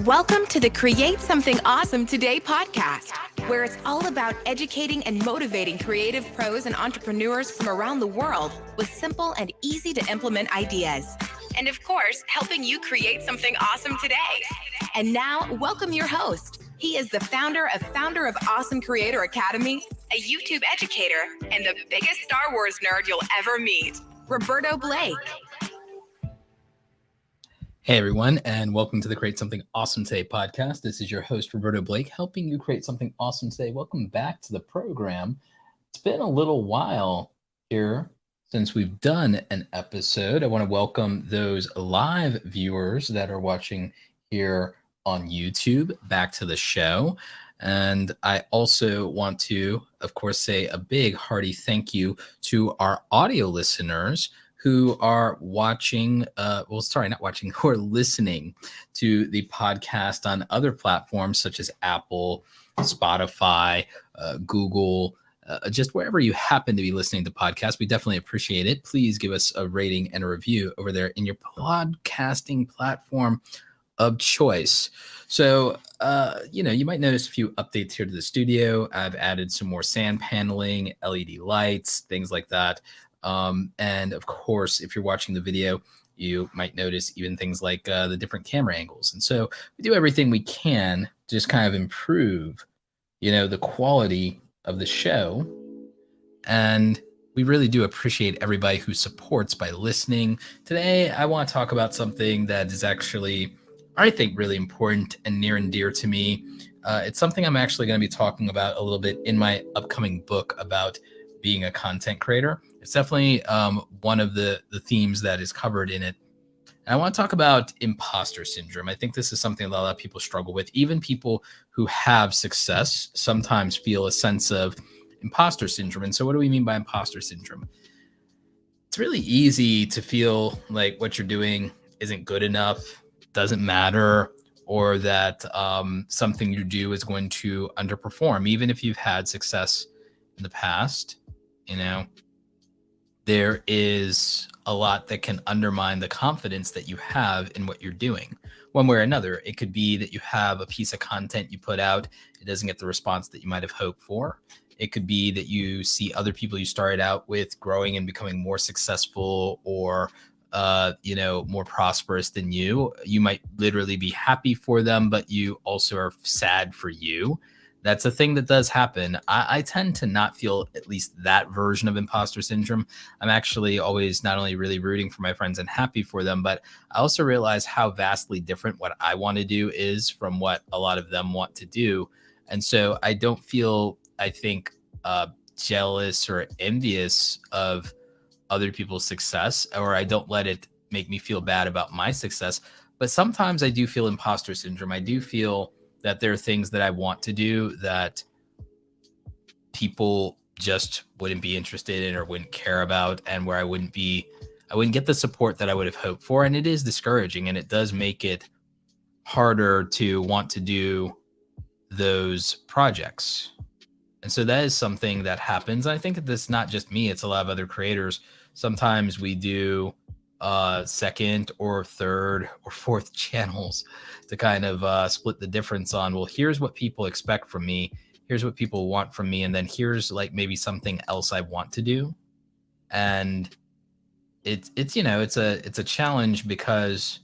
Welcome to the Create Something Awesome Today podcast, where it's all about educating and motivating creative pros and entrepreneurs from around the world with simple and easy to implement ideas. And of course, helping you create something awesome today. And now, welcome your host. He is the founder of Awesome Creator Academy, a YouTube educator, and the biggest Star Wars nerd you'll ever meet, Roberto Blake. Hey everyone, and welcome to the Create Something Awesome Today podcast. This is your host, Roberto Blake, helping you create something awesome today. Welcome back to the program. It's been a little while here since we've done an episode. I want to welcome those live viewers that are watching here on YouTube back to the show. And I also want to, of course, say a big hearty thank you to our audio listeners who are watching, who are listening to the podcast on other platforms such as Apple, Spotify, Google, just wherever you happen to be listening to podcasts. We definitely appreciate it. Please give us a rating and a review over there in your podcasting platform of choice. So, you might notice a few updates here to the studio. I've added some more sand paneling, LED lights, things like that. And of course, if you're watching the video, you might notice even things like the different camera angles. And so we do everything we can to just kind of improve, the quality of the show. And we really do appreciate everybody who supports by listening. Today, I want to talk about something that is actually, I think, really important and near and dear to me. It's something I'm actually going to be talking about a little bit in my upcoming book about being a content creator. It's definitely one of the themes that is covered in it. And I want to talk about imposter syndrome. I think this is something that a lot of people struggle with. Even people who have success sometimes feel a sense of imposter syndrome. And so what do we mean by imposter syndrome? It's really easy to feel like what you're doing isn't good enough, doesn't matter, or that something you do is going to underperform. Even if you've had success in the past, there is a lot that can undermine the confidence that you have in what you're doing. One way or another, it could be that you have a piece of content you put out, it doesn't get the response that you might have hoped for. It could be that you see other people you started out with growing and becoming more successful or more prosperous than you. You might literally be happy for them, but you also are sad for you. That's a thing that does happen. I tend to not feel at least that version of imposter syndrome. I'm actually always not only really rooting for my friends and happy for them, but I also realize how vastly different what I want to do is from what a lot of them want to do. And so I don't feel, I think, jealous or envious of other people's success, or I don't let it make me feel bad about my success. But sometimes I do feel imposter syndrome. I do feel that there are things that I want to do that people just wouldn't be interested in or wouldn't care about, and where I wouldn't get the support that I would have hoped for. And it is discouraging, and it does make it harder to want to do those projects. And so that is something that happens. I think that this is not just me, it's a lot of other creators. Sometimes we do second or third or fourth channels to kind of split the difference on, well, here's what people expect from me, here's what people want from me, and then here's like maybe something else I want to do. And it's a challenge because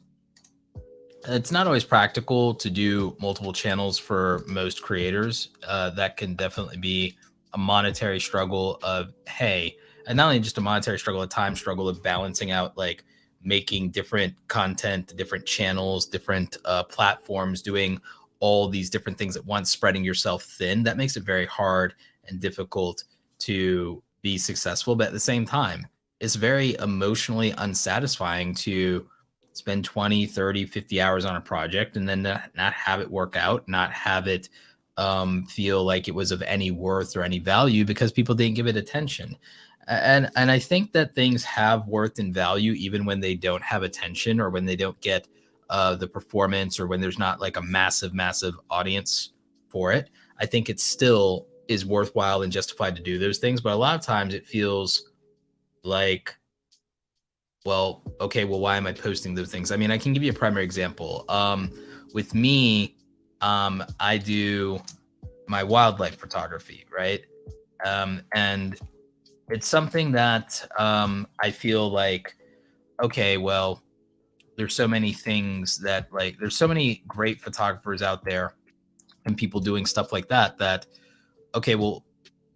it's not always practical to do multiple channels for most creators. That can definitely be a monetary struggle of, hey, and not only just a monetary struggle, a time struggle of balancing out, like making different content, different channels, different platforms, doing all these different things at once, spreading yourself thin. That makes it very hard and difficult to be successful. But at the same time, it's very emotionally unsatisfying to spend 20, 30, 50 hours on a project and then not have it work out, not have it feel like it was of any worth or any value because people didn't give it attention. And I think that things have worth and value even when they don't have attention, or when they don't get the performance, or when there's not like a massive audience for it. I think it still is worthwhile and justified to do those things. But a lot of times it feels like, well, okay, well, why am I posting those things? I mean, I can give you a primary example. with me, I do my wildlife photography, right? And it's something that I feel like, okay, well, there's so many things that like there's so many great photographers out there and people doing stuff like that that okay, well,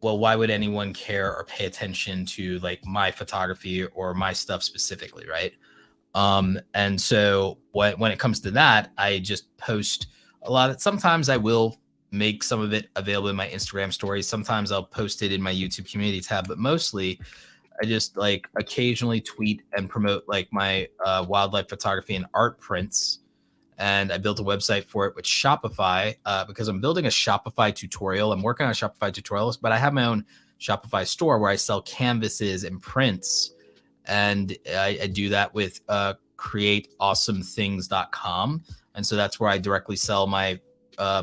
why would anyone care or pay attention to like my photography or my stuff specifically, right? And so when it comes to that, I just post a lot of, sometimes I will make some of it available in my Instagram stories. Sometimes I'll post it in my YouTube community tab, but mostly I just like occasionally tweet and promote like my wildlife photography and art prints. And I built a website for it with Shopify because I'm building a Shopify tutorial. I'm working on a Shopify tutorial, but I have my own Shopify store where I sell canvases and prints. And I do that with createawesomethings.com. And so that's where I directly sell my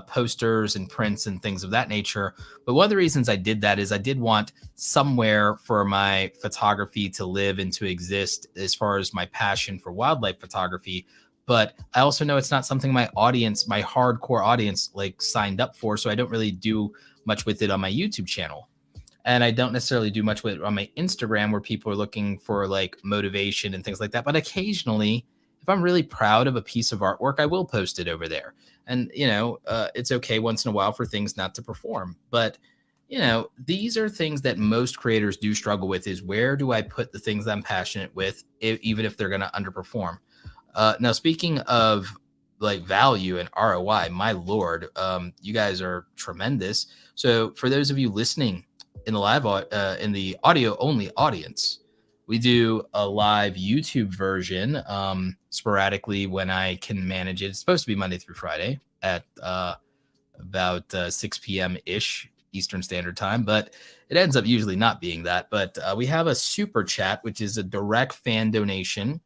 posters and prints and things of that nature. But one of the reasons I did that is I did want somewhere for my photography to live and to exist as far as my passion for wildlife photography. But I also know it's not something my audience, my hardcore audience, like signed up for. So I don't really do much with it on my YouTube channel. And I don't necessarily do much with it on my Instagram where people are looking for like motivation and things like that. But occasionally, if I'm really proud of a piece of artwork, I will post it over there. And, it's okay once in a while for things not to perform. But, these are things that most creators do struggle with is where do I put the things I'm passionate with, even if they're going to underperform? Now, speaking of like value and ROI, my Lord, you guys are tremendous. So for those of you listening in the live, in the audio only audience, we do a live YouTube version sporadically when I can manage it. It's supposed to be Monday through Friday at about 6 p.m. ish Eastern Standard Time, but it ends up usually not being that. But we have a super chat, which is a direct fan donation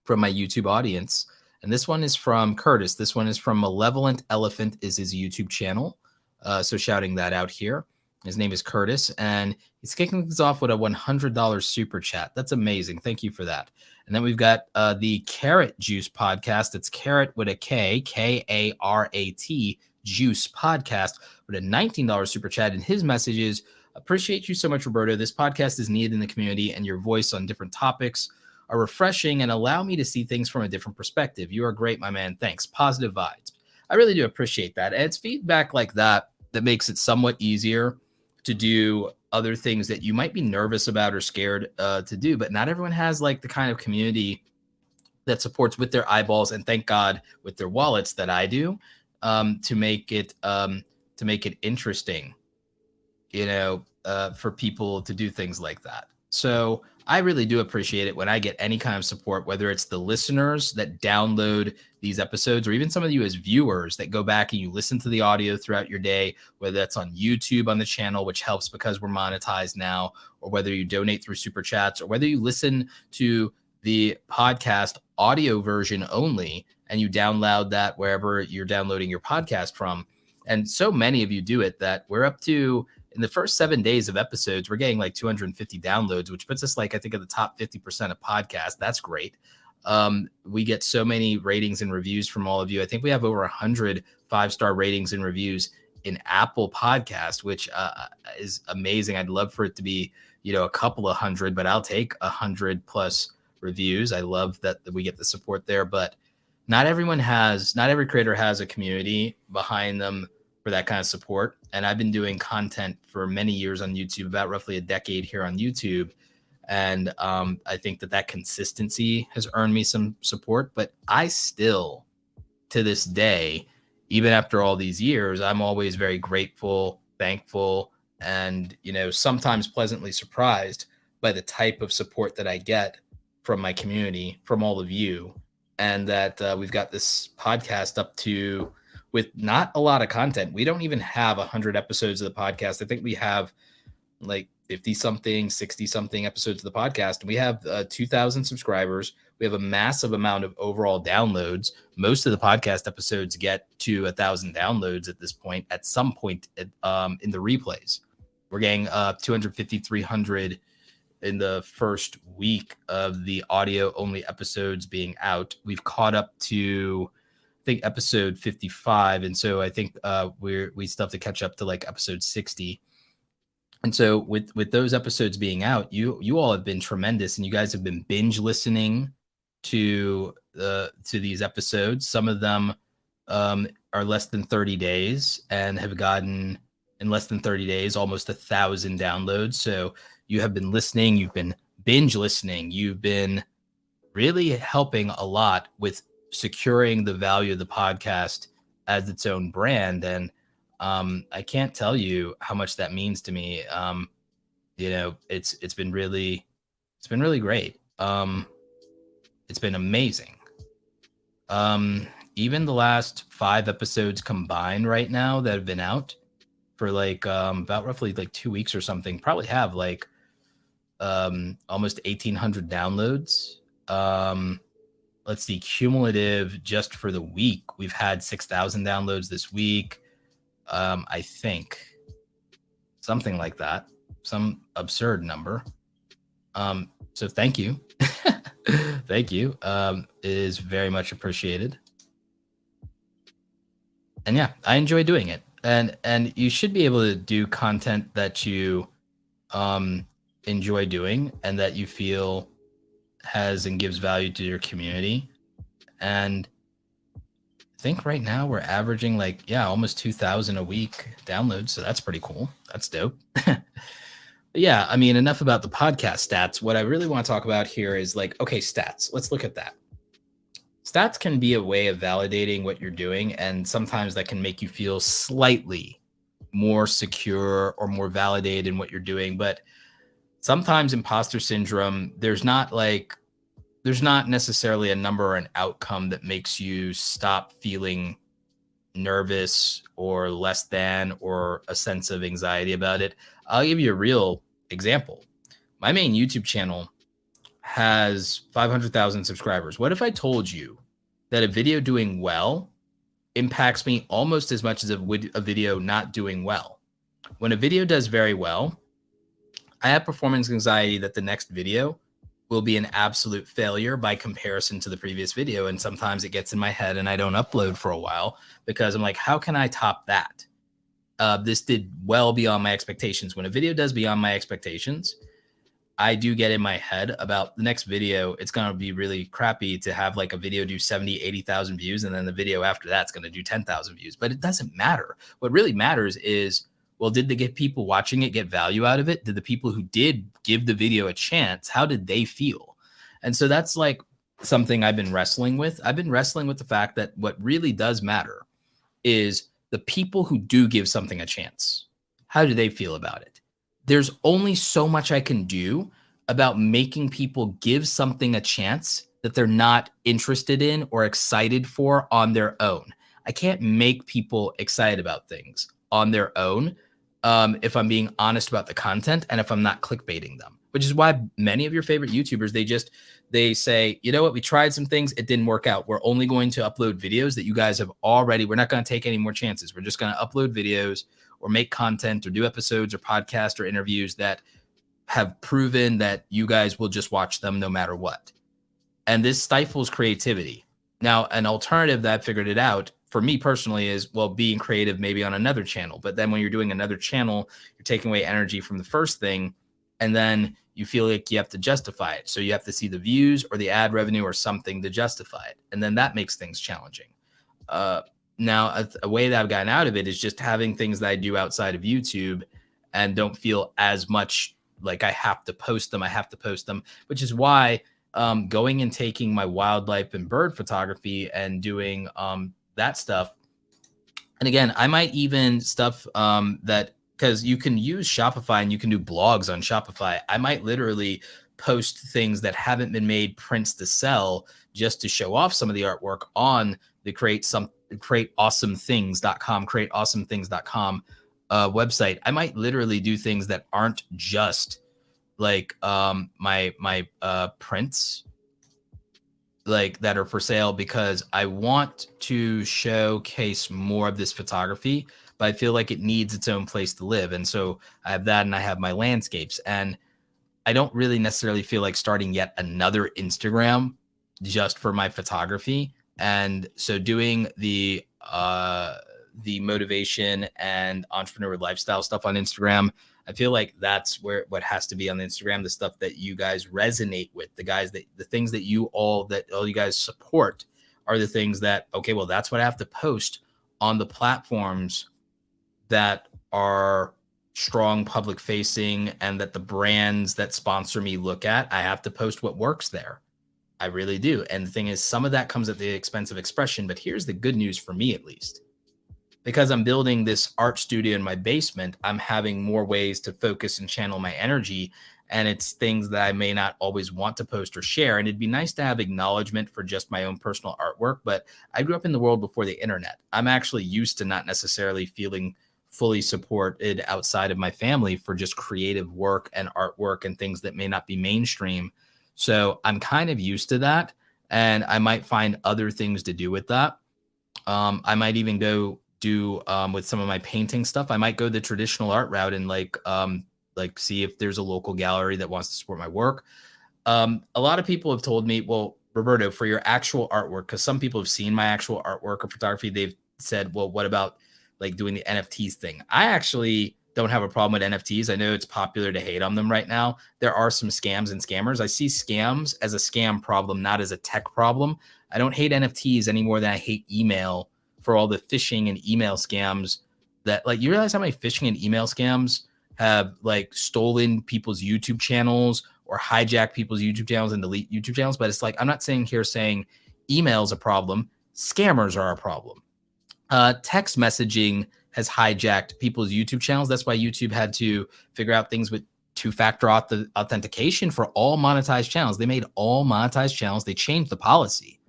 from my YouTube audience. And this one is from Curtis. This one is from Malevolent Elephant is his YouTube channel. So shouting that out here. His name is Curtis, and he's kicking things off with a $100 super chat. That's amazing. Thank you for that. And then we've got the Carrot Juice podcast. It's Carrot with a K, K-A-R-A-T, Juice podcast with a $19 super chat. And his message is, appreciate you so much, Roberto. This podcast is needed in the community, and your voice on different topics are refreshing and allow me to see things from a different perspective. You are great, my man. Thanks. Positive vibes. I really do appreciate that. And it's feedback like that that makes it somewhat easier to do other things that you might be nervous about or scared to do. But not everyone has like the kind of community that supports with their eyeballs and thank God with their wallets that I do to make it interesting, for people to do things like that. So I really do appreciate it when I get any kind of support, whether it's the listeners that download these episodes or even some of you as viewers that go back and you listen to the audio throughout your day, whether that's on YouTube on the channel, which helps because we're monetized now, or whether you donate through super chats, or whether you listen to the podcast audio version only and you download that wherever you're downloading your podcast from. And so many of you do it that we're up to, in the first 7 days of episodes, we're getting like 250 downloads, which puts us like, I think, at the top 50% of podcasts. That's great. We get so many ratings and reviews from all of you. I think we have over 100 5-star ratings and reviews in Apple Podcast, which is amazing. I'd love for it to be, a couple of hundred, but I'll take 100 plus reviews. I love that we get the support there, but not every creator has a community behind them for that kind of support. And I've been doing content for many years on YouTube, about roughly a decade here on YouTube. And I think that consistency has earned me some support, but I still, to this day, even after all these years, I'm always very grateful, thankful, and, sometimes pleasantly surprised by the type of support that I get from my community, from all of you. And that we've got this podcast up to, with not a lot of content. We don't even have 100 episodes of the podcast. I think we have like 50 something, 60 something episodes of the podcast. We have 2,000 subscribers. We have a massive amount of overall downloads. Most of the podcast episodes get to 1,000 downloads at this point, at some point in the replays. We're getting 250, 300 in the first week of the audio only episodes being out. We've caught up to, I think episode 55. And so I think we still have to catch up to like episode 60. And so with those episodes being out, you all have been tremendous, and you guys have been binge listening to these episodes. Some of them are less than 30 days and have gotten, in less than 30 days, almost 1,000 downloads. So you have been listening, you've been binge listening, you've been really helping a lot with securing the value of the podcast as its own brand. And I can't tell you how much that means to me. It's been really great. It's been amazing. Even the last 5 episodes combined right now that have been out for like about roughly like 2 weeks or something, probably have like almost 1,800 downloads. Let's see, cumulative just for the week, we've had 6,000 downloads this week. I think something like that, some absurd number. So thank you. Thank you. It is very much appreciated. And yeah, I enjoy doing it. And you should be able to do content that you enjoy doing and that you feel has and gives value to your community. And I think right now we're averaging like, almost 2,000 a week downloads. So that's pretty cool. That's dope. Yeah, I mean, enough about the podcast stats. What I really want to talk about here is like, okay, stats. Let's look at that. Stats can be a way of validating what you're doing, and sometimes that can make you feel slightly more secure or more validated in what you're doing. But sometimes imposter syndrome, there's not necessarily a number or an outcome that makes you stop feeling nervous or less than or a sense of anxiety about it. I'll give you a real example. My main YouTube channel has 500,000 subscribers. What if I told you that a video doing well impacts me almost as much as a video not doing well? When a video does very well, I have performance anxiety that the next video will be an absolute failure by comparison to the previous video. And sometimes it gets in my head and I don't upload for a while because I'm like, how can I top that? This did well beyond my expectations. When a video does beyond my expectations, I do get in my head about the next video. It's going to be really crappy to have like a video do 70, 80,000 views. And then the video after that's going to do 10,000 views, but it doesn't matter. What really matters is, well, did the people watching it get value out of it? Did the people who did give the video a chance, how did they feel? And so that's like something I've been wrestling with. I've been wrestling with the fact that what really does matter is the people who do give something a chance. How do they feel about it? There's only so much I can do about making people give something a chance that they're not interested in or excited for on their own. I can't make people excited about things on their own if I'm being honest about the content and if I'm not clickbaiting them, which is why many of your favorite YouTubers, they say, you know what, we tried some things, it didn't work out. We're only going to upload videos that you guys have already, we're not going to take any more chances. We're just going to upload videos or make content or do episodes or podcasts or interviews that have proven that you guys will just watch them no matter what. And this stifles creativity. Now, an alternative that I figured it out for me personally is, well, being creative maybe on another channel. But then when you're doing another channel, you're taking away energy from the first thing. And then you feel like you have to justify it. So you have to see the views or the ad revenue or something to justify it. And then that makes things challenging. Now, a way that I've gotten out of it is just having things that I do outside of YouTube and don't feel as much like I have to post them. Which is why going and taking my wildlife and bird photography and doing that stuff. And again, I might even stuff that, because you can use Shopify and you can do blogs on Shopify. I might literally post things that haven't been made prints to sell just to show off some of the artwork on the createawesomethings.com website. I might literally do things that aren't just like my prints like that are for sale, because I want to showcase more of this photography, but I feel like it needs its own place to live. And so I have that, and I have my landscapes, and I don't really necessarily feel like starting yet another Instagram just for my photography. And so doing the motivation and entrepreneur lifestyle stuff on Instagram, I feel like that's what has to be on Instagram, the stuff that you guys resonate with, the things that all you guys support are the things that, okay, well, that's what I have to post on the platforms that are strong public facing and that the brands that sponsor me look at. I have to post what works there. I really do. And the thing is, some of that comes at the expense of expression. But here's the good news for me, at least. Because I'm building this art studio in my basement, I'm having more ways to focus and channel my energy. And it's things that I may not always want to post or share. And it'd be nice to have acknowledgement for just my own personal artwork. But I grew up in the world before the internet. I'm actually used to not necessarily feeling fully supported outside of my family for just creative work and artwork and things that may not be mainstream. So I'm kind of used to that, and I might find other things to do with that. I might even go do with some of my painting stuff. I might go the traditional art route and like see if there's a local gallery that wants to support my work. A lot of people have told me, well, Roberto, for your actual artwork, because some people have seen my actual artwork or photography, they've said, well, what about like doing the NFTs thing? I actually don't have a problem with NFTs. I know it's popular to hate on them right now. There are some scams and scammers. I see scams as a scam problem, not as a tech problem. I don't hate NFTs any more than I hate email for all the phishing and email scams that, like, you realize how many phishing and email scams have like stolen people's YouTube channels or hijacked people's YouTube channels and delete YouTube channels. But it's like, I'm not saying email's a problem. Scammers are a problem. Text messaging has hijacked people's YouTube channels. That's why YouTube had to figure out things with two-factor authentication for all monetized channels. They made all monetized channels. They changed the policy.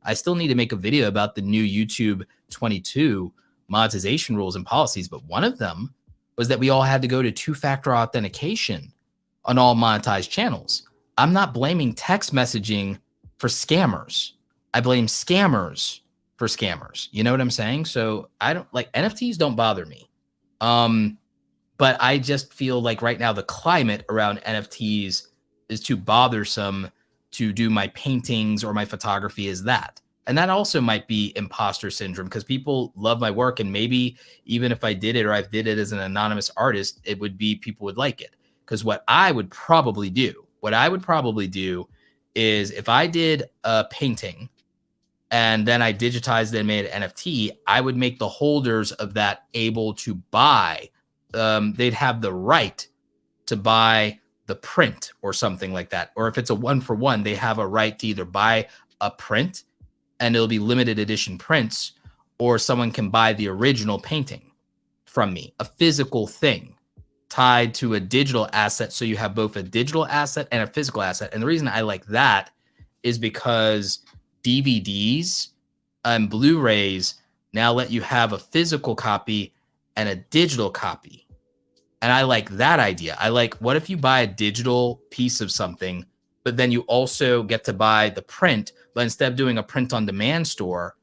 I still need to make a video about the new YouTube 22 monetization rules and policies, but one of them was that we all had to go to two-factor authentication on all monetized channels. I'm not blaming text messaging for scammers. I blame scammers for scammers. You know what I'm saying? So I don't like NFTs, don't bother me. But I just feel like right now the climate around NFTs is too bothersome to do my paintings or my photography as that. And that also might be imposter syndrome because people love my work. And maybe even if I did it or I did it as an anonymous artist, it would be people would like it. Because what I would probably do is if I did a painting and then I digitized it and made an NFT, I would make the holders of that able to buy. They'd have the right to buy the print or something like that. Or if it's a 1-for-1, they have a right to either buy a print and it'll be limited edition prints, or someone can buy the original painting from me, a physical thing tied to a digital asset. So you have both a digital asset and a physical asset. And the reason I like that is because DVDs and Blu-rays now let you have a physical copy and a digital copy. And I like that idea. I like, what if you buy a digital piece of something, but then you also get to buy the print, but instead of doing a print on demand store,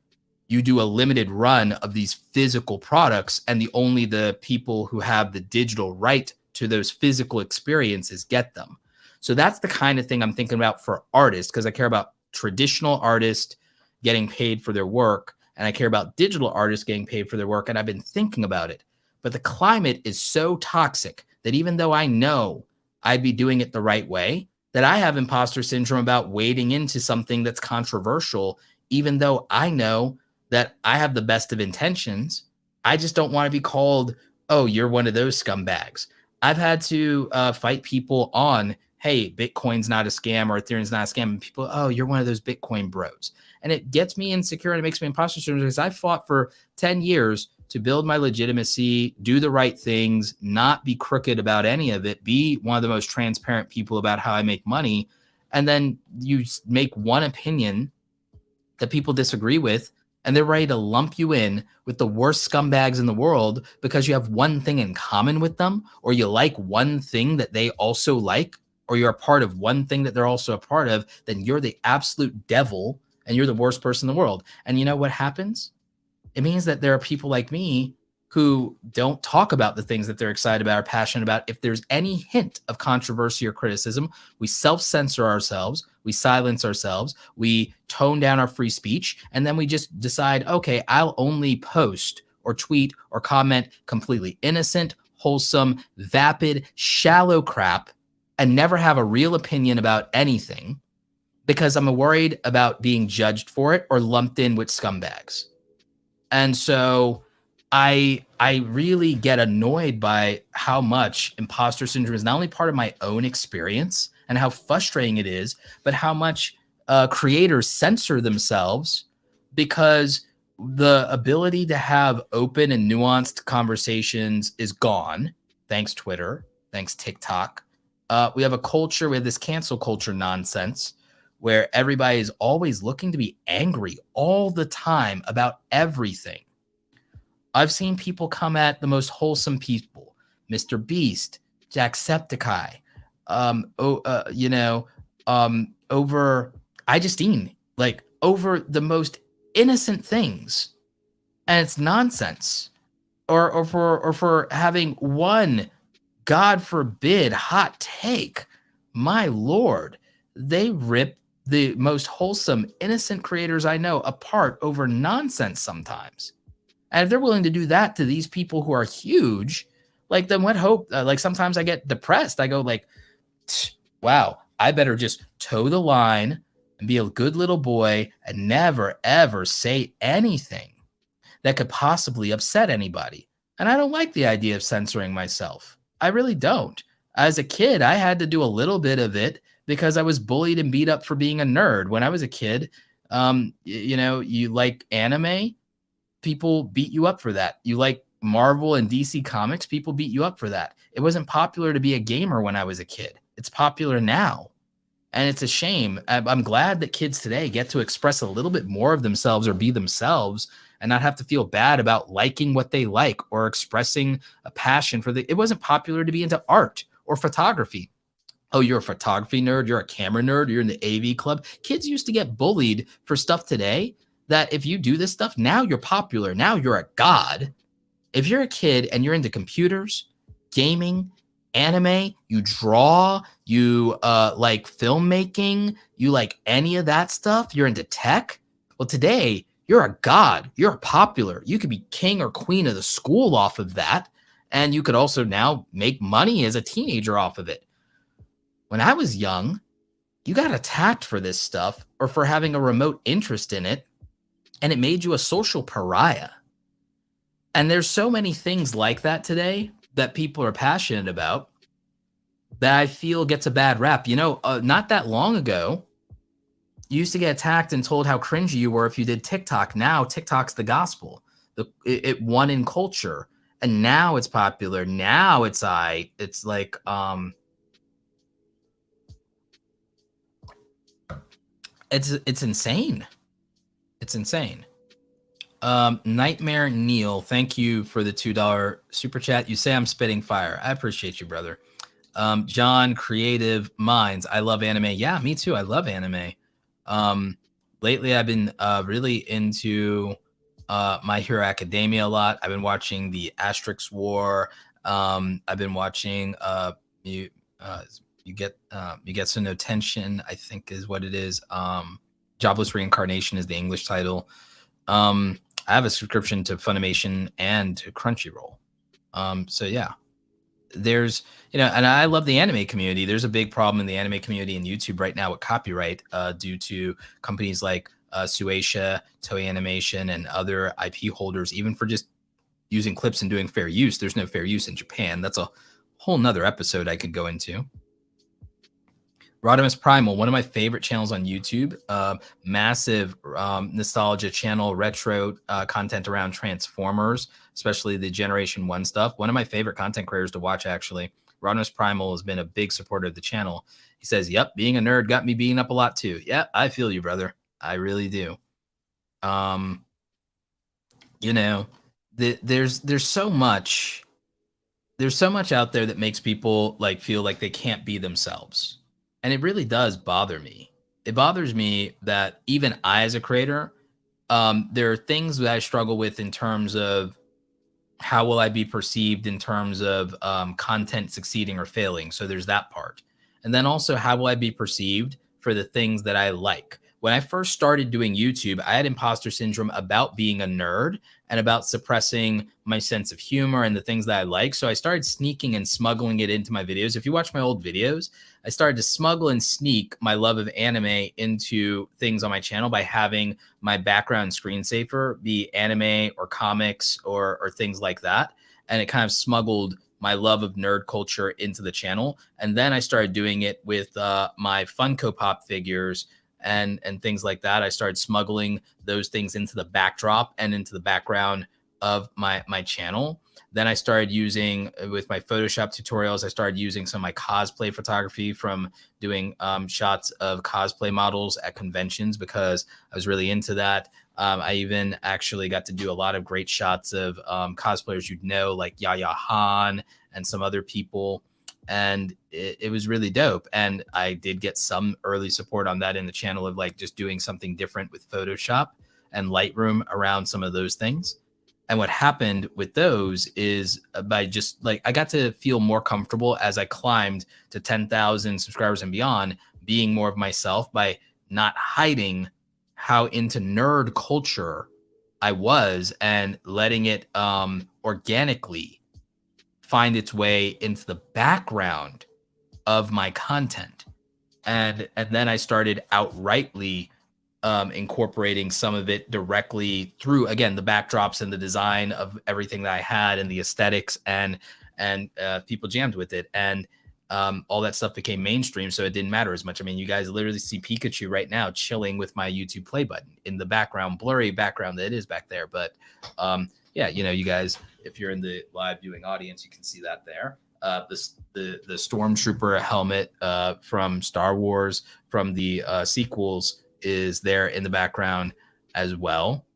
you do a limited run of these physical products, and only the people who have the digital right to those physical experiences get them. So that's the kind of thing I'm thinking about for artists, because I care about traditional artists getting paid for their work, and I care about digital artists getting paid for their work, and I've been thinking about it. But the climate is so toxic that even though I know I'd be doing it the right way, that I have imposter syndrome about wading into something that's controversial, even though I know that I have the best of intentions. I just don't want to be called, oh, you're one of those scumbags. I've had to fight people on, hey, Bitcoin's not a scam or Ethereum's not a scam. And people, oh, you're one of those Bitcoin bros. And it gets me insecure and it makes me imposter syndrome because I fought for 10 years to build my legitimacy, do the right things, not be crooked about any of it, be one of the most transparent people about how I make money. And then you make one opinion that people disagree with, and they're ready to lump you in with the worst scumbags in the world because you have one thing in common with them, or you like one thing that they also like, or you're a part of one thing that they're also a part of. Then you're the absolute devil and you're the worst person in the world. And you know what happens? It means that there are people like me who don't talk about the things that they're excited about or passionate about. If there's any hint of controversy or criticism, we self-censor ourselves, we silence ourselves, we tone down our free speech, and then we just decide, okay, I'll only post or tweet or comment completely innocent, wholesome, vapid, shallow crap, and never have a real opinion about anything because I'm worried about being judged for it or lumped in with scumbags. And so I really get annoyed by how much imposter syndrome is not only part of my own experience and how frustrating it is, but how much creators censor themselves because the ability to have open and nuanced conversations is gone. Thanks Twitter, thanks TikTok. We have a culture, we have this cancel culture nonsense where everybody is always looking to be angry all the time about everything. I've seen people come at the most wholesome people, Mr. Beast, Jacksepticeye, over iJustine, like over the most innocent things, and it's nonsense. Or for having one, God forbid, hot take. My Lord, they rip the most wholesome, innocent creators I know apart over nonsense sometimes. And if they're willing to do that to these people who are huge, like then what hope? Like sometimes I get depressed. I go like, wow, I better just toe the line and be a good little boy and never, ever say anything that could possibly upset anybody. And I don't like the idea of censoring myself. I really don't. As a kid, I had to do a little bit of it because I was bullied and beat up for being a nerd. When I was a kid, you like anime, people beat you up for that. You like Marvel and DC comics, people beat you up for that. It wasn't popular to be a gamer when I was a kid. It's popular now. And it's a shame. I'm glad that kids today get to express a little bit more of themselves or be themselves and not have to feel bad about liking what they like or expressing a passion for it wasn't popular to be into art or photography. Oh, you're a photography nerd, you're a camera nerd, you're in the AV club. Kids used to get bullied for stuff today that if you do this stuff, now you're popular. Now you're a god. If you're a kid and you're into computers, gaming, anime, you draw, you like filmmaking, you like any of that stuff, you're into tech. Well, today you're a god. You're popular. You could be king or queen of the school off of that. And you could also now make money as a teenager off of it. When I was young, you got attacked for this stuff or for having a remote interest in it. And it made you a social pariah. And there's so many things like that today that people are passionate about that I feel gets a bad rap. Not that long ago, you used to get attacked and told how cringy you were if you did TikTok. Now TikTok's the gospel. It won in culture. And now it's popular. Now it's like, it's insane. It's insane. Nightmare Neil, thank you for the $2 super chat. You say I'm spitting fire. I appreciate you, brother. John, Creative Minds. I love anime. Yeah, me too. I love anime. Lately, I've been really into My Hero Academia a lot. I've been watching the Asterix War. I've been watching you get some no tension, I think is what it is. Jobless Reincarnation is the English title. I have a subscription to Funimation and to Crunchyroll. So yeah, there's, and I love the anime community. There's a big problem in the anime community in YouTube right now with copyright due to companies like Shueisha, Toei Animation, and other IP holders, even for just using clips and doing fair use. There's no fair use in Japan. That's a whole nother episode I could go into. Rodimus Primal, one of my favorite channels on YouTube, massive nostalgia channel, retro content around Transformers, especially the Generation 1 stuff. One of my favorite content creators to watch, actually. Rodimus Primal has been a big supporter of the channel. He says, yep, being a nerd got me beating up a lot too. Yeah, I feel you, brother. I really do. There's so much. There's so much out there that makes people like feel like they can't be themselves. And it really does bother me. It bothers me that even I, as a creator, there are things that I struggle with in terms of how will I be perceived in terms of content succeeding or failing? So there's that part. And then also, how will I be perceived for the things that I like? When I first started doing YouTube, I had imposter syndrome about being a nerd and about suppressing my sense of humor and the things that I like. So I started sneaking and smuggling it into my videos. If you watch my old videos, I started to smuggle and sneak my love of anime into things on my channel by having my background screensaver be anime or comics or things like that. And it kind of smuggled my love of nerd culture into the channel. And then I started doing it with my Funko Pop figures and things like that. I started smuggling those things into the backdrop and into the background of my channel. Then I started using with my Photoshop tutorials, I started using some of my cosplay photography from doing shots of cosplay models at conventions because I was really into that. I even actually got to do a lot of great shots of cosplayers you'd know, like Yaya Han and some other people. And it was really dope. And I did get some early support on that in the channel of like just doing something different with Photoshop and Lightroom around some of those things. And what happened with those is by just like I got to feel more comfortable as I climbed to 10,000 subscribers and beyond, being more of myself by not hiding how into nerd culture I was and letting it organically find its way into the background of my content. And then I started outrightly incorporating some of it directly through, again, the backdrops and the design of everything that I had and the aesthetics, and people jammed with it, and all that stuff became mainstream, so it didn't matter as much. I mean, you guys literally see Pikachu right now chilling with my YouTube play button in the background, blurry background that it is back there. But yeah, you know, you guys, if you're in the live viewing audience, you can see that there. The Stormtrooper helmet from Star Wars, from the sequels, is there in the background as well.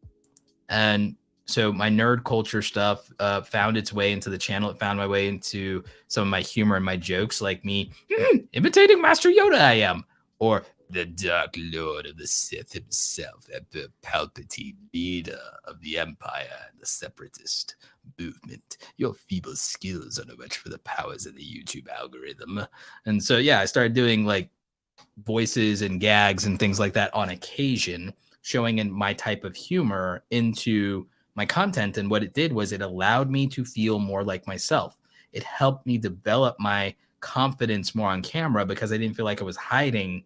And so my nerd culture stuff found its way into the channel. It found my way into some of my humor and my jokes, like me imitating Master Yoda I am, or the Dark Lord of the Sith himself, Emperor Palpatine, leader of the Empire and the Separatist movement. Your feeble skills are no match for the powers of the YouTube algorithm. And so, yeah, I started doing like voices and gags and things like that on occasion, showing in my type of humor into my content. And what it did was it allowed me to feel more like myself. It helped me develop my confidence more on camera because I didn't feel like I was hiding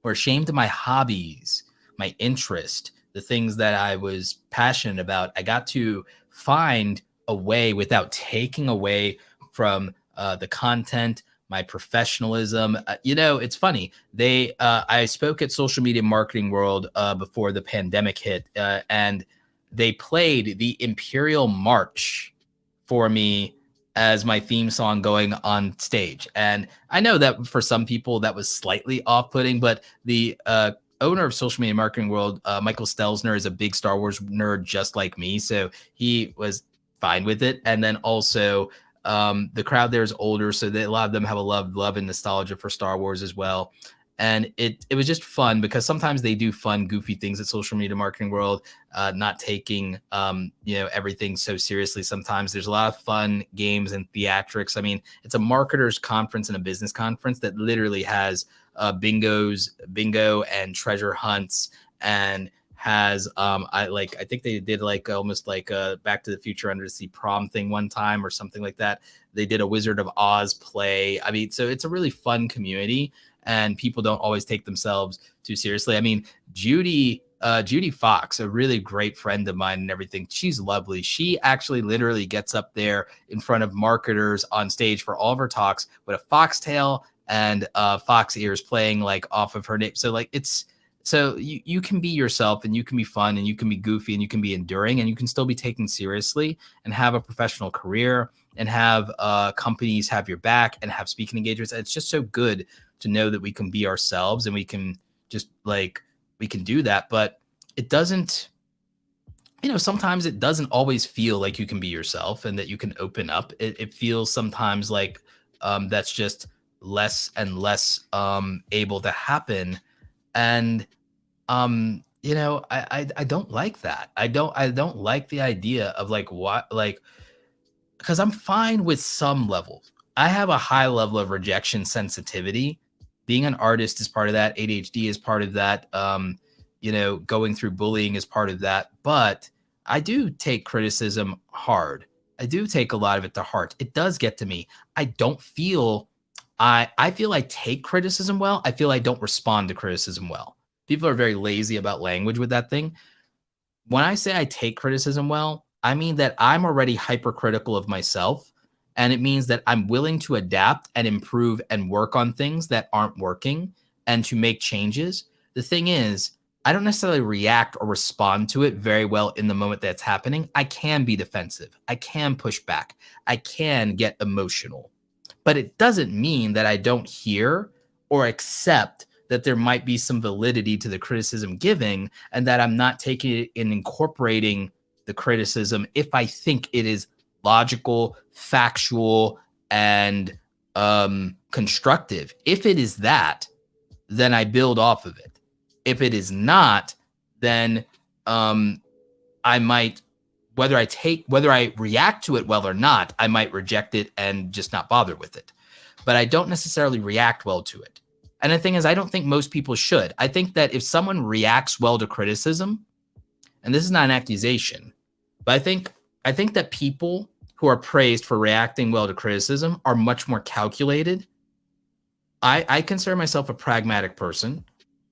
or ashamed of my hobbies, my interest, the things that I was passionate about. I got to find a way without taking away from the content, my professionalism. You know, it's funny. I spoke at Social Media Marketing World before the pandemic hit, and they played the Imperial March for me as my theme song going on stage. And I know that for some people that was slightly off-putting, but the owner of Social Media Marketing World, Michael Stelzner, is a big Star Wars nerd just like me, so he was fine with it. And then also the crowd there is older, so a lot of them have a love and nostalgia for Star Wars as well. And it was just fun because sometimes they do fun, goofy things at Social Media Marketing World, not taking everything so seriously. Sometimes there's a lot of fun games and theatrics. I mean, it's a marketers conference and a business conference that literally has bingo and treasure hunts, and has I think they did like almost like a Back to the Future Undersea Prom thing one time or something like that. They did a Wizard of Oz play. I mean, so it's a really fun community, and people don't always take themselves too seriously. I mean, Judy Fox, a really great friend of mine and everything, she's lovely. She actually literally gets up there in front of marketers on stage for all of her talks with a foxtail and fox ears playing like off of her name. So like you can be yourself, and you can be fun, and you can be goofy, and you can be enduring, and you can still be taken seriously and have a professional career and have companies have your back and have speaking engagements. It's just so good to know that we can be ourselves, and we can just like, we can do that. But it doesn't, sometimes it doesn't always feel like you can be yourself and that you can open up. It feels sometimes like that's just less and less able to happen. And I don't like that. I don't like the idea of like what like because I'm fine with some levels. I have a high level of rejection sensitivity. Being an artist is part of that. ADHD is part of that. Going through bullying is part of that. But I do take criticism hard. I do take a lot of it to heart. It does get to me. I don't feel I feel I take criticism well. I feel I don't respond to criticism well. People are very lazy about language with that thing. When I say I take criticism well, I mean that I'm already hypercritical of myself. And it means that I'm willing to adapt and improve and work on things that aren't working and to make changes. The thing is, I don't necessarily react or respond to it very well in the moment that's happening. I can be defensive. I can push back. I can get emotional. But it doesn't mean that I don't hear or accept that there might be some validity to the criticism giving and that I'm not taking it and incorporating the criticism if I think it is logical, factual, and constructive. If it is that, then I build off of it. If it is not, then I might, whether I react to it well or not, I might reject it and just not bother with it. But I don't necessarily react well to it. And the thing is, I don't think most people should. I think that if someone reacts well to criticism, and this is not an accusation, but I think that people who are praised for reacting well to criticism are much more calculated. I consider myself a pragmatic person.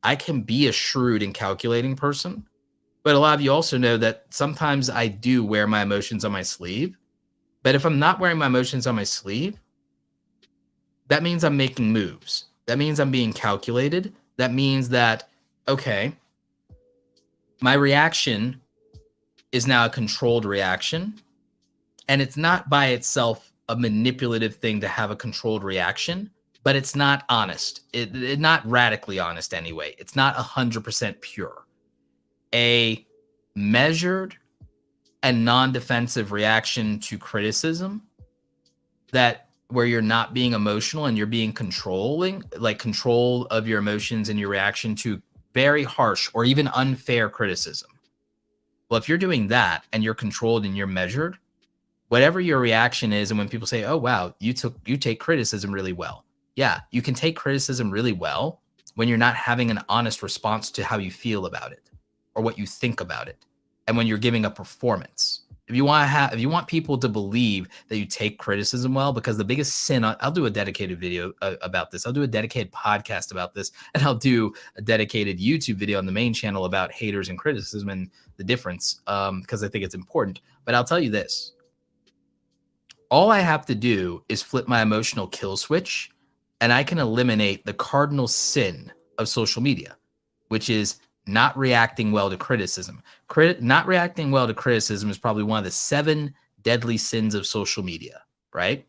I can be a shrewd and calculating person. But a lot of you also know that sometimes I do wear my emotions on my sleeve. But if I'm not wearing my emotions on my sleeve, that means I'm making moves. That means I'm being calculated. That means that, okay, my reaction is now a controlled reaction. And it's not by itself a manipulative thing to have a controlled reaction, but it's not honest. It's not radically honest anyway. It's not 100% pure. A measured and non-defensive reaction to criticism where you're not being emotional and you're being controlling, like control of your emotions and your reaction to very harsh or even unfair criticism. Well, if you're doing that and you're controlled and you're measured, whatever your reaction is, and when people say, oh, wow, you take criticism really well. Yeah, you can take criticism really well when you're not having an honest response to how you feel about it or what you think about it. And when you're giving a performance. If you want people to believe that you take criticism well, because the biggest sin, I'll do a dedicated video about this. I'll do a dedicated podcast about this, and I'll do a dedicated YouTube video on the main channel about haters and criticism and the difference, because I think it's important. But I'll tell you this. All I have to do is flip my emotional kill switch, and I can eliminate the cardinal sin of social media, which is not reacting well to criticism. Not reacting well to criticism is probably one of the 7 deadly sins of social media, right?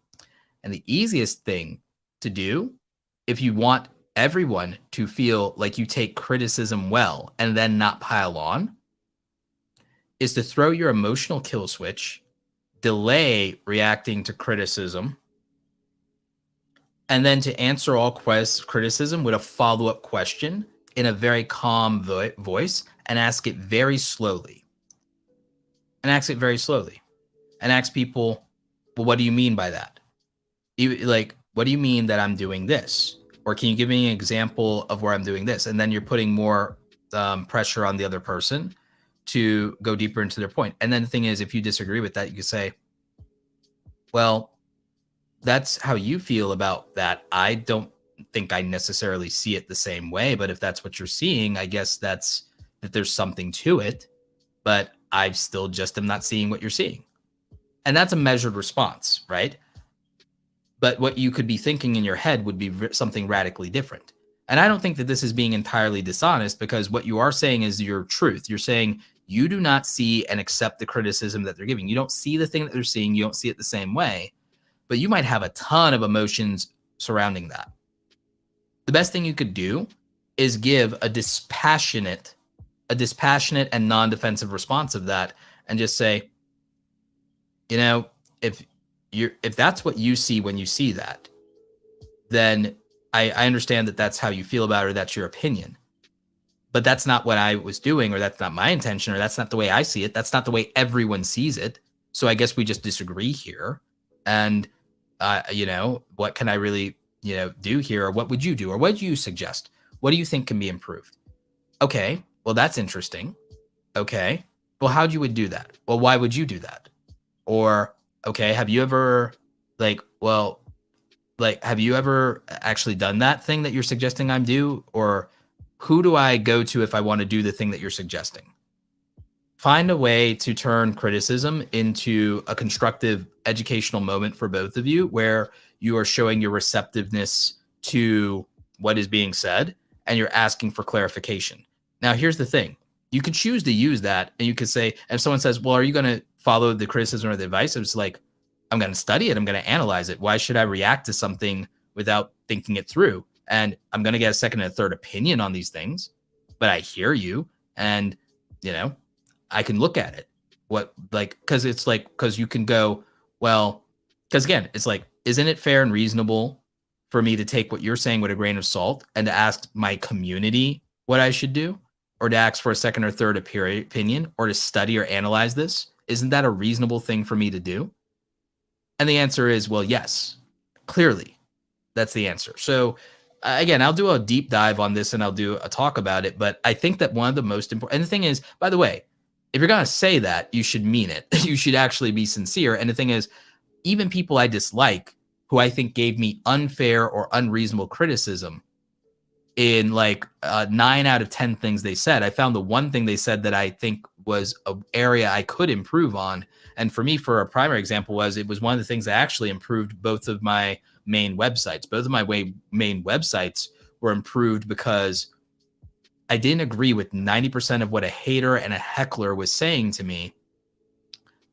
And the easiest thing to do, if you want everyone to feel like you take criticism well and then not pile on, is to throw your emotional kill switch, delay reacting to criticism, and then to answer all criticism with a follow-up question in a very calm voice, and ask it very slowly. And ask it very slowly. And ask people, well, what do you mean by that? What do you mean that I'm doing this? Or can you give me an example of where I'm doing this? And then you're putting more pressure on the other person to go deeper into their point. And then the thing is, if you disagree with that, you can say, well, that's how you feel about that. I don't think I necessarily see it the same way, but if that's what you're seeing, I guess that there's something to it, but I still just am not seeing what you're seeing. And that's a measured response, right? But what you could be thinking in your head would be something radically different. And I don't think that this is being entirely dishonest, because what you are saying is your truth. You're saying you do not see and accept the criticism that they're giving. You don't see the thing that they're seeing. You don't see it the same way, but you might have a ton of emotions surrounding that. The best thing you could do is give a dispassionate and non-defensive response of that, and just say, if that's what you see when you see that, then I understand that that's how you feel about it, or that's your opinion. but that's not what I was doing, or that's not my intention, or that's not the way I see it. That's not the way everyone sees it. So I guess we just disagree here. And, what can I really, do here? Or what would you do? Or what do you suggest? What do you think can be improved? Okay, well, that's interesting. Okay, well, how you would do that? Well, why would you do that? Or, okay, have you ever have you ever actually done that thing that you're suggesting I'm do? Or who do I go to if I want to do the thing that you're suggesting? Find a way to turn criticism into a constructive educational moment for both of you, where you are showing your receptiveness to what is being said and you're asking for clarification. Now, here's the thing. You could choose to use that, and you could say, if someone says, well, are you going to follow the criticism or the advice? It's like, I'm going to study it. I'm going to analyze it. Why should I react to something without thinking it through? And I'm going to get a second and a third opinion on these things, but I hear you, and, I can look at it. Because you can go, well, because again, it's like, isn't it fair and reasonable for me to take what you're saying with a grain of salt and to ask my community what I should do, or to ask for a second or third opinion, or to study or analyze this? Isn't that a reasonable thing for me to do? And the answer is, well, yes, clearly that's the answer. So again, I'll do a deep dive on this and I'll do a talk about it. But I think that one of the most important, and the thing is, by the way, if you're going to say that, you should mean it. You should actually be sincere. And the thing is, even people I dislike, who I think gave me unfair or unreasonable criticism, in 9 out of 10 things they said, I found the one thing they said that I think was an area I could improve on. And for me, for a primary example, it was one of the things that actually improved both of my main websites. Both of my main websites were improved because I didn't agree with 90% of what a hater and a heckler was saying to me.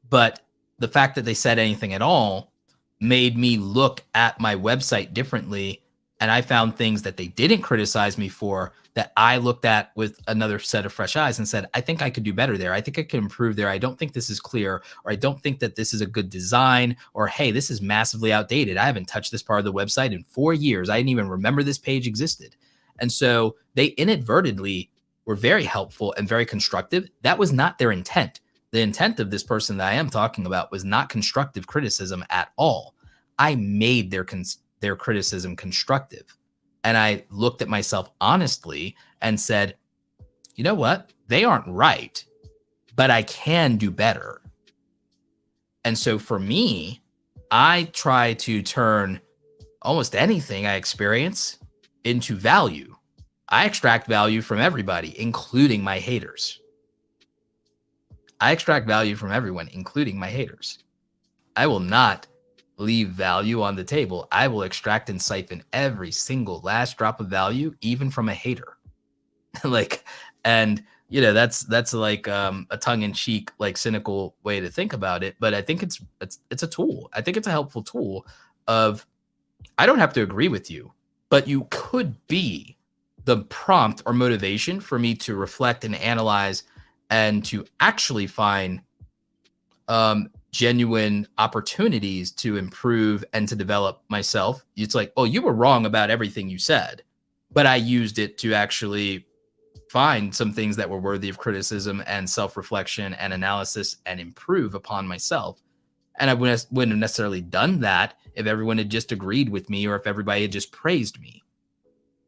But the fact that they said anything at all made me look at my website differently. And I found things that they didn't criticize me for that I looked at with another set of fresh eyes and said, I think I could do better there. I think I could improve there. I don't think this is clear, or I don't think that this is a good design, or, hey, this is massively outdated. I haven't touched this part of the website in 4 years. I didn't even remember this page existed. And so they inadvertently were very helpful and very constructive. That was not their intent. The intent of this person that I am talking about was not constructive criticism at all. I made their criticism constructive. And I looked at myself honestly and said, you know what? They aren't right, but I can do better. And so for me, I try to turn almost anything I experience into value. I extract value from everybody, including my haters. I extract value from everyone, including my haters. I will not leave value on the table. I will extract and siphon every single last drop of value, even from a hater. That's like a tongue-in-cheek, cynical way to think about it. But I think it's a tool. I think it's a helpful tool of, I don't have to agree with you, but you could be the prompt or motivation for me to reflect and analyze and to actually find genuine opportunities to improve and to develop myself. It's like, oh, you were wrong about everything you said, but I used it to actually find some things that were worthy of criticism and self-reflection and analysis and improve upon myself. And I wouldn't have necessarily done that if everyone had just agreed with me or if everybody had just praised me.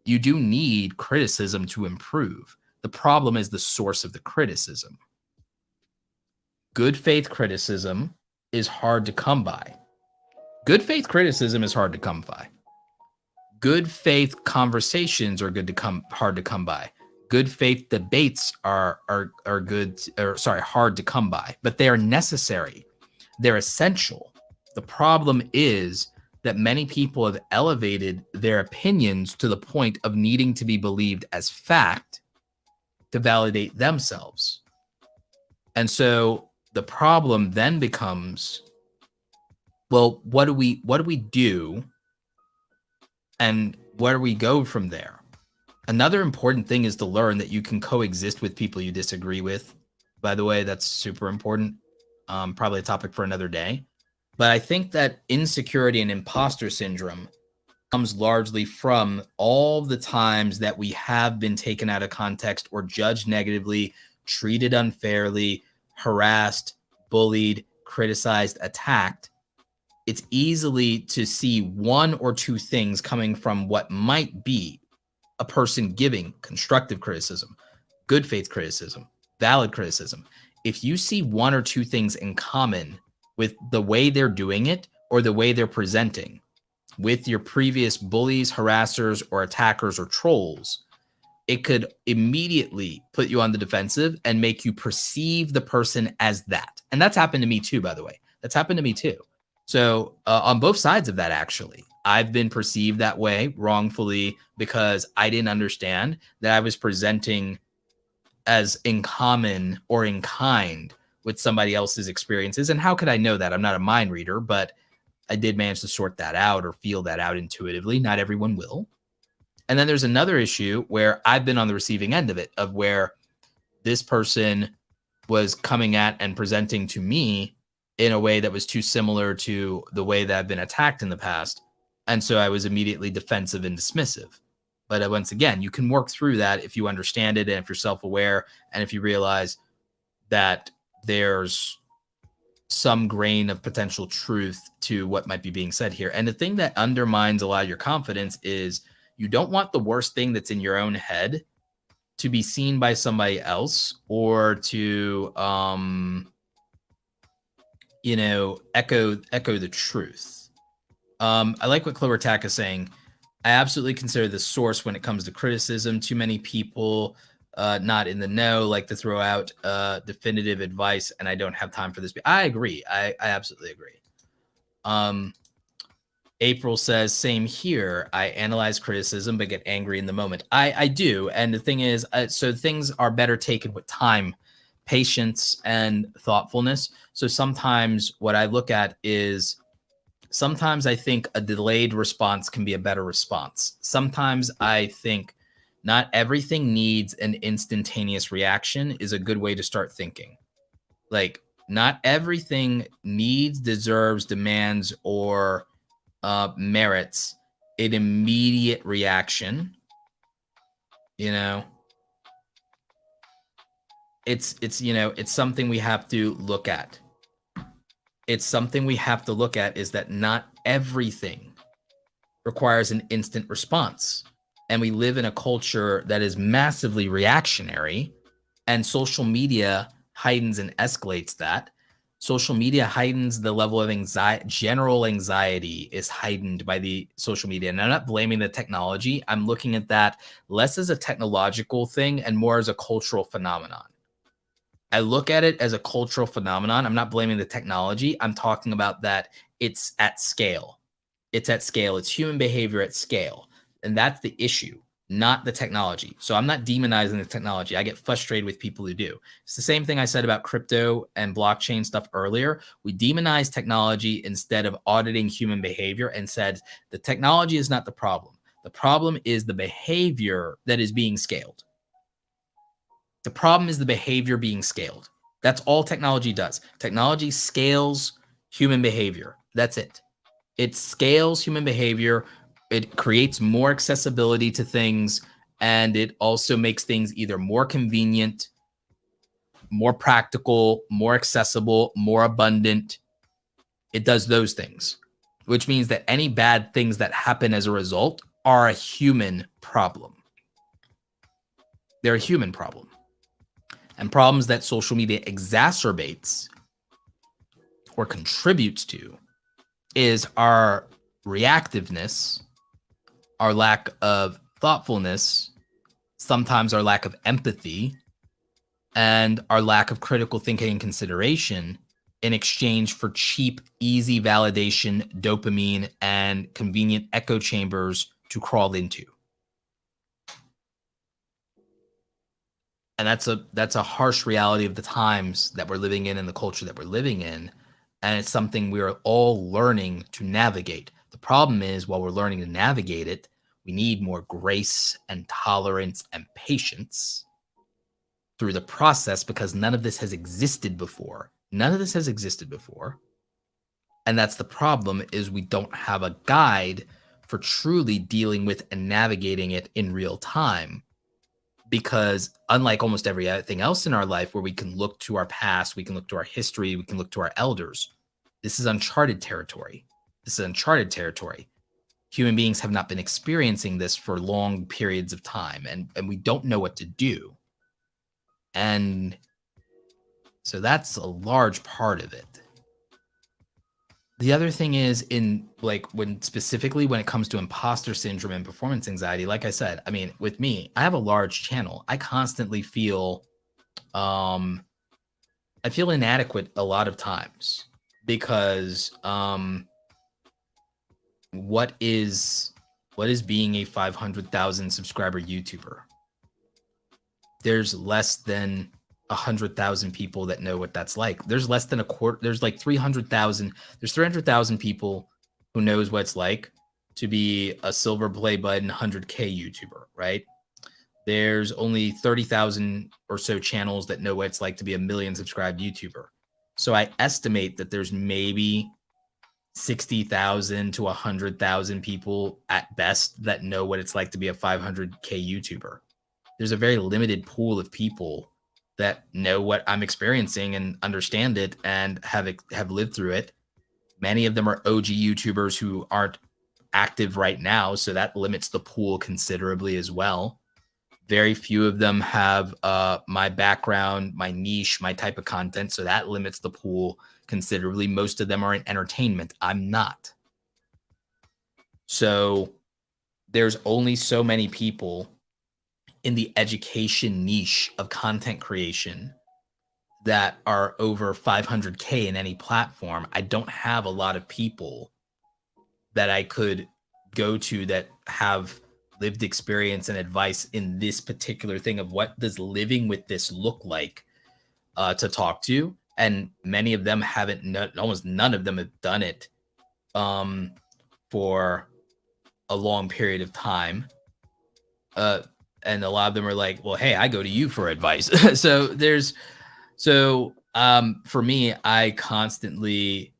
You do need criticism to improve. The problem is the source of the criticism. Good faith criticism is hard to come by. Good faith criticism is hard to come by. Good faith conversations are hard to come by. Good faith debates are hard to come by, but they are necessary. They're essential. The problem is that many people have elevated their opinions to the point of needing to be believed as fact to validate themselves. And so the problem then becomes, well, what do we do and where do we go from there? Another important thing is to learn that you can coexist with people you disagree with. By the way, that's super important. Probably a topic for another day. But I think that insecurity and imposter syndrome comes largely from all the times that we have been taken out of context or judged negatively, treated unfairly, harassed, bullied, criticized, attacked. It's easily to see one or two things coming from what might be a person giving constructive criticism, good faith criticism, valid criticism. If you see one or two things in common with the way they're doing it or the way they're presenting with your previous bullies, harassers, or attackers or trolls, it could immediately put you on the defensive and make you perceive the person as that. And that's happened to me too, by the way. That's happened to me too. So on both sides of that, actually, I've been perceived that way wrongfully because I didn't understand that I was presenting as in common or in kind with somebody else's experiences. And how could I know that? I'm not a mind reader, but I did manage to sort that out or feel that out intuitively. Not everyone will. And then there's another issue where I've been on the receiving end of it, of where this person was coming at and presenting to me in a way that was too similar to the way that I've been attacked in the past. And so I was immediately defensive and dismissive. But once again, you can work through that if you understand it and if you're self-aware and if you realize that there's some grain of potential truth to what might be being said here. And the thing that undermines a lot of your confidence is you don't want the worst thing that's in your own head to be seen by somebody else or to, echo the truth. I like what Clover Tack is saying. I absolutely consider the source when it comes to criticism. Too many people not in the know like to throw out definitive advice, and I don't have time for this. I agree. I absolutely agree. April says, same here. I analyze criticism, but get angry in the moment. I do. And the thing is, so things are better taken with time, patience, and thoughtfulness. So sometimes what I look at is, sometimes I think a delayed response can be a better response. Sometimes I think not everything needs an instantaneous reaction is a good way to start thinking. Like, not everything needs, deserves, demands, or merits an immediate reaction. It's something we have to look at. It's something we have to look at, is that not everything requires an instant response. And we live in a culture that is massively reactionary, and social media heightens and escalates that. Social media heightens the level of anxiety. General anxiety is heightened by the social media. And I'm not blaming the technology. I'm looking at that less as a technological thing and more as a cultural phenomenon. I look at it as a cultural phenomenon. I'm not blaming the technology. I'm talking about that it's at scale. It's at scale. It's human behavior at scale. And that's the issue, not the technology. So I'm not demonizing the technology. I get frustrated with people who do. It's the same thing I said about crypto and blockchain stuff earlier. We demonize technology instead of auditing human behavior and said the technology is not the problem. The problem is the behavior that is being scaled. The problem is the behavior being scaled. That's all technology does. Technology scales human behavior. That's it. It scales human behavior. It creates more accessibility to things, and it also makes things either more convenient, more practical, more accessible, more abundant. It does those things, which means that any bad things that happen as a result are a human problem. They're a human problem. And problems that social media exacerbates or contributes to is our reactiveness, our lack of thoughtfulness, sometimes our lack of empathy, and our lack of critical thinking and consideration in exchange for cheap, easy validation, dopamine, and convenient echo chambers to crawl into. And that's a harsh reality of the times that we're living in and the culture that we're living in. And it's something we're all learning to navigate. The problem is, while we're learning to navigate it, we need more grace and tolerance and patience through the process, because none of this has existed before. None of this has existed before. And that's the problem, is we don't have a guide for truly dealing with and navigating it in real time. Because unlike almost everything else in our life where we can look to our past, we can look to our history, we can look to our elders, this is uncharted territory. This is uncharted territory. Human beings have not been experiencing this for long periods of time, and we don't know what to do. And so that's a large part of it. The other thing is in like when specifically when it comes to imposter syndrome and performance anxiety, like I said, I mean, with me, I have a large channel. I constantly feel I feel inadequate a lot of times because what is being a 500,000 subscriber YouTuber? There's less than 100,000 people that know what that's like. There's less than a quarter. There's like 300,000. There's 300,000 people who knows what it's like to be a silver play button 100K YouTuber, right? There's only 30,000 or so channels that know what it's like to be a million subscribed YouTuber. So I estimate that there's maybe 60,000 to 100,000 people at best that know what it's like to be a 500K YouTuber. There's a very limited pool of people that know what I'm experiencing and understand it and have lived through it. Many of them are OG YouTubers who aren't active right now, so that limits the pool considerably as well. Very few of them have my background, my niche, my type of content, so that limits the pool considerably. Most of them are in entertainment. I'm not. So there's only so many people in the education niche of content creation that are over 500K in any platform. I don't have a lot of people that I could go to that have lived experience and advice in this particular thing of what does living with this look like to talk to. And many of them haven't, almost none of them have done it for a long period of time. And a lot of them are like, well, hey, I go to you for advice. For me, I constantly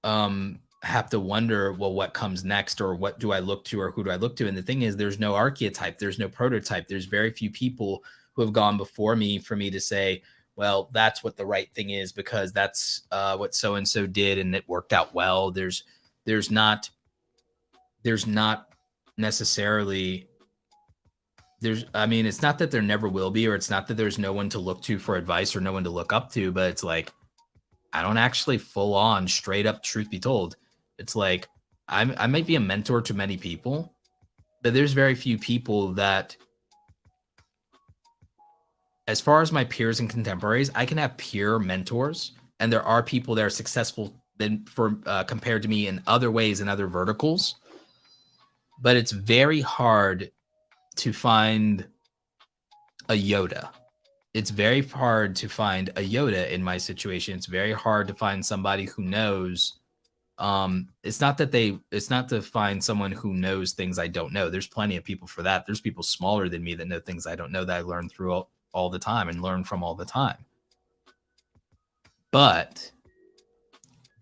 have to wonder, well, what comes next, or what do I look to, or who do I look to? And the thing is, there's no archetype, there's no prototype. There's very few people who have gone before me for me to say, well, that's what the right thing is because that's what so-and-so did and it worked out well. There's not necessarily I mean, it's not that there never will be, or it's not that there's no one to look to for advice or no one to look up to, but it's like, I don't actually full on straight up, truth be told. It's like, I might be a mentor to many people, but there's very few people that, as far as my peers and contemporaries, I can have peer mentors, and there are people that are successful than compared to me in other ways and other verticals, but it's very hard to find a Yoda. It's very hard to find a Yoda in my situation. It's very hard to find somebody who knows. It's not to find someone who knows things I don't know. There's plenty of people for that. There's people smaller than me that know things I don't know that I learn through all the time and learn from all the time. But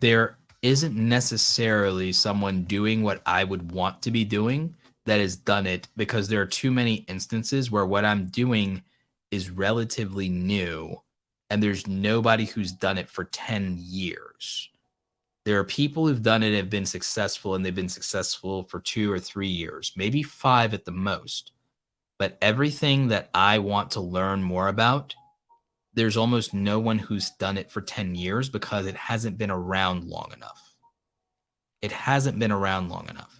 there isn't necessarily someone doing what I would want to be doing that has done it, because there are too many instances where what I'm doing is relatively new and there's nobody who's done it for 10 years. There are people who've done it and have been successful, and they've been successful for 2 or 3 years, maybe 5 at the most. But everything that I want to learn more about, there's almost no one who's done it for 10 years because it hasn't been around long enough. It hasn't been around long enough.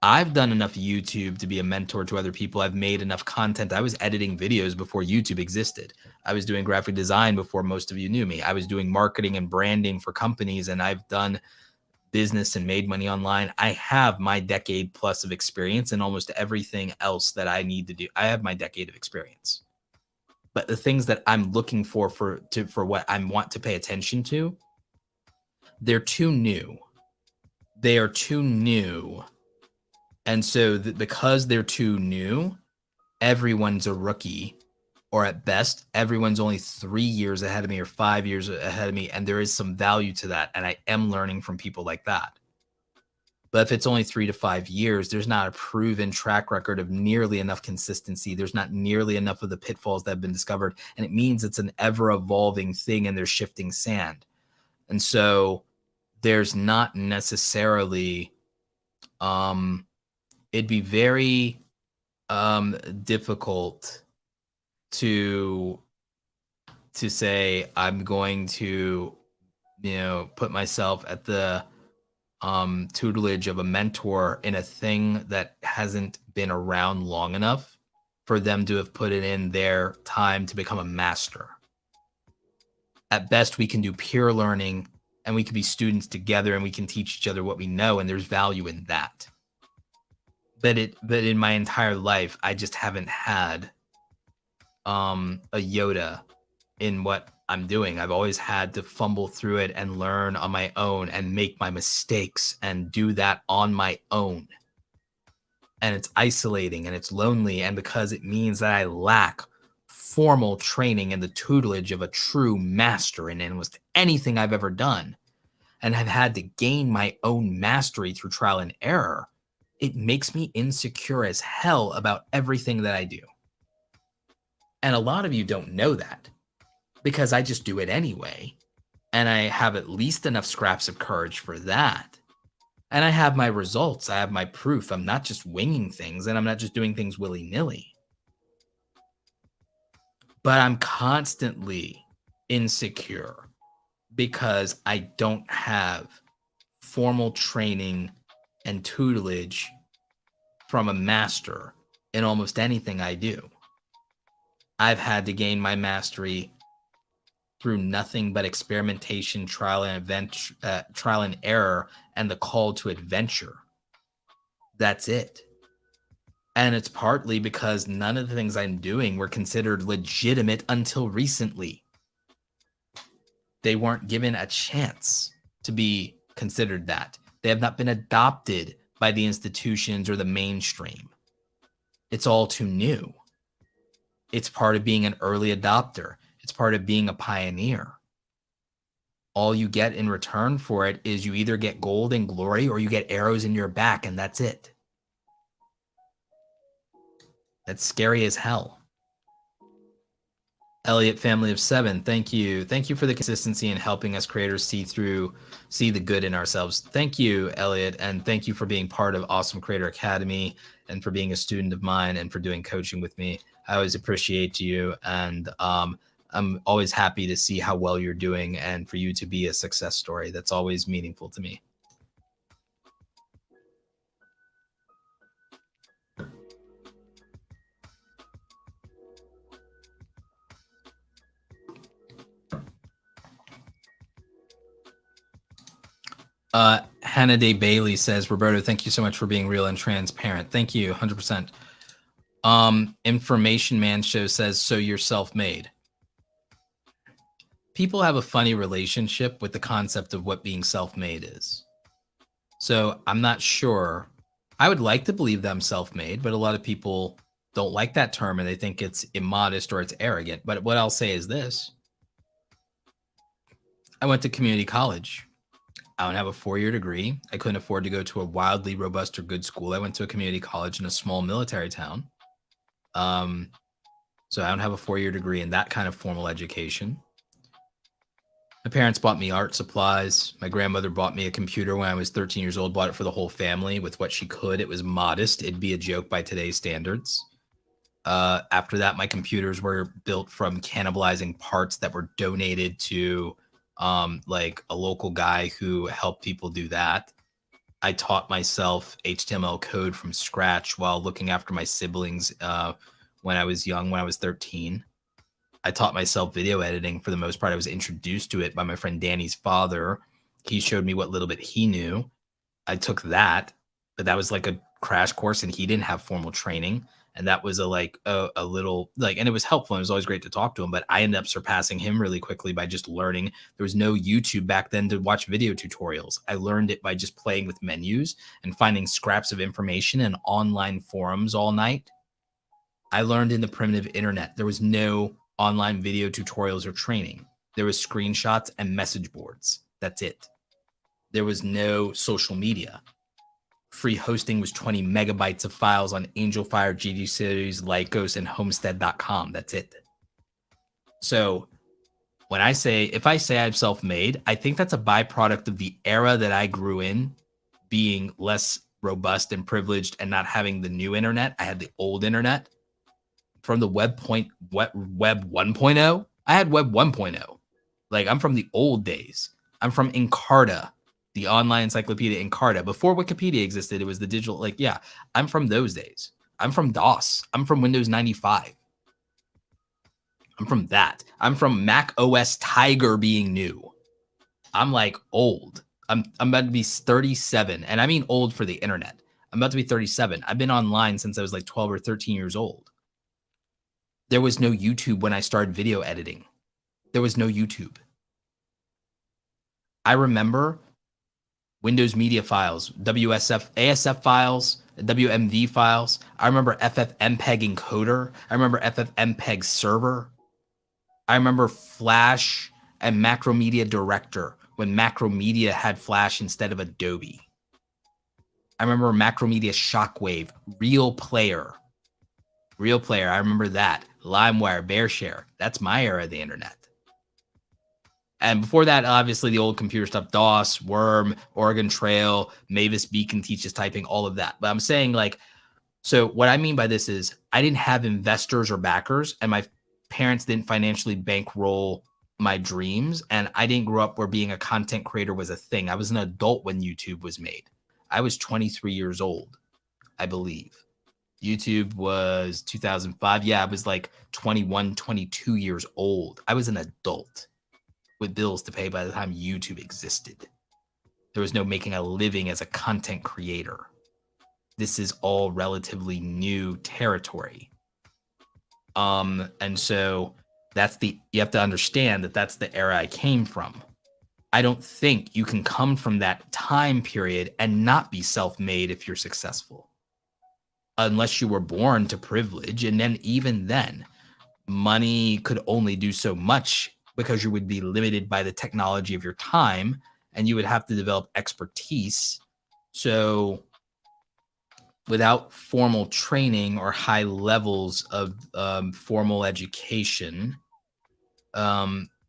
I've done enough YouTube to be a mentor to other people. I've made enough content. I was editing videos before YouTube existed. I was doing graphic design before most of you knew me. I was doing marketing and branding for companies, and I've done business and made money online. I have my decade plus of experience in almost everything else that I need to do. I have my decade of experience. But the things that I'm looking for what I want to pay attention to, they're too new. They are too new. And so because they're too new, everyone's a rookie, or at best, everyone's only 3 years ahead of me or 5 years ahead of me. And there is some value to that. And I am learning from people like that. But if it's only 3 to 5 years, there's not a proven track record of nearly enough consistency. There's not nearly enough of the pitfalls that have been discovered. And it means it's an ever evolving thing and there's shifting sand. And so there's not necessarily, it'd be very difficult to say I'm going to, put myself at the tutelage of a mentor in a thing that hasn't been around long enough for them to have put it in their time to become a master. At best, we can do peer learning and we can be students together and we can teach each other what we know, and there's value in that. But in my entire life, I just haven't had a Yoda in what I'm doing. I've always had to fumble through it and learn on my own and make my mistakes and do that on my own. And it's isolating and it's lonely. And because it means that I lack formal training and the tutelage of a true master in almost anything I've ever done, and have had to gain my own mastery through trial and error, it makes me insecure as hell about everything that I do. And a lot of you don't know that, because I just do it anyway. And I have at least enough scraps of courage for that. And I have my results. I have my proof. I'm not just winging things, and I'm not just doing things willy-nilly. But I'm constantly insecure because I don't have formal training and tutelage from a master in almost anything I do. I've had to gain my mastery through nothing but experimentation, trial and error, and the call to adventure. That's it. And it's partly because none of the things I'm doing were considered legitimate until recently. They weren't given a chance to be considered that. They have not been adopted by the institutions or the mainstream. It's all too new. It's part of being an early adopter. It's part of being a pioneer. All you get in return for it is you either get gold and glory or you get arrows in your back, and that's it. That's scary as hell. Elliot, family of 7, thank you. Thank you for the consistency in helping us creators see the good in ourselves. Thank you, Elliot, and thank you for being part of Awesome Creator Academy and for being a student of mine and for doing coaching with me. I always appreciate you, and I'm always happy to see how well you're doing and for you to be a success story. That's always meaningful to me. Hannah Day Bailey says, Roberto, thank you so much for being real and transparent. Thank you, 100%. Information Man Show says, so you're self-made. People have a funny relationship with the concept of what being self-made is. So I'm not sure. I would like to believe that I'm self-made, but a lot of people don't like that term and they think it's immodest or it's arrogant. But what I'll say is this. I went to community college. I don't have a 4-year degree. I couldn't afford to go to a wildly robust or good school. I went to a community college in a small military town. So I don't have a 4-year degree in that kind of formal education. My parents bought me art supplies. My grandmother bought me a computer when I was 13 years old, bought it for the whole family with what she could. It was modest. It'd be a joke by today's standards. After that, my computers were built from cannibalizing parts that were donated to like a local guy who helped people do that. I taught myself HTML code from scratch while looking after my siblings when I was young, when I was 13. I taught myself video editing for the most part. I was introduced to it by my friend Danny's father. He showed me what little bit he knew. I took that, but that was like a crash course and he didn't have formal training. And that was a little and it was helpful. And it was always great to talk to him, but I ended up surpassing him really quickly by just learning. There was no YouTube back then to watch video tutorials. I learned it by just playing with menus and finding scraps of information in online forums all night. I learned in the primitive internet. There was no online video tutorials or training. There was screenshots and message boards. That's it. There was no social media. free hosting was 20 megabytes of files on Angelfire, GD Series, Lycos, and Homestead.com. That's it. So when if I say I'm self-made, I think that's a byproduct of the era that I grew in, being less robust and privileged and not having the new internet. I had the old internet. From the web 1.0, I had web 1.0. Like, I'm from the old days. I'm from Encarta, the online encyclopedia Encarta. Before Wikipedia existed, it was the digital. Like, yeah, I'm from those days. I'm from DOS. I'm from Windows 95. I'm from that. I'm from Mac OS Tiger being new. I'm like old. I'm about to be 37, and I mean old for the internet. I'm about to be 37. I've been online since I was like 12 or 13 years old. There was no YouTube when I started video editing. There was no YouTube. I remember Windows Media Files, WSF, ASF files, WMV files. I remember FFmpeg encoder. I remember FFmpeg server. I remember Flash and Macromedia Director when Macromedia had Flash instead of Adobe. I remember Macromedia Shockwave, Real Player. I remember that. LimeWire, BearShare. That's my era of the internet. And before that, obviously, the old computer stuff, DOS, Worm, Oregon Trail, Mavis Beacon teaches typing, all of that. But I'm saying, like, so what I mean by this is I didn't have investors or backers, and my parents didn't financially bankroll my dreams. And I didn't grow up where being a content creator was a thing. I was an adult when YouTube was made. I was 23 years old, I believe. YouTube was 2005. Yeah, I was like 21, 22 years old. I was an adult with bills to pay by the time YouTube existed. There was no making a living as a content creator. This is all relatively new territory. And so you have to understand that that's the era I came from. I don't think you can come from that time period and not be self-made if you're successful. Unless you were born to privilege. And then even then, money could only do so much because you would be limited by the technology of your time and you would have to develop expertise. So without formal training or high levels of formal education,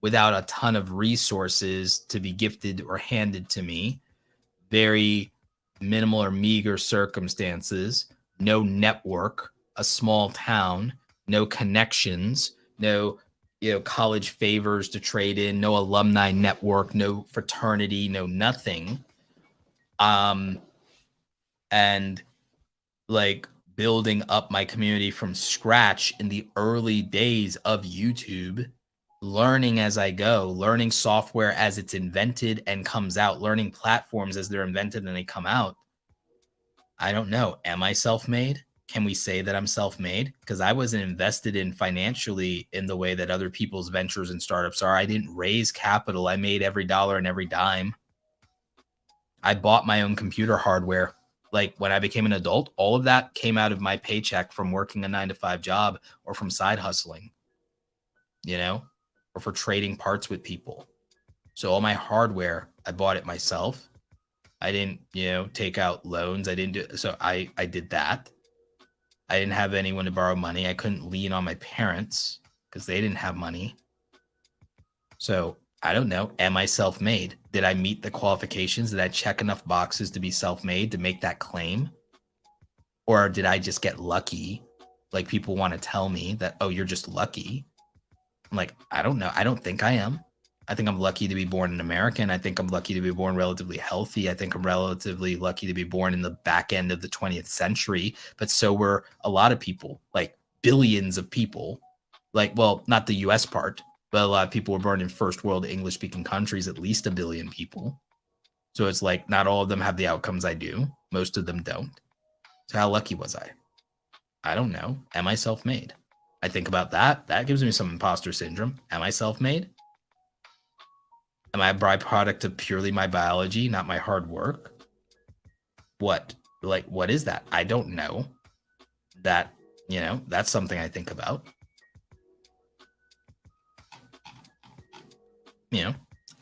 without a ton of resources to be gifted or handed to me, very minimal or meager circumstances, no network, a small town, no connections, no college favors to trade in, no alumni network, no fraternity, no nothing. And like building up my community from scratch in the early days of YouTube, learning as I go, learning software as it's invented and comes out, learning platforms as they're invented and they come out. I don't know. Am I self-made? Can we say that I'm self-made? Because I wasn't invested in financially in the way that other people's ventures and startups are. I didn't raise capital. I made every dollar and every dime. I bought my own computer hardware. Like when I became an adult, all of that came out of my paycheck from working a 9-to-5 job or from side hustling, or for trading parts with people. So all my hardware, I bought it myself. I didn't, take out loans. I didn't do so. I did that. I didn't have anyone to borrow money. I couldn't lean on my parents because they didn't have money. So I don't know. Am I self-made? Did I meet the qualifications? Did I check enough boxes to be self-made to make that claim? Or did I just get lucky? Like people want to tell me that, oh, you're just lucky. I'm like, I don't know. I don't think I am. I think I'm lucky to be born an American. I think I'm lucky to be born relatively healthy. I think I'm relatively lucky to be born in the back end of the 20th century. But so were a lot of people, like billions of people. Like, well, not the US part, but a lot of people were born in first world English speaking countries, at least 1 billion people. So it's like not all of them have the outcomes I do. Most of them don't. So how lucky was I? I don't know. Am I self-made? I think about that. That gives me some imposter syndrome. Am I self-made? Am I a byproduct of purely my biology, not my hard work? What is that? I don't know. That, that's something I think about.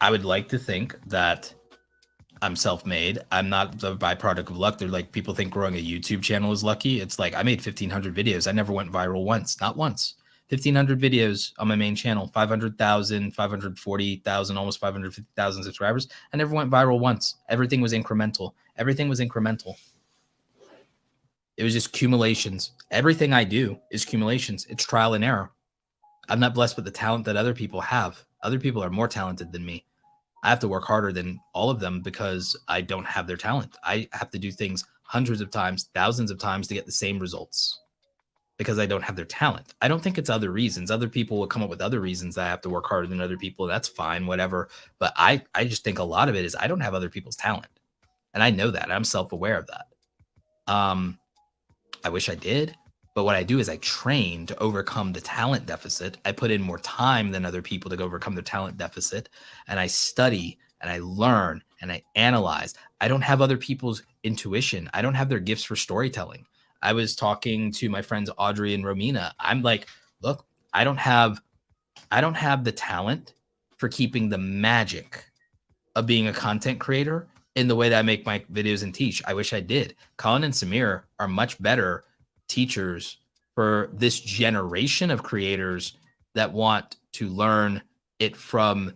I would like to think that I'm self-made. I'm not the byproduct of luck. They're like, people think growing a YouTube channel is lucky. It's like, I made 1,500 videos. I never went viral once, not once. 1,500 videos on my main channel, 500,000, 540,000, almost 550,000 subscribers. I never went viral once. Everything was incremental. Everything was incremental. It was just accumulations. Everything I do is accumulations. It's trial and error. I'm not blessed with the talent that other people have. Other people are more talented than me. I have to work harder than all of them because I don't have their talent. I have to do things hundreds of times, thousands of times to get the same results because I don't have their talent. I don't think it's other reasons. Other people will come up with other reasons that I have to work harder than other people. That's fine, whatever. But I just think a lot of it is I don't have other people's talent. And I know that. I'm self-aware of that. I wish I did. But what I do is I train to overcome the talent deficit. I put in more time than other people to overcome their talent deficit. And I study and I learn and I analyze. I don't have other people's intuition. I don't have their gifts for storytelling. I was talking to my friends Audrey and Romina. I'm like, look, I don't have the talent for keeping the magic of being a content creator in the way that I make my videos and teach. I wish I did. Colin and Samir are much better teachers for this generation of creators that want to learn it from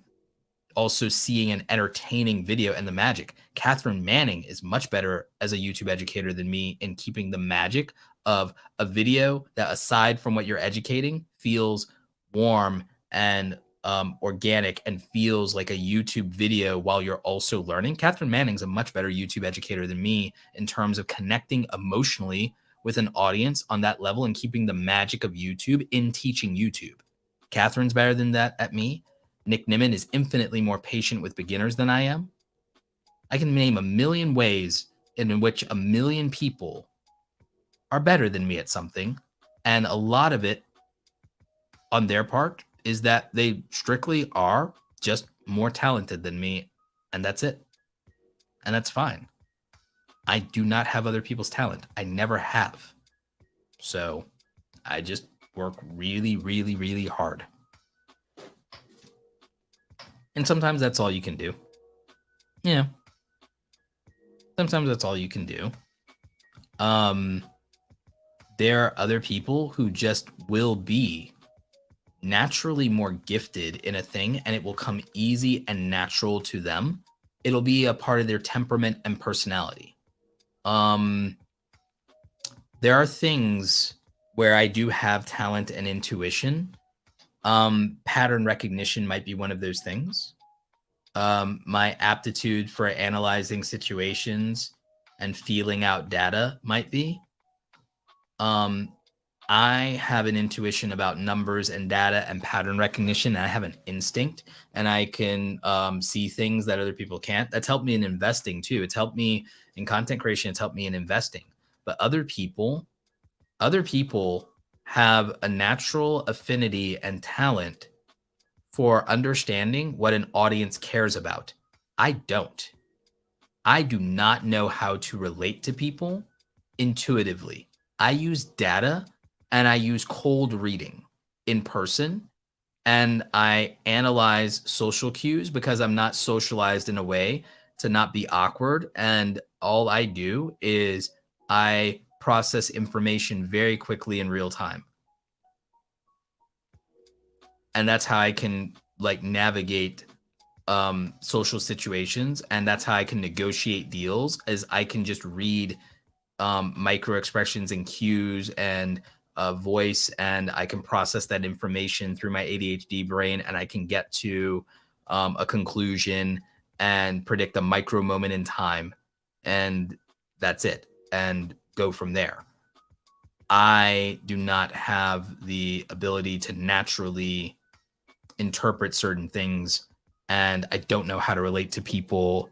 also seeing an entertaining video and the magic. Catherine Manning is much better as a YouTube educator than me in keeping the magic of a video that, aside from what you're educating, feels warm and organic and feels like a YouTube video while you're also learning. Catherine Manning's a much better YouTube educator than me in terms of connecting emotionally with an audience on that level and keeping the magic of YouTube in teaching YouTube. Catherine's better than that at me. Nick Nimmin is infinitely more patient with beginners than I am. I can name a million ways in which a million people are better than me at something. And a lot of it on their part is that they strictly are just more talented than me. And that's it. And that's fine. I do not have other people's talent. I never have. So I just work really, really, really hard. And sometimes that's all you can do. Yeah. Sometimes that's all you can do. There are other people who just will be naturally more gifted in a thing, and it will come easy and natural to them. It'll be a part of their temperament and personality. There are things where I do have talent and intuition. Pattern recognition might be one of those things. My aptitude for analyzing situations and feeling out data might be. I have an intuition about numbers and data and pattern recognition. And I have an instinct, and I can see things that other people can't. That's helped me in investing too. It's helped me in content creation. It's helped me in investing. But other people have a natural affinity and talent for understanding what an audience cares about. I don't. I do not know how to relate to people intuitively. I use data and I use cold reading in person, and I analyze social cues because I'm not socialized in a way to not be awkward. And all I do is I process information very quickly in real time. And that's how I can navigate social situations. And that's how I can negotiate deals, is I can just read micro expressions and cues and voice, and I can process that information through my ADHD brain, and I can get to a conclusion and predict a micro moment in time, and that's it, and go from there. I do not have the ability to naturally interpret certain things, and I don't know how to relate to people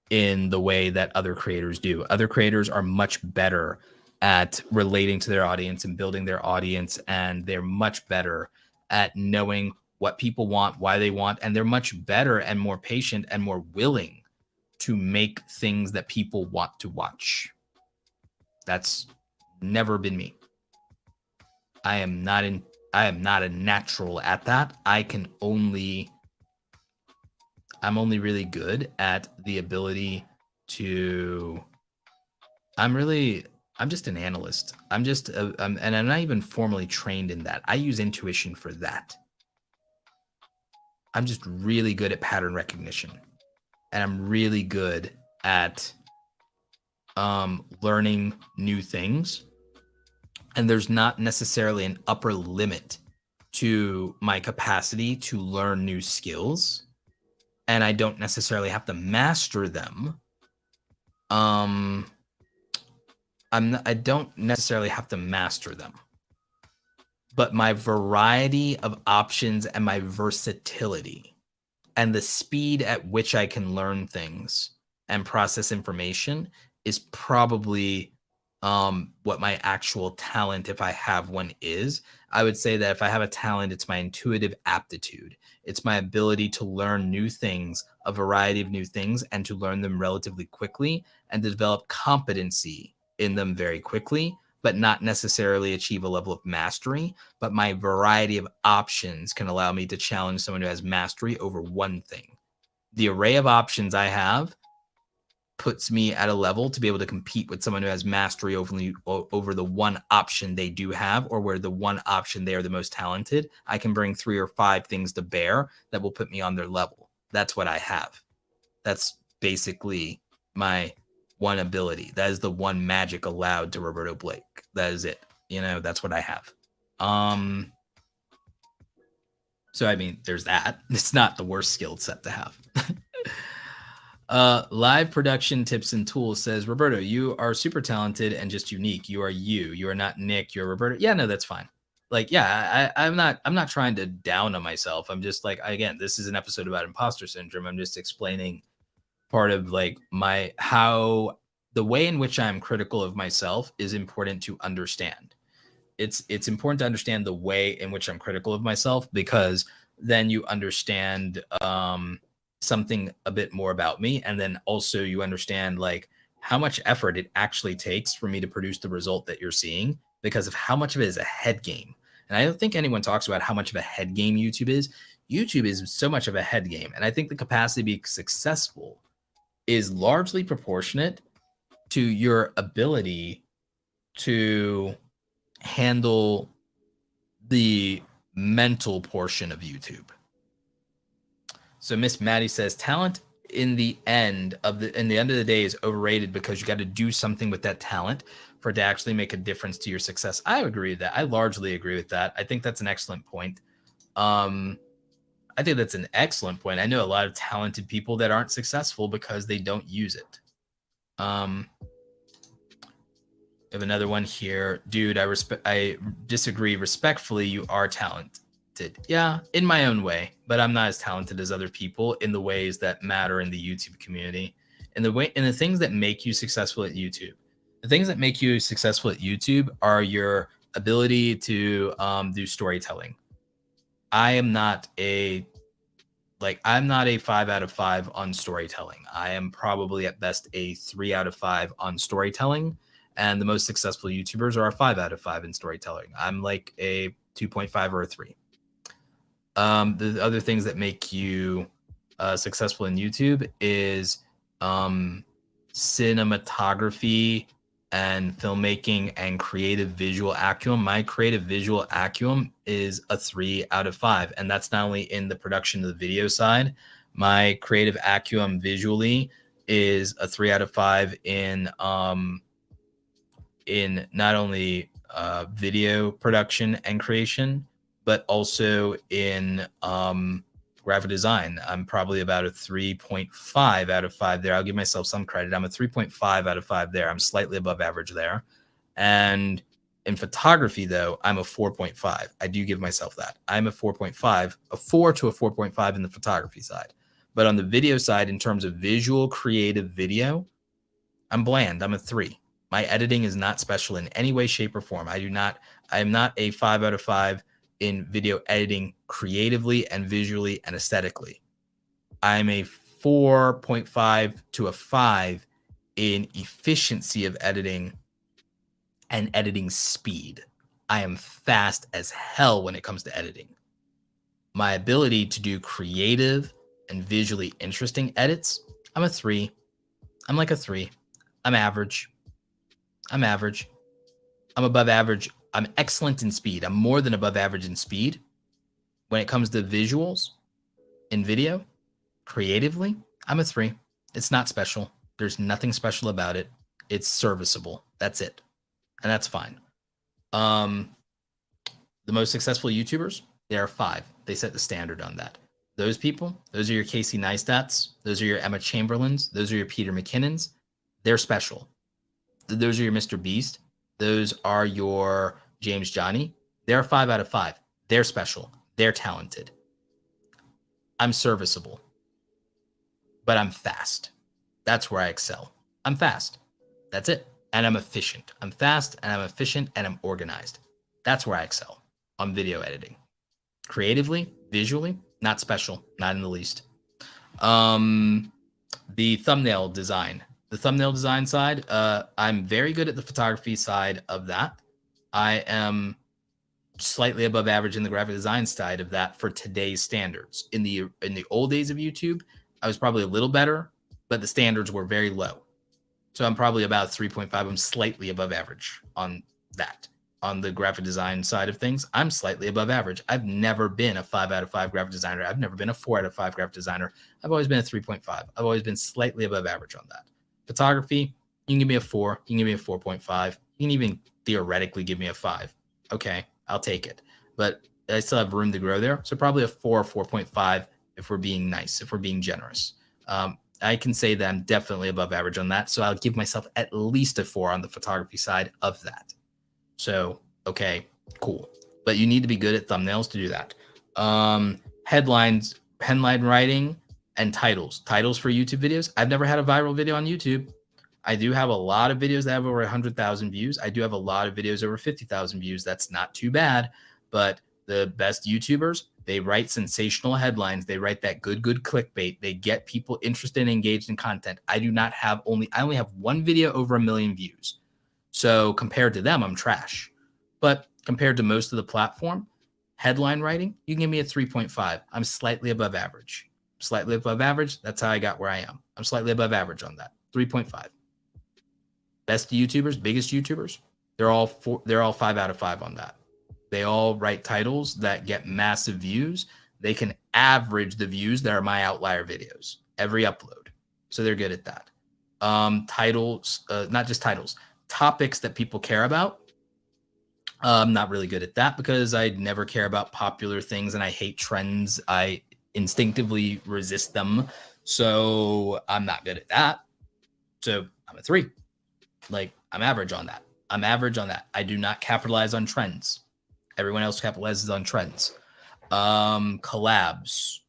in the way that other creators do. Other creators are much better at relating to their audience and building their audience, and they're much better at knowing what people want, why they want, and they're much better and more patient and more willing to make things that people want to watch. That's never been me. I am not a natural at that. I'm only really good at the ability I'm just an analyst. And I'm not even formally trained in that. I use intuition for that. I'm just really good at pattern recognition, and I'm really good at learning new things. And there's not necessarily an upper limit to my capacity to learn new skills, and I don't necessarily have to master them. I don't necessarily have to master them, but my variety of options and my versatility and the speed at which I can learn things and process information is probably what my actual talent, if I have one, is. I would say that if I have a talent, it's my intuitive aptitude. It's my ability to learn new things, a variety of new things, and to learn them relatively quickly and to develop competency in them very quickly, but not necessarily achieve a level of mastery. But my variety of options can allow me to challenge someone who has mastery over one thing. The array of options I have puts me at a level to be able to compete with someone who has mastery over the one option they do have, or where the one option they are the most talented. I can bring 3 or 5 things to bear that will put me on their level. That's what I have. That's basically my one ability. That is the one magic allowed to Roberto Blake. That is it. That's what I have. So, I mean, there's that. It's not the worst skill set to have. Live production tips and tools says, Roberto, you are super talented and just unique. You are you. You are not Nick. You're Roberto. Yeah, no, that's fine. Like, yeah, I'm not trying to down on myself. I'm just like, again, this is an episode about imposter syndrome. I'm just explaining part of like how the way in which I'm critical of myself is important to understand. It's important to understand the way in which I'm critical of myself, because then you understand something a bit more about me, and then also you understand like how much effort it actually takes for me to produce the result that you're seeing, because of how much of it is a head game. And I don't think anyone talks about how much of a head game YouTube is. YouTube is so much of a head game, and I think the capacity to be successful is largely proportionate to your ability to handle the mental portion of YouTube. So Miss Maddie says talent in the end of the day is overrated, because you got to do something with that talent for it to actually make a difference to your success. I agree with that. I largely agree with that. I think that's an excellent point. I think that's an excellent point. I know a lot of talented people that aren't successful because they don't use it. I have another one here. Dude, I disagree respectfully. You are talented. Yeah, in my own way, but I'm not as talented as other people in the ways that matter in the YouTube community. And the things that make you successful at YouTube. The things that make you successful at YouTube are your ability to do storytelling. I'm not a 5 out of 5 on storytelling. I am probably at best a 3 out of 5 on storytelling. And the most successful YouTubers are a 5 out of 5 in storytelling. I'm like a 2.5 or a 3. The other things that make you successful in YouTube is cinematography and filmmaking and creative visual acumen. My creative visual acumen is a 3 out of 5. And that's not only in the production of the video side. My creative acumen visually is a 3 out of 5 in not only video production and creation, but also in graphic design. I'm probably about a 3.5 out of 5 there. I'll give myself some credit. I'm a 3.5 out of 5 there. I'm slightly above average there. And in photography, though, I'm a 4.5. I do give myself that. I'm a 4.5, a 4 to a 4.5 in the photography side. But on the video side, in terms of visual creative video, I'm bland. I'm a 3. My editing is not special in any way, shape, or form. I am not a 5 out of 5 in video editing creatively and visually and aesthetically. I'm a 4.5 to a 5 in efficiency of editing and editing speed. I am fast as hell when it comes to editing. My ability to do creative and visually interesting edits, I'm a 3. I'm like a 3. I'm average. I'm above average. I'm excellent in speed. I'm more than above average in speed. When it comes to visuals in video, creatively, I'm a 3. It's not special. There's nothing special about it. It's serviceable. That's it. And that's fine. The most successful YouTubers, there are 5. They set the standard on that. Those people, those are your Casey Neistats. Those are your Emma Chamberlains. Those are your Peter McKinnons. They're special. Those are your Mr. Beast. Those are your James Johnny. They're 5 out of 5. They're special. They're talented. I'm serviceable, but I'm fast. That's where I excel. I'm fast. That's it. And I'm efficient. I'm fast and I'm efficient and I'm organized. That's where I excel on video editing. Creatively, visually, not special, not in the least. The thumbnail design. The thumbnail design side, I'm very good at the photography side of that. I am slightly above average in the graphic design side of that for today's standards. In the old days of YouTube, I was probably a little better, but the standards were very low. So I'm probably about 3.5. I'm slightly above average on that. On the graphic design side of things, I'm slightly above average. I've never been a 5 out of 5 graphic designer. I've never been a 4 out of 5 graphic designer. I've always been a 3.5. I've always been slightly above average on that. Photography, you can give me a 4. You can give me a 4.5. You can even theoretically give me a 5. Okay, I'll take it. But I still have room to grow there. So probably a 4 or 4.5 if we're being nice, if we're being generous. I can say that I'm definitely above average on that. So I'll give myself at least a 4 on the photography side of that. So, okay, cool. But you need to be good at thumbnails to do that. Headlines, headline writing, and titles. Titles for YouTube videos. I've never had a viral video on YouTube. I do have a lot of videos that have over 100,000 views. I do have a lot of videos over 50,000 views. That's not too bad. But the best YouTubers, they write sensational headlines. They write that good clickbait. They get people interested and engaged in content. I only have one video over 1 million views. So compared to them, I'm trash. But compared to most of the platform, headline writing, you can give me a 3.5. I'm slightly above average. Slightly above average. That's how I got where I am. I'm slightly above average on that. 3.5. Best YouTubers, biggest YouTubers, they're all 5 out of 5 on that. They all write titles that get massive views. They can average the views that are my outlier videos every upload. So they're good at that. Titles, not just titles, topics that people care about. I'm not really good at that because I never care about popular things and I hate trends. I instinctively resist them. So I'm not good at that. So I'm a 3. Like, I'm average on that. I do not capitalize on trends. Everyone else capitalizes on trends. Collabs.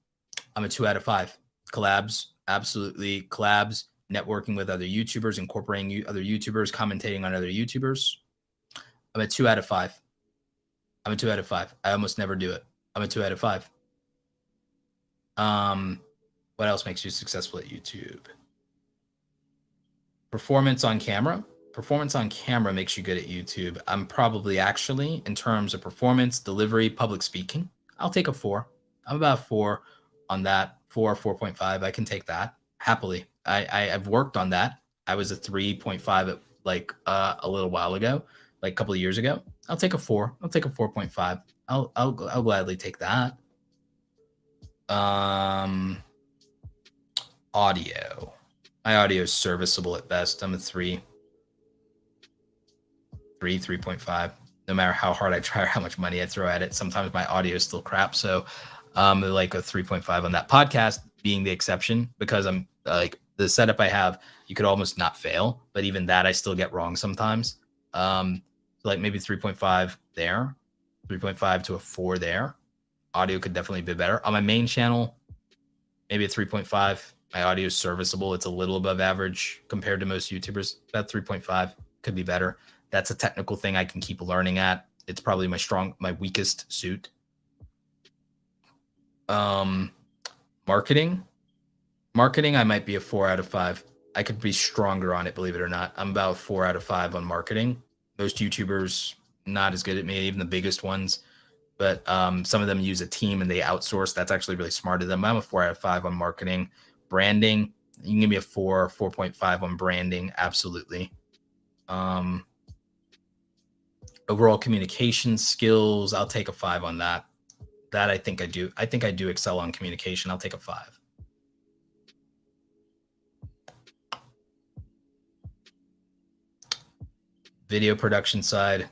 I'm a 2 out of 5. Collabs, absolutely. Collabs, networking with other YouTubers, incorporating other YouTubers, commentating on other YouTubers. I'm a 2 out of 5. I almost never do it. I'm a 2 out of 5. What else makes you successful at YouTube? Performance on camera. Performance on camera makes you good at YouTube. I'm probably actually, in terms of performance, delivery, public speaking, I'll take a 4. I'm about 4 on that. 4.5. I can take that happily. I've worked on that. I was a 3.5 at like a little while ago, like a couple of years ago. I'll take a 4. I'll take a 4.5. I'll gladly take that. Audio. My audio is serviceable at best. I'm a 3.5. No matter how hard I try or how much money I throw at it, sometimes my audio is still crap. So like a 3.5 on that. Podcast being the exception because I'm like the setup I have, you could almost not fail, but even that I still get wrong sometimes. So like maybe 3.5 there, 3.5 to a 4 there. Audio could definitely be better. On my main channel, maybe a 3.5. My audio is serviceable. It's a little above average compared to most YouTubers. About 3.5 could be better. That's a technical thing I can keep learning at. It's probably my weakest suit. Marketing, I might be a 4 out of 5. I could be stronger on it, believe it or not. I'm about 4 out of 5 on marketing. Most YouTubers not as good at me, even the biggest ones. But some of them use a team and they outsource. That's actually really smart of them. I'm a 4 out of 5 on marketing. Branding, You can give me a 4, 4.5 on branding. Absolutely. Overall communication skills, I'll take a 5 on that. That I think I do. I think I do excel on communication. I'll take a 5. Video production side,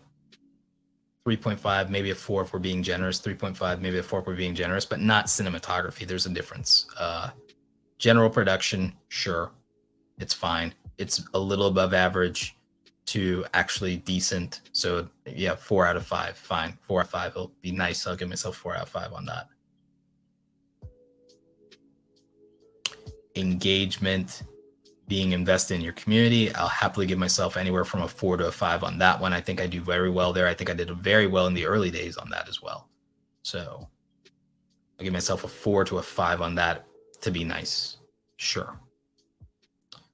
3.5, maybe a 4 if we're being generous. 3.5, maybe a 4 if we're being generous, but not cinematography. There's a difference. General production, sure, it's fine. It's a little above average to actually decent. So yeah, 4 out of 5, fine. 4 out of 5 will be nice. I'll give myself 4 out of 5 on that. Engagement, being invested in your community, I'll happily give myself anywhere from a 4 to a 5 on that one. I think I do very well there. I think I did very well in the early days on that as well. So I'll give myself a 4 to a 5 on that to be nice. Sure.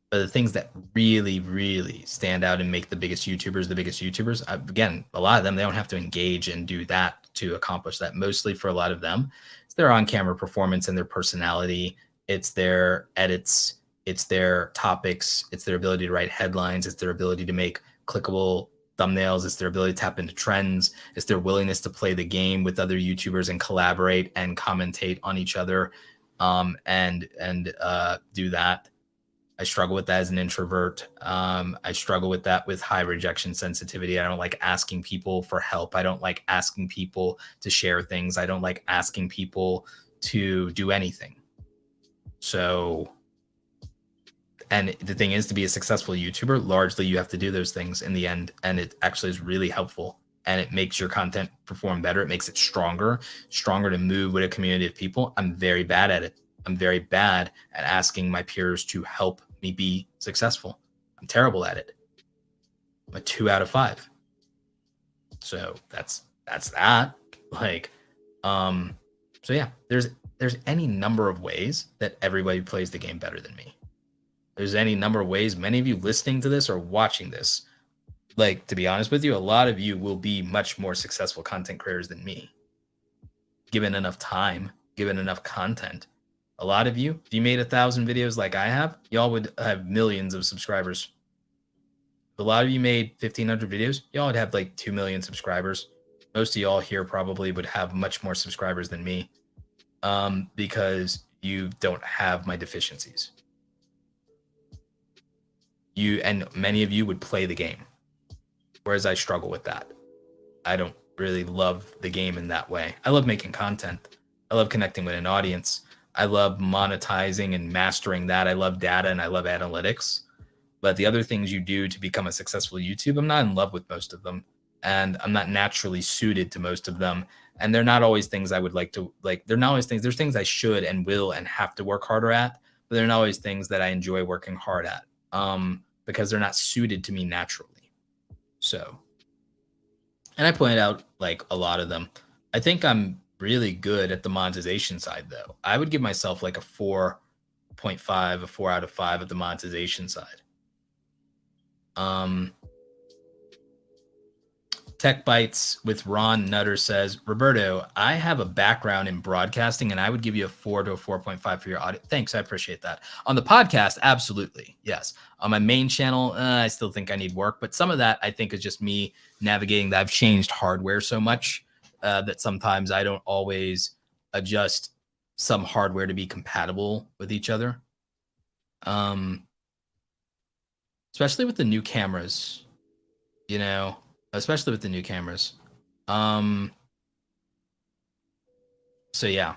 But the things that really, really stand out and make the biggest YouTubers, again, a lot of them, they don't have to engage and do that to accomplish that. Mostly for a lot of them, it's their on-camera performance and their personality. It's their edits. It's their topics. It's their ability to write headlines. It's their ability to make clickable thumbnails. It's their ability to tap into trends. It's their willingness to play the game with other YouTubers and collaborate and commentate on each other, and do that. I struggle with that as an introvert. I struggle with that with high rejection sensitivity. I don't like asking people for help. I don't like asking people to share things. I don't like asking people to do anything. So, and the thing is, to be a successful YouTuber, largely you have to do those things in the end. And it actually is really helpful. And it makes your content perform better. It makes it stronger to move with a community of people. I'm very bad at it. I'm very bad at asking my peers to help me be successful. I'm terrible at it. I'm a 2 out of 5. So that's that. Like, so yeah, there's any number of ways that everybody plays the game better than me. There's any number of ways. Many of you listening to this or watching this, like, to be honest with you, a lot of you will be much more successful content creators than me. Given enough time, given enough content. A lot of you, if you made 1,000 videos like I have, y'all would have millions of subscribers. If a lot of you made 1,500 videos, y'all would have like 2 million subscribers. Most of y'all here probably would have much more subscribers than me, because you don't have my deficiencies. And many of you would play the game, whereas I struggle with that. I don't really love the game in that way. I love making content. I love connecting with an audience. I love monetizing and mastering that. I love data and I love analytics. But the other things you do to become a successful YouTube, I'm not in love with most of them. And I'm not naturally suited to most of them. And they're not always things I would like to, like, they're not always things, there's things I should and will and have to work harder at, but they're not always things that I enjoy working hard at, because they're not suited to me naturally. So, and I pointed out like a lot of them. I think I'm really good at the monetization side, though. I would give myself like a 4.5, a 4 out of 5 at the monetization side. Tech Bites with Ron Nutter says, Roberto, I have a background in broadcasting and I would give you a 4 to a 4.5 for your audio. Thanks, I appreciate that. On the podcast, absolutely, yes. On my main channel, I still think I need work, but some of that I think is just me navigating that. I've changed hardware so much that sometimes I don't always adjust some hardware to be compatible with each other. Especially with the new cameras, you know, especially with the new cameras. So yeah.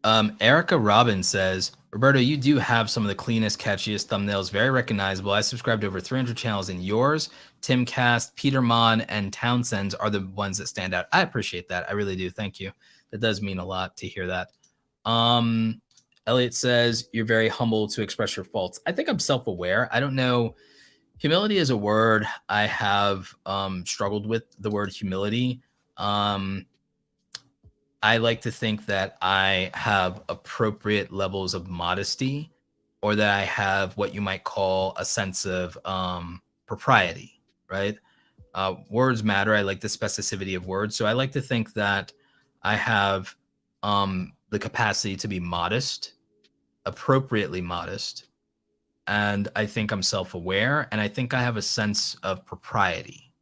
Erica Robbins says, Roberto, you do have some of the cleanest, catchiest thumbnails, very recognizable. I subscribe to over 300 channels, and yours, Timcast, Peter Mon, and Townsend's are the ones that stand out. I appreciate that. I really do. Thank you. That does mean a lot to hear that. Elliot says, you're very humble to express your faults. I think I'm self-aware. I don't know. Humility is a word I have struggled with, the word humility. I like to think that I have appropriate levels of modesty, or that I have what you might call a sense of propriety, right? Words matter. I like the specificity of words. So I like to think that I have the capacity to be modest, appropriately modest. And I think I'm self-aware, and I think I have a sense of propriety.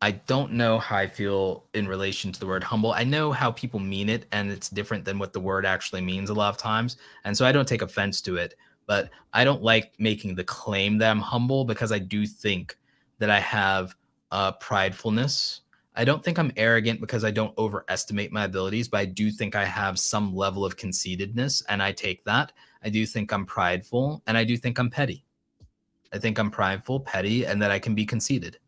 I don't know how I feel in relation to the word humble. I know how people mean it, and it's different than what the word actually means a lot of times. And so I don't take offense to it, but I don't like making the claim that I'm humble because I do think that I have pridefulness. I don't think I'm arrogant because I don't overestimate my abilities, but I do think I have some level of conceitedness, and I take that. I do think I'm prideful, and I do think I'm petty. I think I'm prideful, petty, and that I can be conceited.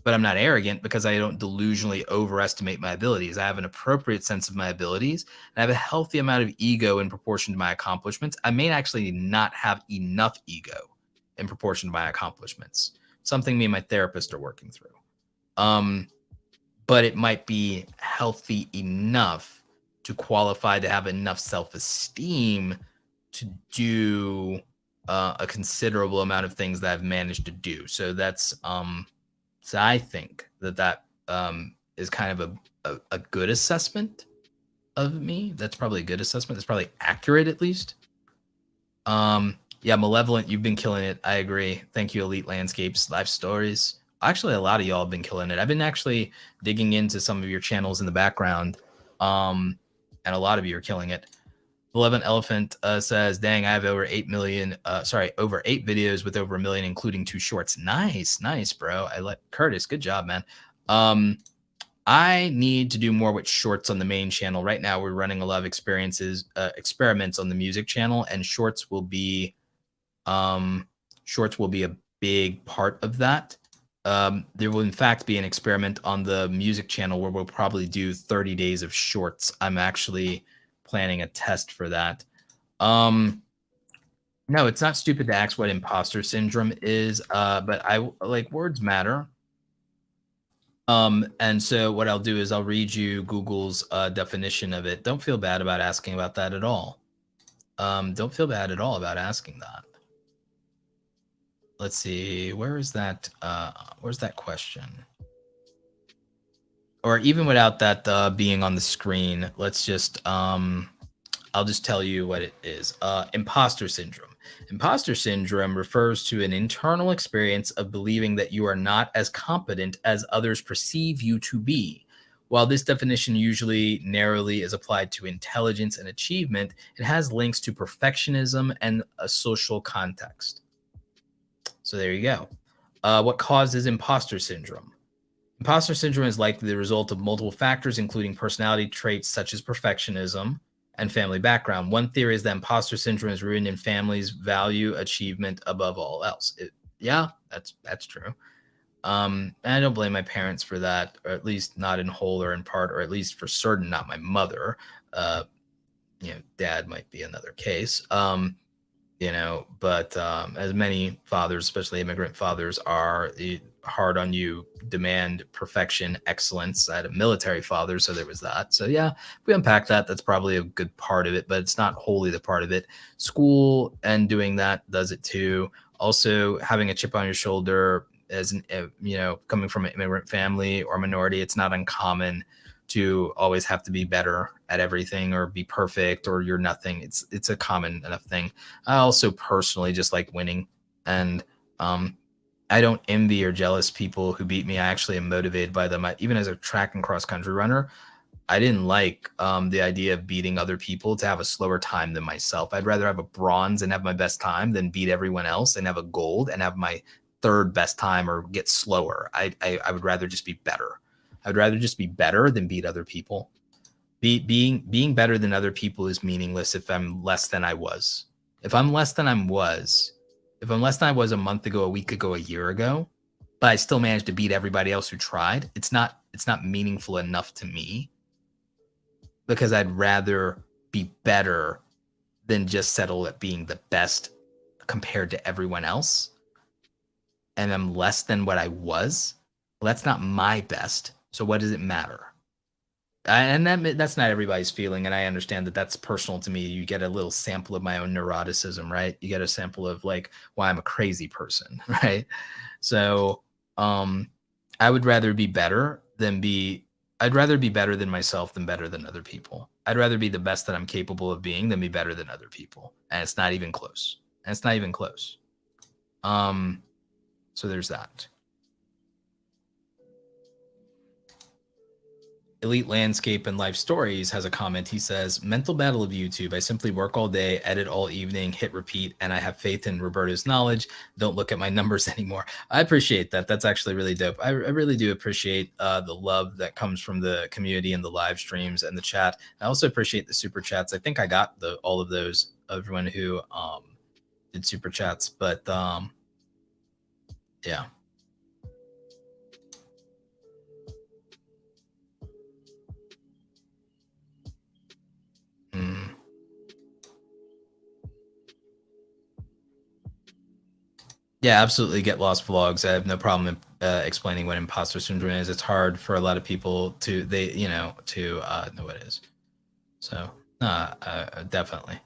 But I'm not arrogant because I don't delusionally overestimate my abilities. I have an appropriate sense of my abilities, and I have a healthy amount of ego in proportion to my accomplishments. I may actually not have enough ego in proportion to my accomplishments. Something me and my therapist are working through. But it might be healthy enough to qualify to have enough self-esteem to do a considerable amount of things that I've managed to do. So that's so I think that is kind of a good assessment of me. That's probably a good assessment. That's probably accurate, at least. Yeah, Malevolent, you've been killing it. I agree. Thank you, Elite Landscapes, Life Stories. Actually, a lot of y'all have been killing it. I've been actually digging into some of your channels in the background, and a lot of you are killing it. Malevolent Elephant says, dang, I have over 8 videos with over 1 million, including 2 shorts. Nice, bro. Curtis, good job, man. I need to do more with shorts on the main channel. Right now, we're running a lot of experiments on the music channel, and shorts will be a big part of that. There will in fact be an experiment on the music channel where we'll probably do 30 days of shorts. I'm actually planning a test for that. No, it's not stupid to ask what imposter syndrome is, but I like words matter. And so what I'll do is I'll read you Google's definition of it. Don't feel bad about asking about that at all. Don't feel bad at all about asking that. Let's see, where's that question? Or even without that being on the screen, let's just I'll just tell you what it is. Imposter syndrome. Imposter syndrome refers to an internal experience of believing that you are not as competent as others perceive you to be. While this definition usually narrowly is applied to intelligence and achievement, it has links to perfectionism and a social context. So there you go. What causes imposter syndrome? Imposter syndrome is likely the result of multiple factors, including personality traits such as perfectionism and family background. One theory is that imposter syndrome is rooted in families' value achievement above all else. Yeah, that's true. And I don't blame my parents for that, or at least not in whole or in part, or at least for certain, not my mother. Dad might be another case. But as many fathers, especially immigrant fathers, are hard on you, demand perfection, excellence. I had a military father, so there was that. So yeah, if we unpack that, that's probably a good part of it, but it's not wholly the part of it. School and doing that does it too. Also, having a chip on your shoulder as coming from an immigrant family or minority, it's not uncommon to always have to be better at everything or be perfect or you're nothing. It's a common enough thing. I also personally just like winning, and I don't envy or jealous people who beat me. I actually am motivated by them. Even as a track and cross country runner, I didn't like the idea of beating other people to have a slower time than myself. I'd rather have a bronze and have my best time than beat everyone else and have a gold and have my third best time or get slower. I would rather just be better. I'd rather just be better than beat other people. Being better than other people is meaningless if I'm less than I was. If I'm less than I was a month ago, a week ago, a year ago, but I still managed to beat everybody else who tried, it's not meaningful enough to me, because I'd rather be better than just settle at being the best compared to everyone else. And I'm less than what I was. Well, that's not my best. So what does it matter? And that's not everybody's feeling, and I understand that that's personal to me. You get a little sample of my own neuroticism, right? You get a sample of like why I'm a crazy person, right? So I would rather be better than I'd rather be better than myself than better than other people. I'd rather be the best that I'm capable of being than be better than other people. And it's not even close. So there's that. Elite Landscape and Life Stories has a comment. He says, mental battle of YouTube. I simply work all day, edit all evening, hit repeat, and I have faith in Roberto's knowledge. Don't look at my numbers anymore. I appreciate that. That's actually really dope. I really do appreciate the love that comes from the community and the live streams and the chat. I also appreciate the super chats. I think I got all of those, everyone who did super chats, but yeah. Yeah, absolutely. Get Lost Vlogs. I have no problem explaining what imposter syndrome is. It's hard for a lot of people to know what it is. So definitely.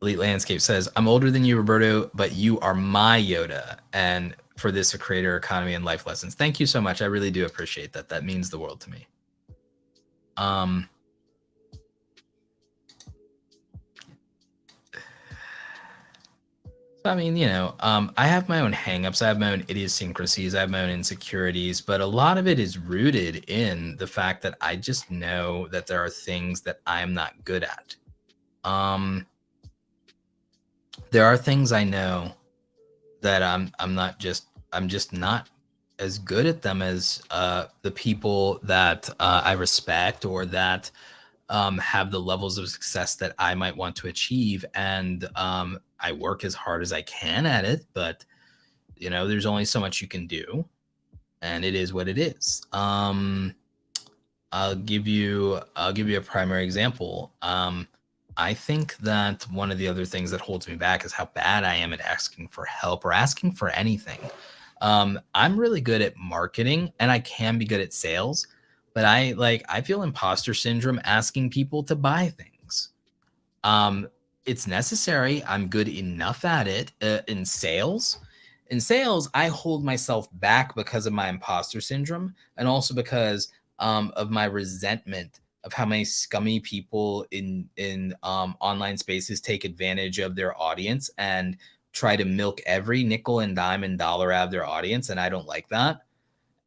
Elite Landscape says, I'm older than you, Roberto, but you are my Yoda. And for this, a creator economy and life lessons. Thank you so much. I really do appreciate that. That means the world to me. I mean, I have my own hangups. I have my own idiosyncrasies. I have my own insecurities, but a lot of it is rooted in the fact that I just know that there are things that I'm not good at. There are things I know that I'm just not as good at them as the people that I respect or that have the levels of success that I might want to achieve. And I work as hard as I can at it, but there's only so much you can do, and it is what it is. I'll give you a primary example. I think that one of the other things that holds me back is how bad I am at asking for help or asking for anything. I'm really good at marketing and I can be good at sales, but I feel imposter syndrome asking people to buy things. It's necessary. I'm good enough at it in sales. In sales, I hold myself back because of my imposter syndrome and also because of my resentment of how many scummy people in online spaces take advantage of their audience and try to milk every nickel and dime and dollar out of their audience, and I don't like that.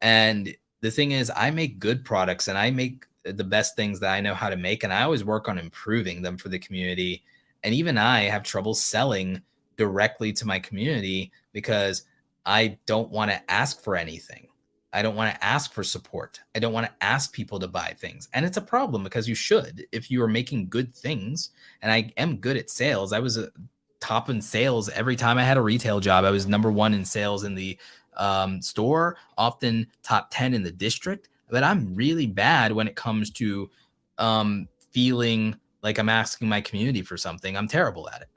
And the thing is, I make good products and I make the best things that I know how to make, and I always work on improving them for the community. And even I have trouble selling directly to my community because I don't want to ask for anything. I don't want to ask for support. I don't want to ask people to buy things. And it's a problem because you should, if you are making good things. And I am good at sales. I was a top in sales every time I had a retail job. I was number one in sales in the store, often top 10 in the district. But I'm really bad when it comes to feeling like I'm asking my community for something. I'm terrible at it.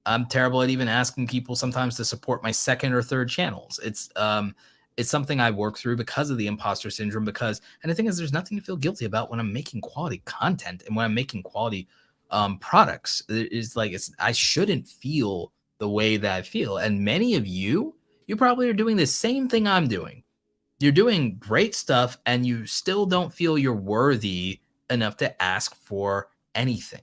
I'm terrible at even asking people sometimes to support my second or third channels. It's something I work through because of the imposter syndrome. And the thing is, there's nothing to feel guilty about when I'm making quality content and when I'm making quality products. I shouldn't feel the way that I feel. And many of you probably are doing the same thing I'm doing. You're doing great stuff and you still don't feel you're worthy enough to ask for anything.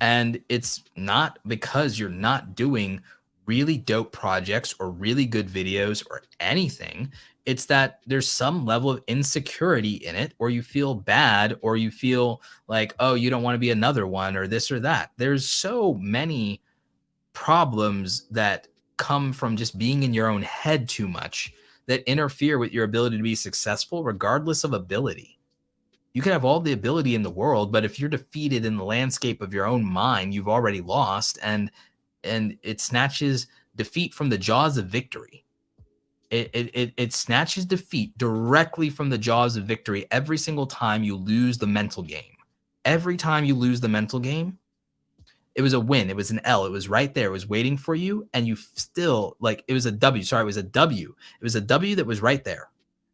And it's not because you're not doing really dope projects or really good videos or anything. It's that there's some level of insecurity in it, or you feel bad, or you feel like, oh, you don't want to be another one, or this or that. There's so many problems that come from just being in your own head too much that interfere with your ability to be successful, regardless of ability. You can have all the ability in the world, but if you're defeated in the landscape of your own mind, you've already lost, and it snatches defeat from the jaws of victory. It snatches defeat directly from the jaws of victory every single time you lose the mental game. Every time you lose the mental game, it was a win. It was an L. It was right there. It was waiting for you, and you still it was a W. Sorry, it was a W. It was a W that was right there,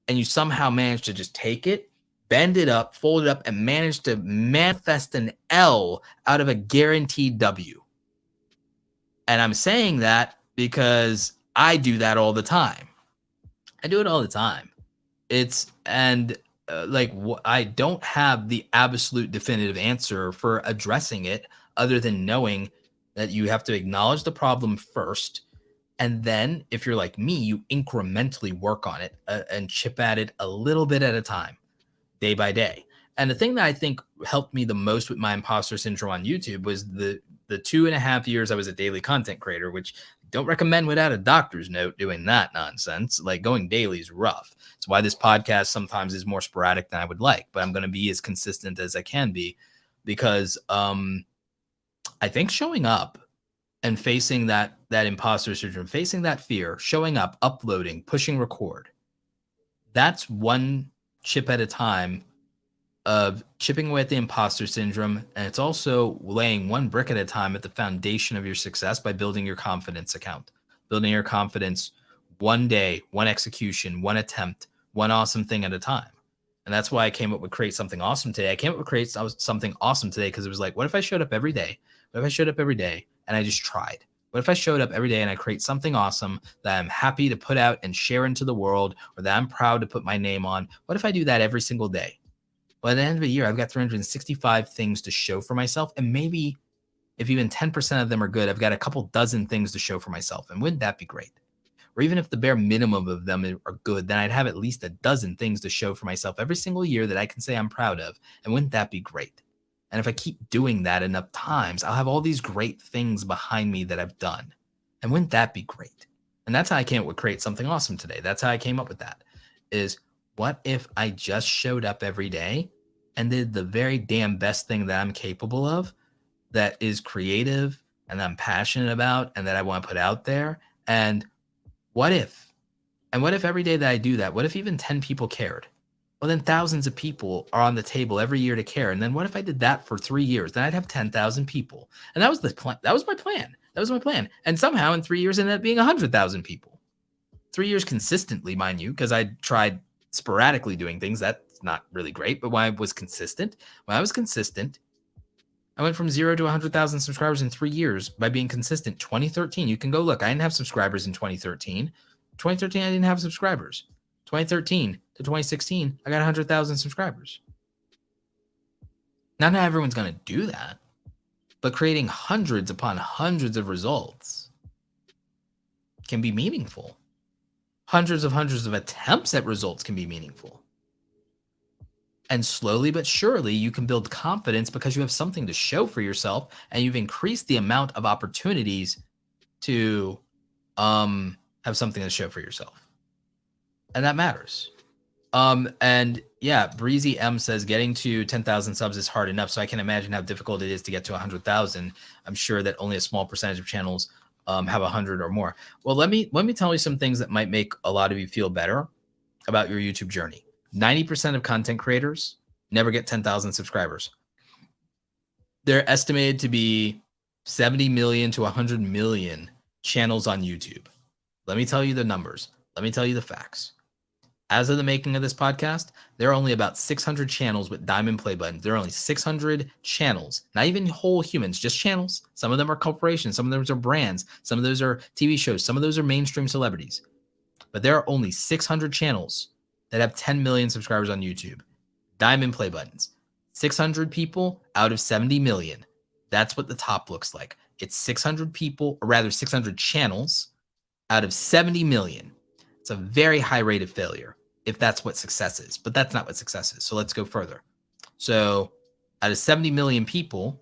and you somehow managed to just take it, bend it up, fold it up, and manage to manifest an L out of a guaranteed W. And I'm saying that because I do that all the time. I do it all the time. I don't have the absolute definitive answer for addressing it other than knowing that you have to acknowledge the problem first. And then if you're like me, you incrementally work on it and chip at it a little bit at a time, day by day. And the thing that I think helped me the most with my imposter syndrome on YouTube was the 2.5 years I was a daily content creator, which don't recommend without a doctor's note doing that nonsense. Like going daily is rough. It's why this podcast sometimes is more sporadic than I would like, but I'm going to be as consistent as I can be because I think showing up and facing that imposter syndrome, facing that fear, showing up, uploading, pushing record, that's one chip at a time of chipping away at the imposter syndrome. And it's also laying one brick at a time at the foundation of your success by building your confidence account, building your confidence one day, one execution, one attempt, one awesome thing at a time. And that's why I came up with Create Something Awesome today. I came up with Create Something Awesome today because it was like, what if I showed up every day? What if I showed up every day and I just tried? What if I showed up every day and I create something awesome that I'm happy to put out and share into the world, or that I'm proud to put my name on? What if I do that every single day? Well, at the end of the year, I've got 365 things to show for myself. And maybe if even 10% of them are good, I've got a couple dozen things to show for myself. And wouldn't that be great? Or even if the bare minimum of them are good, then I'd have at least a dozen things to show for myself every single year that I can say I'm proud of. And wouldn't that be great? And if I keep doing that enough times, I'll have all these great things behind me that I've done. And wouldn't that be great? And that's how I came up with Create Something Awesome today. That's how I came up with that, is what if I just showed up every day and did the very damn best thing that I'm capable of, that is creative and that I'm passionate about and that I want to put out there? And what if every day that I do that, what if even 10 people cared? Well, then thousands of people are on the table every year to care. And then what if I did that for 3 years? Then I'd have 10,000 people. And that was the plan. That was my plan. That was my plan. And somehow in 3 years, it ended up being 100,000 people. 3 years consistently, mind you, because I tried sporadically doing things. That's not really great. But when I was consistent, I went from 0 to 100,000 subscribers in 3 years by being consistent. 2013, you can go look. I didn't have subscribers in 2013. 2013, I didn't have subscribers. 2013 to 2016, I got 100,000 subscribers. Not everyone's going to do that, but creating hundreds upon hundreds of results can be meaningful. Hundreds of attempts at results can be meaningful. And slowly but surely, you can build confidence because you have something to show for yourself, and you've increased the amount of opportunities to have something to show for yourself. And that matters. And yeah, Breezy M says getting to 10,000 subs is hard enough. So I can imagine how difficult it is to get to 100,000. I'm sure that only a small percentage of channels have 100 or more. Well, let me tell you some things that might make a lot of you feel better about your YouTube journey. 90% of content creators never get 10,000 subscribers. They're estimated to be 70 million to 100 million channels on YouTube. Let me tell you the numbers. Let me tell you the facts. As of the making of this podcast, there are only about 600 channels with diamond play buttons. There are only 600 channels, not even whole humans, just channels. Some of them are corporations. Some of those are brands. Some of those are TV shows. Some of those are mainstream celebrities. But there are only 600 channels that have 10 million subscribers on YouTube. Diamond play buttons. 600 people out of 70 million. That's what the top looks like. It's 600 people, or rather 600 channels out of 70 million. It's a very high rate of failure if that's what success is, but that's not what success is. So let's go further. So out of 70 million people,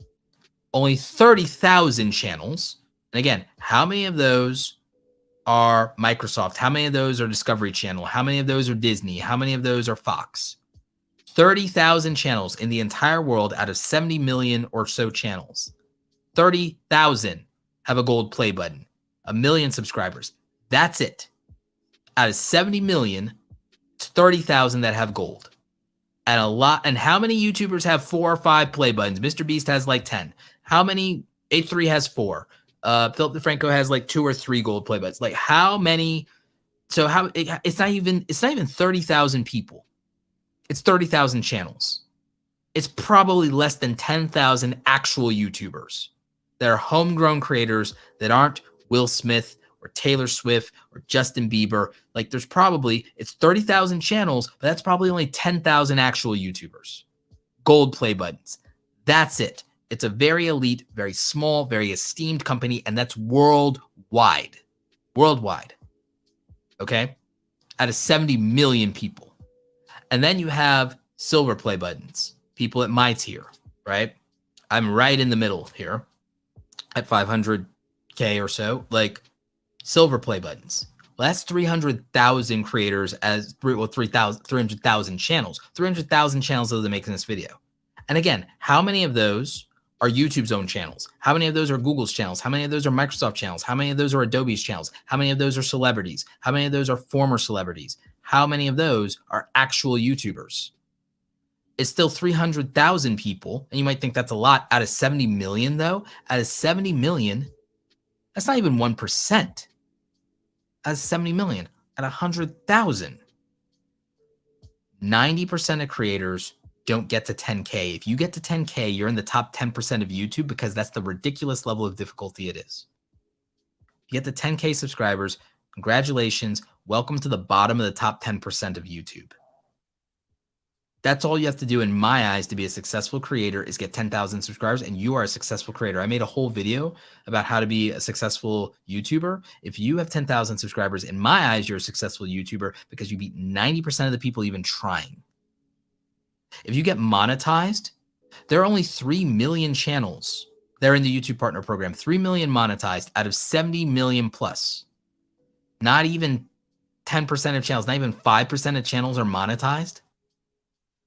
only 30,000 channels. And again, how many of those are Microsoft? How many of those are Discovery Channel? How many of those are Disney? How many of those are Fox? 30,000 channels in the entire world out of 70 million or so channels. 30,000 have a gold play button. 1 million subscribers. That's it. Out of 70 million, it's 30,000 that have gold. And a lot. And how many YouTubers have 4 or 5 play buttons? Mr. Beast has like 10. How many? A3 has 4. Philip DeFranco has like 2 or 3 gold play buttons. Like how many? So how? It's not even 30,000 people. It's 30,000 channels. It's probably less than 10,000 actual YouTubers that are homegrown creators that aren't Will Smith or Taylor Swift or Justin Bieber. Like there's probably, it's 30,000 channels, but that's probably only 10,000 actual YouTubers. Gold play buttons. That's it. It's a very elite, very small, very esteemed company, and that's worldwide. Worldwide. Okay? Out of 70 million people. And then you have silver play buttons, people at my tier, right? I'm right in the middle here at 500K or so, like silver play buttons. Well, that's 300,000 creators as 300,000 channels. 300,000 channels that are making this video. And again, how many of those are YouTube's own channels? How many of those are Google's channels? How many of those are Microsoft channels? How many of those are Adobe's channels? How many of those are celebrities? How many of those are former celebrities? How many of those are actual YouTubers? It's still 300,000 people. And you might think that's a lot out of 70 million, though. Out of 70 million, that's not even 1%. Out of 70 million, at 100,000. 90% of creators don't get to 10K. If you get to 10K, you're in the top 10% of YouTube because that's the ridiculous level of difficulty it is. You get to 10K subscribers, congratulations. Welcome to the bottom of the top 10% of YouTube. That's all you have to do in my eyes to be a successful creator is get 10,000 subscribers and you are a successful creator. I made a whole video about how to be a successful YouTuber. If you have 10,000 subscribers, in my eyes, you're a successful YouTuber because you beat 90% of the people even trying. If you get monetized, there are only 3 million channels. They're in the YouTube Partner Program, 3 million monetized out of 70 million plus. Not even 10% of channels, not even 5% of channels are monetized.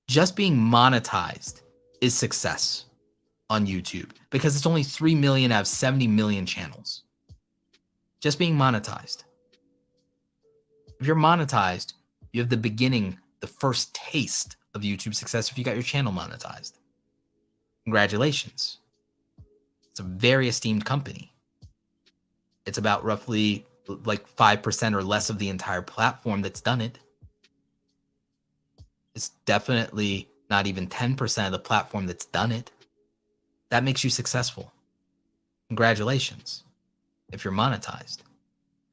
Just being monetized is success on YouTube because it's only 3 million out of 70 million channels. Just being monetized. If you're monetized, you have the beginning, the first taste of YouTube success if you got your channel monetized. Congratulations. It's a very esteemed company. It's about roughly like 5% or less of the entire platform that's done it. It's definitely not even 10% of the platform that's done it. That makes you successful. Congratulations. If you're monetized,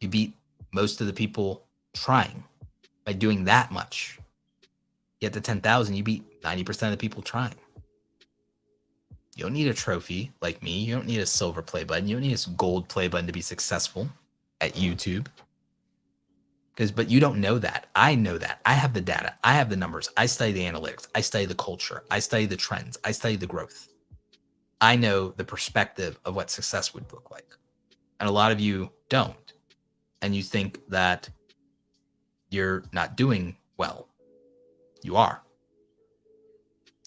you beat most of the people trying by doing that much. You get to 10,000, you beat 90% of the people trying. You don't need a trophy like me. You don't need a silver play button. You don't need a gold play button to be successful at YouTube. But you don't know that. I know that. I have the data. I have the numbers. I study the analytics. I study the culture. I study the trends. I study the growth. I know the perspective of what success would look like. And a lot of you don't. And you think that you're not doing well. You are.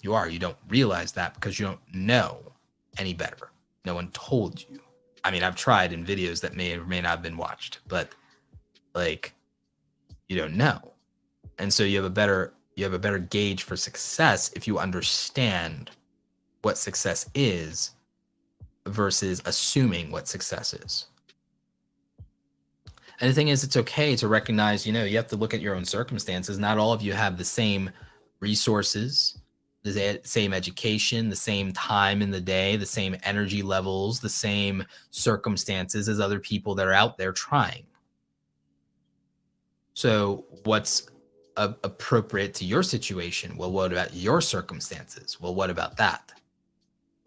You are. You don't realize that because you don't know any better. No one told you. I mean, I've tried in videos that may or may not have been watched, but like, you don't know. And so you have a better gauge for success if you understand what success is versus assuming what success is. And the thing is, it's okay to recognize, you have to look at your own circumstances. Not all of you have the same resources, the same education, the same time in the day, the same energy levels, the same circumstances as other people that are out there trying. So what's appropriate to your situation? Well, what about your circumstances? Well, what about that?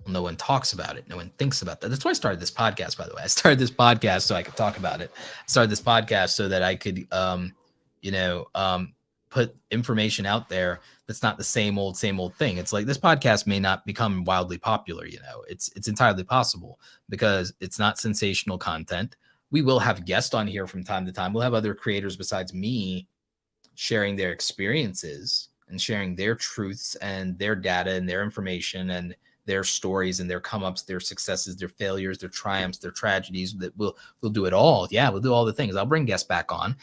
Well, no one talks about it. No one thinks about that. That's why I started this podcast, by the way. I started this podcast so I could talk about it. I started this podcast so that I could, put information out there that's not the same old thing. It's like this podcast may not become wildly popular. It's entirely possible because it's not sensational content. We will have guests on here from time to time. We'll have other creators besides me sharing their experiences and sharing their truths and their data and their information and their stories and their come-ups, their successes, their failures, their triumphs, their tragedies. That we'll do it all. Yeah, we'll do all the things. I'll bring guests back on.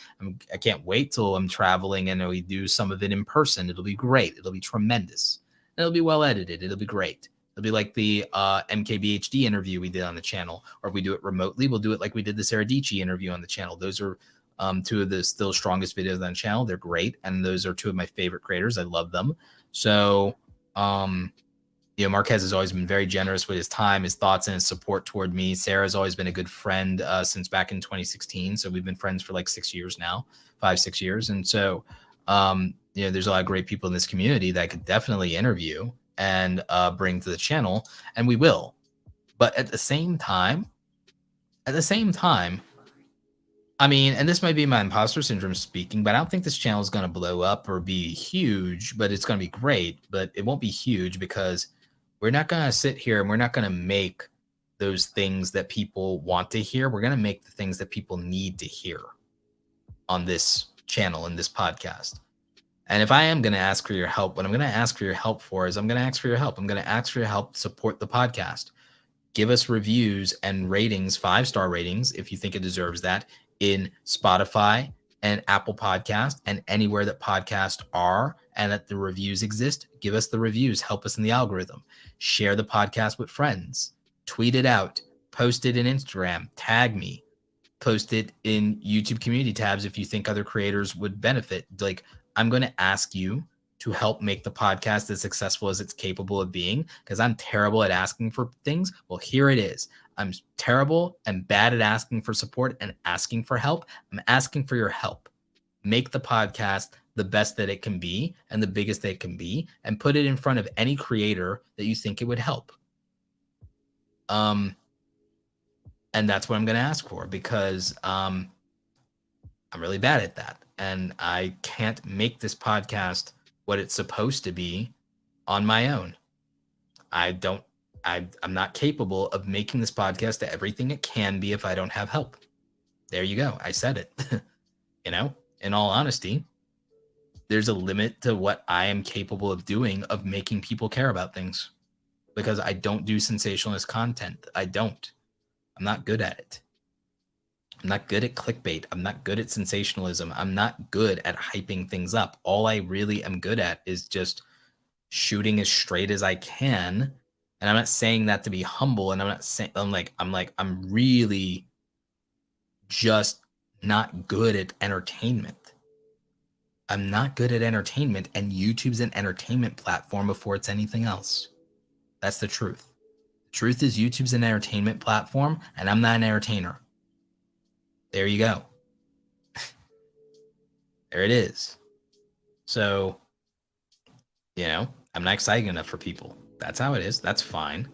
I can't wait till I'm traveling and we do some of it in person. It'll be great. It'll be tremendous. And it'll be well edited. It'll be great. It'll be like the MKBHD interview we did on the channel, or if we do it remotely, we'll do it like we did the Sarah Dici interview on the channel. Those are two of the still strongest videos on the channel. They're great. And those are two of my favorite creators. I love them. So, Marquez has always been very generous with his time, his thoughts, and his support toward me. Sarah's always been a good friend since back in 2016. So we've been friends for like 6 years now, 5-6 years. And so, there's a lot of great people in this community that I could definitely interview and bring to the channel, and we will. But at the same time, I mean, and this might be my imposter syndrome speaking, but I don't think this channel is going to blow up or be huge, but it's going to be great. But it won't be huge because we're not going to sit here and we're not going to make those things that people want to hear. We're going to make the things that people need to hear on this channel, in this podcast. And if I am going to ask for your help, what I'm going to ask for your help for is I'm going to ask for your help. I'm going to ask for your help to support the podcast. Give us reviews and ratings, 5-star ratings, if you think it deserves that, in Spotify and Apple Podcast and anywhere that podcasts are and that the reviews exist. Give us the reviews. Help us in the algorithm. Share the podcast with friends. Tweet it out. Post it in Instagram. Tag me. Post it in YouTube community tabs if you think other creators would benefit. Like, I'm going to ask you to help make the podcast as successful as it's capable of being, because I'm terrible at asking for things. Well, here it is. I'm terrible and bad at asking for support and asking for help. I'm asking for your help. Make the podcast the best that it can be and the biggest that it can be, and put it in front of any creator that you think it would help. And that's what I'm going to ask for, because I'm really bad at that. And I can't make this podcast what it's supposed to be on my own. I'm not capable of making this podcast everything it can be if I don't have help. There you go. I said it. In all honesty, there's a limit to what I am capable of doing, of making people care about things, because I don't do sensationalist content. I'm not good at it. I'm not good at clickbait. I'm not good at sensationalism. I'm not good at hyping things up. All I really am good at is just shooting as straight as I can. And I'm not saying that to be humble. And I'm not saying, I'm really just not good at entertainment. I'm not good at entertainment, and YouTube's an entertainment platform before it's anything else. That's the truth. The truth is YouTube's an entertainment platform, and I'm not an entertainer. There you go. There it is. So, I'm not exciting enough for people. That's how it is. That's fine.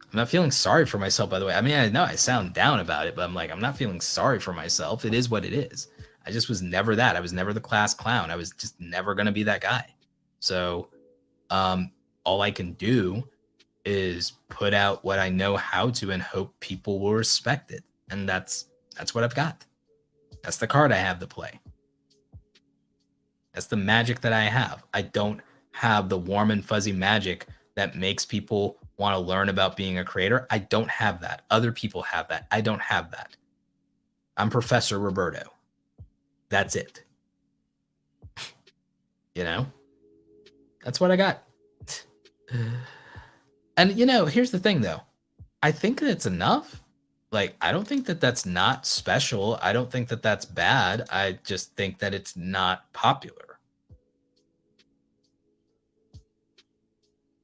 I'm not feeling sorry for myself, by the way. I mean, I know I sound down about it, but I'm not feeling sorry for myself. It is what it is. I just was never that. I was never the class clown. I was just never going to be that guy. So, all I can do is put out what I know how to and hope people will respect it. And that's what I've got. That's the card I have to play. That's the magic that I have. I don't have the warm and fuzzy magic that makes people want to learn about being a creator. I don't have that. Other people have that. I don't have that. I'm Professor Roberto. That's it. That's what I got. And, here's the thing, though. I think that's enough. I don't think that that's not special. I don't think that that's bad. I just think that it's not popular.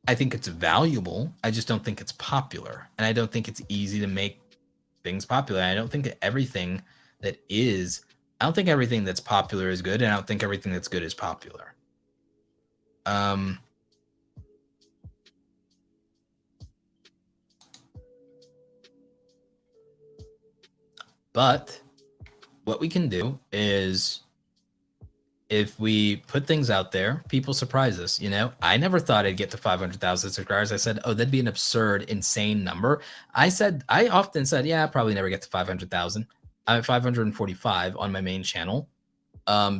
I think it's valuable. I just don't think it's popular. And I don't think it's easy to make things popular. I don't think that everything that's popular is good. And I don't think everything that's good is popular. But what we can do is, if we put things out there, people surprise us. I never thought I'd get to 500,000 subscribers. I said, oh, that'd be an absurd, insane number. I often said, yeah, I'll probably never get to 500,000. I'm at 545 on my main channel.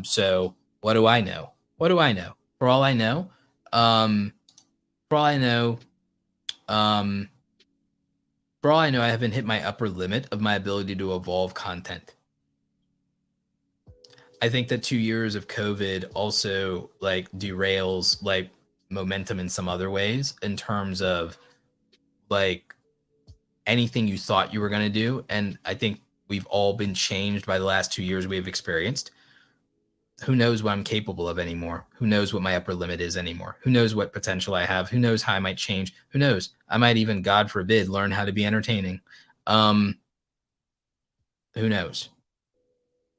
So what do I know? For all I know, I haven't hit my upper limit of my ability to evolve content. I think that 2 years of COVID also derails momentum in some other ways, in terms of anything you thought you were going to do. And I think we've all been changed by the last 2 years we have experienced. who knows what I'm capable of anymore? Who knows what my upper limit is anymore? Who knows what potential I have? Who knows how I might change? Who knows? I might even, God forbid, learn how to be entertaining. Who knows?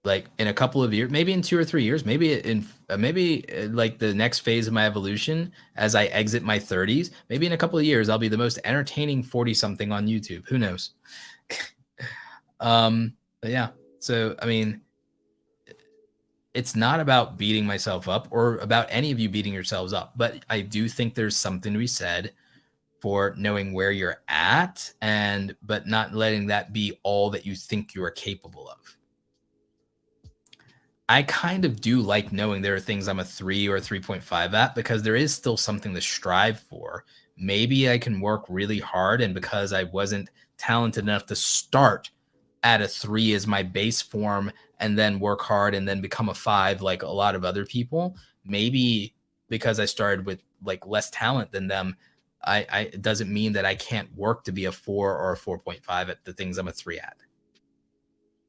Like in a couple of years, maybe in 2 or 3 years, maybe like the next phase of my evolution as I exit my 30s, maybe in a couple of years, I'll be the most entertaining 40 something on YouTube. Who knows? But yeah. So, I mean, it's not about beating myself up or about any of you beating yourselves up, but I do think there's something to be said for knowing where you're at but not letting that be all that you think you are capable of. I kind of do like knowing there are things I'm a 3 or a 3.5 at, because there is still something to strive for. Maybe I can work really hard, and because I wasn't talented enough to start at a 3 as my base form and then work hard and then become a 5 like a lot of other people, maybe because I started with like less talent than them, it doesn't mean that I can't work to be a 4 or a 4.5 at the things I'm a 3 at.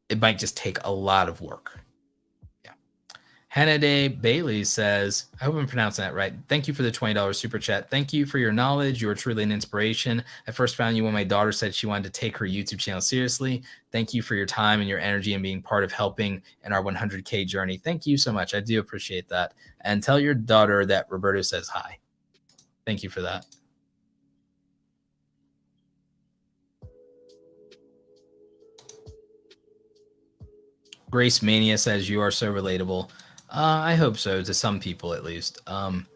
It might just take a lot of work. Hannah Bailey says, I hope I'm pronouncing that right. Thank you for the $20 super chat. Thank you for your knowledge. You are truly an inspiration. I first found you when my daughter said she wanted to take her YouTube channel seriously. Thank you for your time and your energy and being part of helping in our 100K journey. Thank you so much. I do appreciate that. And tell your daughter that Roberto says hi. Thank you for that. Grace Mania says, you are so relatable. I hope so, to some people at least. I'm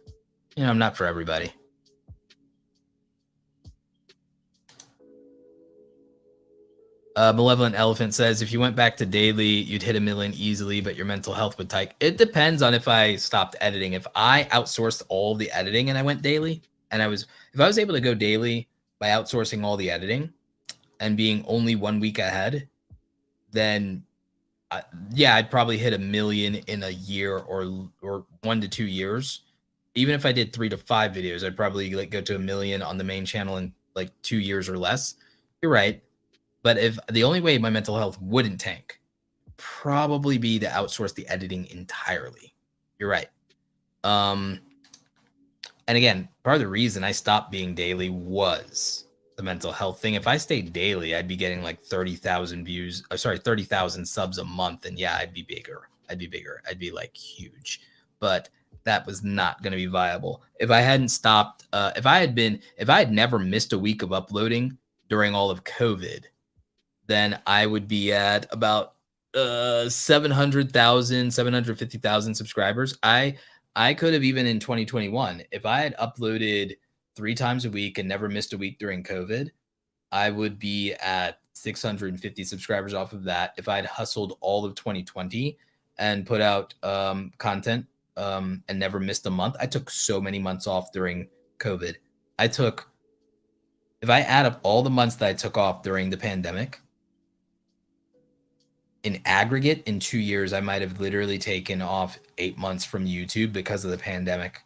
not for everybody. Malevolent Elephant says, if you went back to daily, you'd hit 1 million easily, but your mental health would take. It depends on if I stopped editing. If I outsourced all the editing and I went daily, and if I was able to go daily by outsourcing all the editing and being only 1 week ahead, then yeah, I'd probably hit 1 million in a year or 1 to 2 years. Even if I did 3 to 5 videos, I'd probably like go to 1 million on the main channel in like 2 years or less. You're right. But if the only way my mental health wouldn't tank, probably be to outsource the editing entirely. You're right. And again, part of the reason I stopped being daily was the mental health thing. If I stayed daily, I'd be getting like 30,000 30,000 subs a month. And yeah, I'd be bigger. I'd be like huge. But that was not going to be viable. If I hadn't stopped, if I had never missed a week of uploading during all of COVID, then I would be at about 700,000, 750,000 subscribers. I could have, even in 2021, if I had uploaded 3 times a week and never missed a week during COVID, I would be at 650 subscribers off of that. If I had hustled all of 2020 and put out content and never missed a month. I took so many months off during COVID. If I add up all the months that I took off during the pandemic, in aggregate, in 2 years, I might have literally taken off 8 months from YouTube because of the pandemic,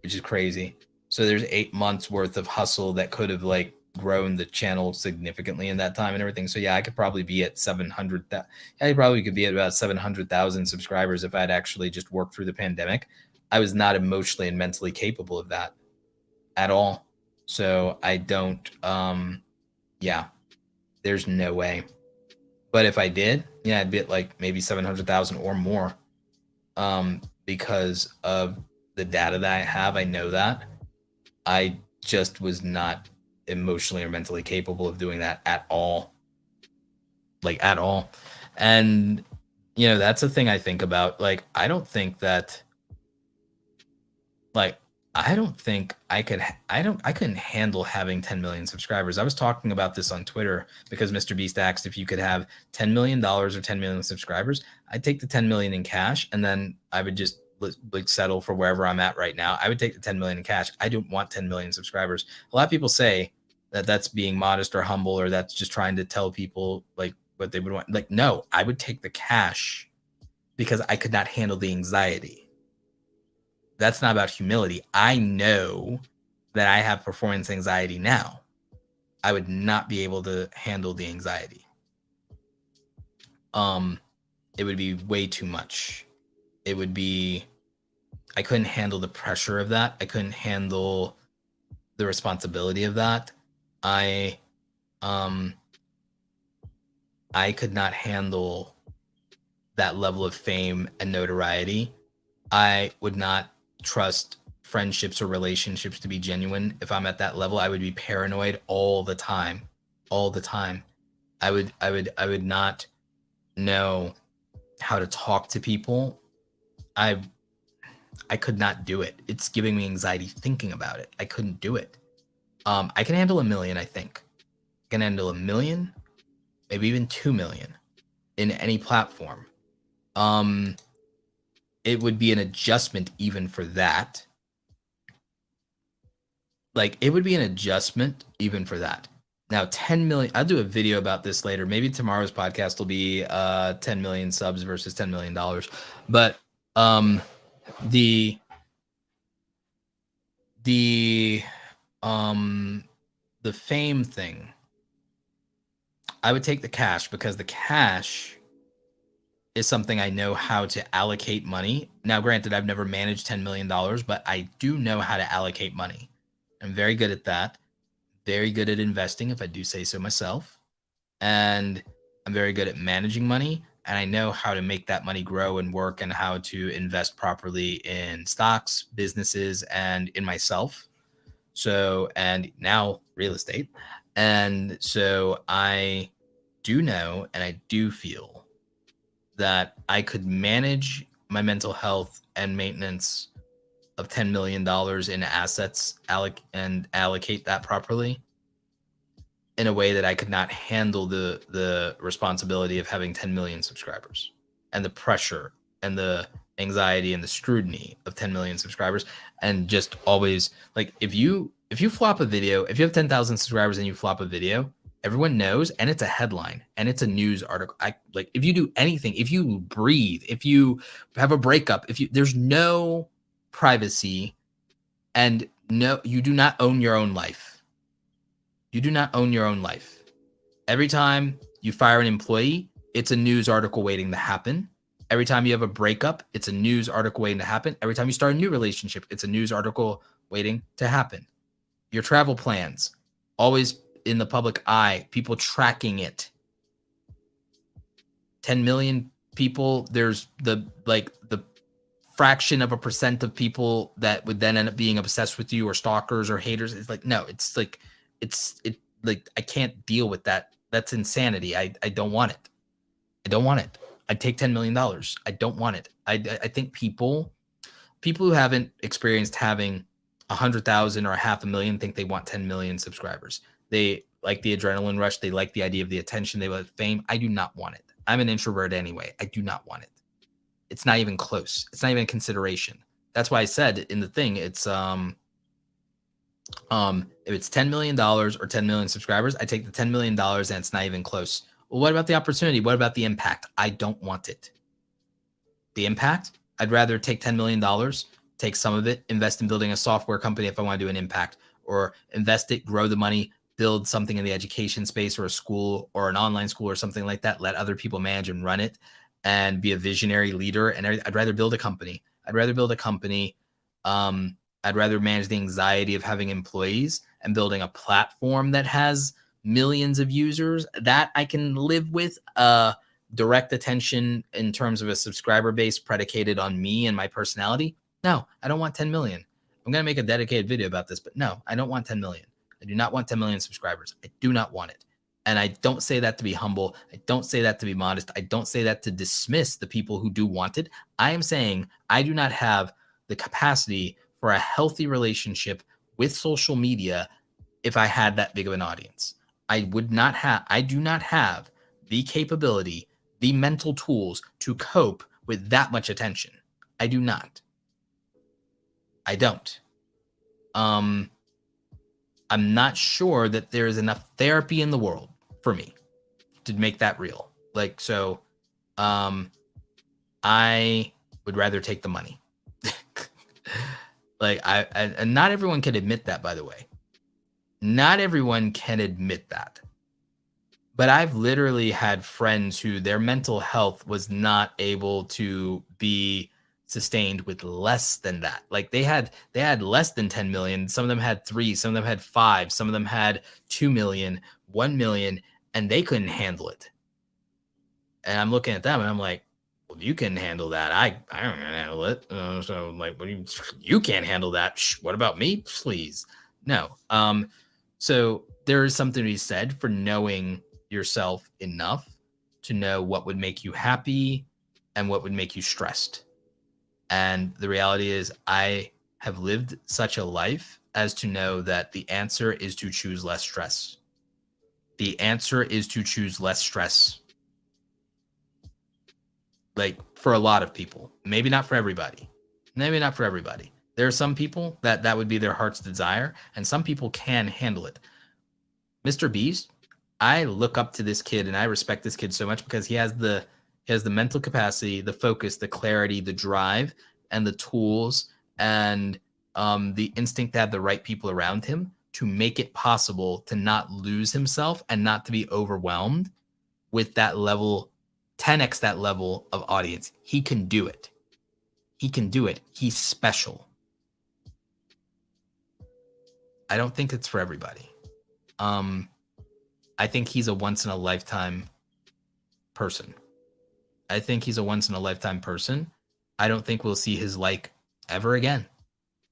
which is crazy. So there's 8 months worth of hustle that could have like grown the channel significantly in that time and everything. So yeah, I could probably be at 700,000. I probably could be at about 700,000 subscribers if I'd actually just worked through the pandemic. I was not emotionally and mentally capable of that at all. So I don't, yeah, there's no way. But if I did, yeah, I'd be at like maybe 700,000 or more, because of the data that I have. I know that I just was not emotionally or mentally capable of doing that at all, like at all. And that's the thing I think about. Like, I don't think I couldn't handle having 10 million subscribers. I was talking about this on Twitter because Mr. Beast asked if you could have $10 million or 10 million subscribers. I'd take the 10 million in cash, and then I would just like settle for wherever I'm at right now. I would take the 10 million in cash. I don't want 10 million subscribers. A lot of people say that that's being modest or humble, or that's just trying to tell people like what they would want. Like, no, I would take the cash because I could not handle the anxiety. That's not about humility. I know that I have performance anxiety now. I would not be able to handle the anxiety. It would be way too much. it would be, I couldn't handle the pressure of that. I couldn't handle the responsibility of that. I could not handle that level of fame and notoriety. I would not trust friendships or relationships to be genuine. If I'm at that level, I would be paranoid all the time. All the time. I would not know how to talk to people. I could not do it. It's giving me anxiety thinking about it. I couldn't do it. I can handle 1 million, I think. I can handle 1 million, maybe even 2 million in any platform. It would be an adjustment even for that. Like, it would be an adjustment even for that. Now, 10 million, I'll do a video about this later. Maybe tomorrow's podcast will be 10 million subs versus $10 million. But the fame thing, I would take the cash, because the cash is something I know how to allocate money. Now, granted, I've never managed $10 million, but I do know how to allocate money. I'm very good at that. Very good at investing, if I do say so myself. And I'm very good at managing money. And I know how to make that money grow and work, and how to invest properly in stocks, businesses, and in myself. So, and now real estate. And so I do know, and I do feel that I could manage my mental health and maintenance of $10 million in assets and allocate that properly in a way that I could not handle the responsibility of having 10 million subscribers, and the pressure and the anxiety and the scrutiny of 10 million subscribers. And just always, like, if you flop a video, if you have 10,000 subscribers and you flop a video, everyone knows, and it's a headline and it's a news article. Like, if you do anything, if you breathe, if you have a breakup, there's no privacy, and no, you do not own your own life. You do not own your own life. Every time you fire an employee, it's a news article waiting to happen. Every time you have a breakup, it's a news article waiting to happen. Every time you start a new relationship, it's a news article waiting to happen. Your travel plans, always in the public eye, people tracking it. 10 million people, there's the fraction of a percent of people that would then end up being obsessed with you, or stalkers or haters. It's like, no, it's like, I can't deal with that. That's insanity. I don't want it. I don't want it. I'd take $10 million. I don't want it. I think people who haven't experienced having 100,000 or 500,000 think they want 10 million subscribers. They like the adrenaline rush. They like the idea of the attention. They like fame. I do not want it. I'm an introvert anyway. I do not want it. It's not even close. It's not even a consideration. That's why I said in the thing, it's if it's $10 million or 10 million subscribers, I take the $10 million, and it's not even close. Well, what about the opportunity? What about the impact? I don't want it. The impact, I'd rather take $10 million, take some of it, invest in building a software company if I want to do an impact, or invest it, grow the money, build something in the education space, or a school or an online school or something like that. Let other people manage and run it, and be a visionary leader. And I'd rather build a company. I'd rather manage the anxiety of having employees and building a platform that has millions of users that I can live with. Direct attention in terms of a subscriber base predicated on me and my personality. No, I don't want 10 million. I'm going to make a dedicated video about this, but no, I don't want 10 million. I do not want 10 million subscribers. I do not want it. And I don't say that to be humble. I don't say that to be modest. I don't say that to dismiss the people who do want it. I am saying I do not have the capacity for a healthy relationship with social media if I had that big of an audience. I do not have the capability, the mental tools to cope with that much attention. I do not. I don't. I'm not sure that there is enough therapy in the world for me to make that real. Like, so I would rather take the money. Like, and not everyone can admit that, by the way. Not everyone can admit that. But I've literally had friends who their mental health was not able to be sustained with less than that. Like they had less than 10 million. Some of them had 3, some of them had 5, some of them had 2 million, 1 million, and they couldn't handle it. And I'm looking at them and I'm like, well, you can handle that. I don't handle it. So like, what you can't handle that. What about me? Please. No. So there is something to be said for knowing yourself enough to know what would make you happy and what would make you stressed. And the reality is I have lived such a life as to know that the answer is to choose less stress. The answer is to choose less stress. Like for a lot of people, maybe not for everybody. Maybe not for everybody. There are some people that would be their heart's desire, and some people can handle it. Mr. Beast, I look up to this kid and I respect this kid so much because he has the mental capacity, the focus, the clarity, the drive, and the tools and the instinct to have the right people around him to make it possible to not lose himself and not to be overwhelmed with that level, 10x that level of audience. He can do it. He can do it. He's special. I don't think it's for everybody. I think he's a once in a lifetime person. I think he's a once in a lifetime person. I don't think we'll see his like ever again.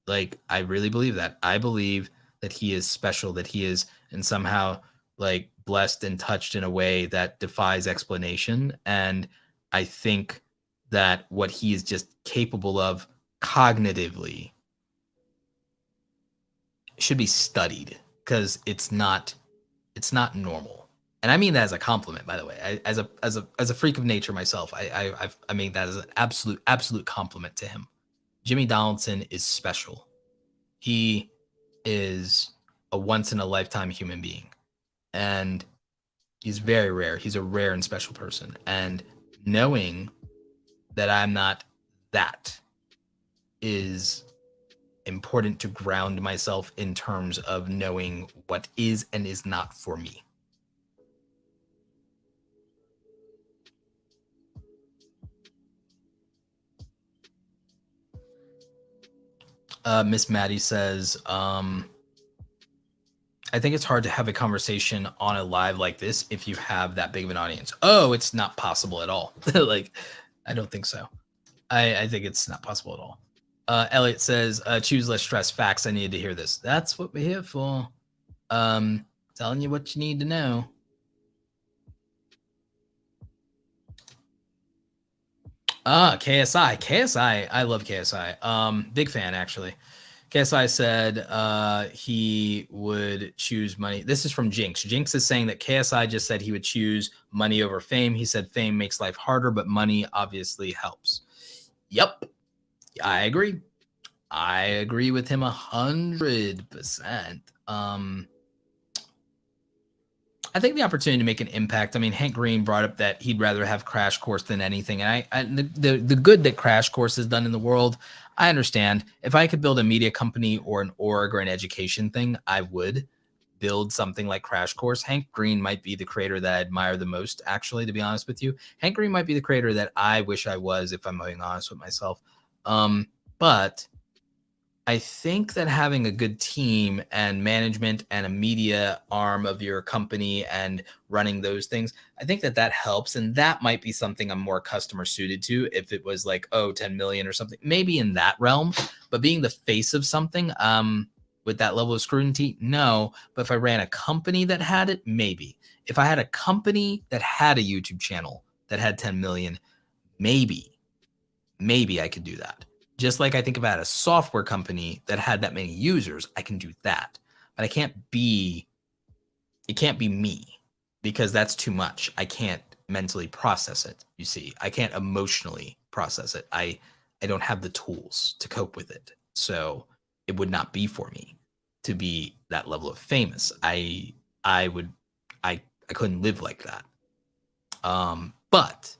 Like, I really believe that. I believe that he is special, that he is and somehow like blessed and touched in a way that defies explanation. And I think that what he is just capable of cognitively should be studied because it's not normal. And I mean that as a compliment, by the way. As a freak of nature myself, I mean that as an absolute compliment to him. Jimmy Donaldson is special. He is a once in a lifetime human being, and he's very rare. He's a rare and special person. And knowing that I'm not that is important to ground myself in terms of knowing what is and is not for me. Miss Maddie says, I think it's hard to have a conversation on a live like this if you have that big of an audience. Oh, it's not possible at all. Like, I don't think so. I think it's not possible at all. Elliot says, choose less stress. Facts. I needed to hear this. That's what we're here for. Telling you what you need to know. KSI. I love KSI. Big fan, actually. KSI said he would choose money. This is from Jinx. Jinx is saying that KSI just said he would choose money over fame. He said fame makes life harder, but money obviously helps. Yep. I agree. I agree with him 100%. I think the opportunity to make an impact. I mean, Hank Green brought up that he'd rather have Crash Course than anything. And the good that Crash Course has done in the world, I understand. If I could build a media company or an org or an education thing, I would build something like Crash Course. Hank Green might be the creator that I admire the most, actually, to be honest with you. Hank Green might be the creator that I wish I was, if I'm being honest with myself. But I think that having a good team and management and a media arm of your company and running those things, I think that helps. And that might be something I'm more customer suited to if it was like, 10 million or something, maybe in that realm. But being the face of something with that level of scrutiny, no. But if I ran a company that had it, maybe. If I had a company that had a YouTube channel that had 10 million, maybe I could do that. Just like I think about a software company that had that many users, I can do that. But it can't be me because that's too much. I can't mentally process it, you see. I can't emotionally process it. I don't have the tools to cope with it. So it would not be for me to be that level of famous. I couldn't live like that. But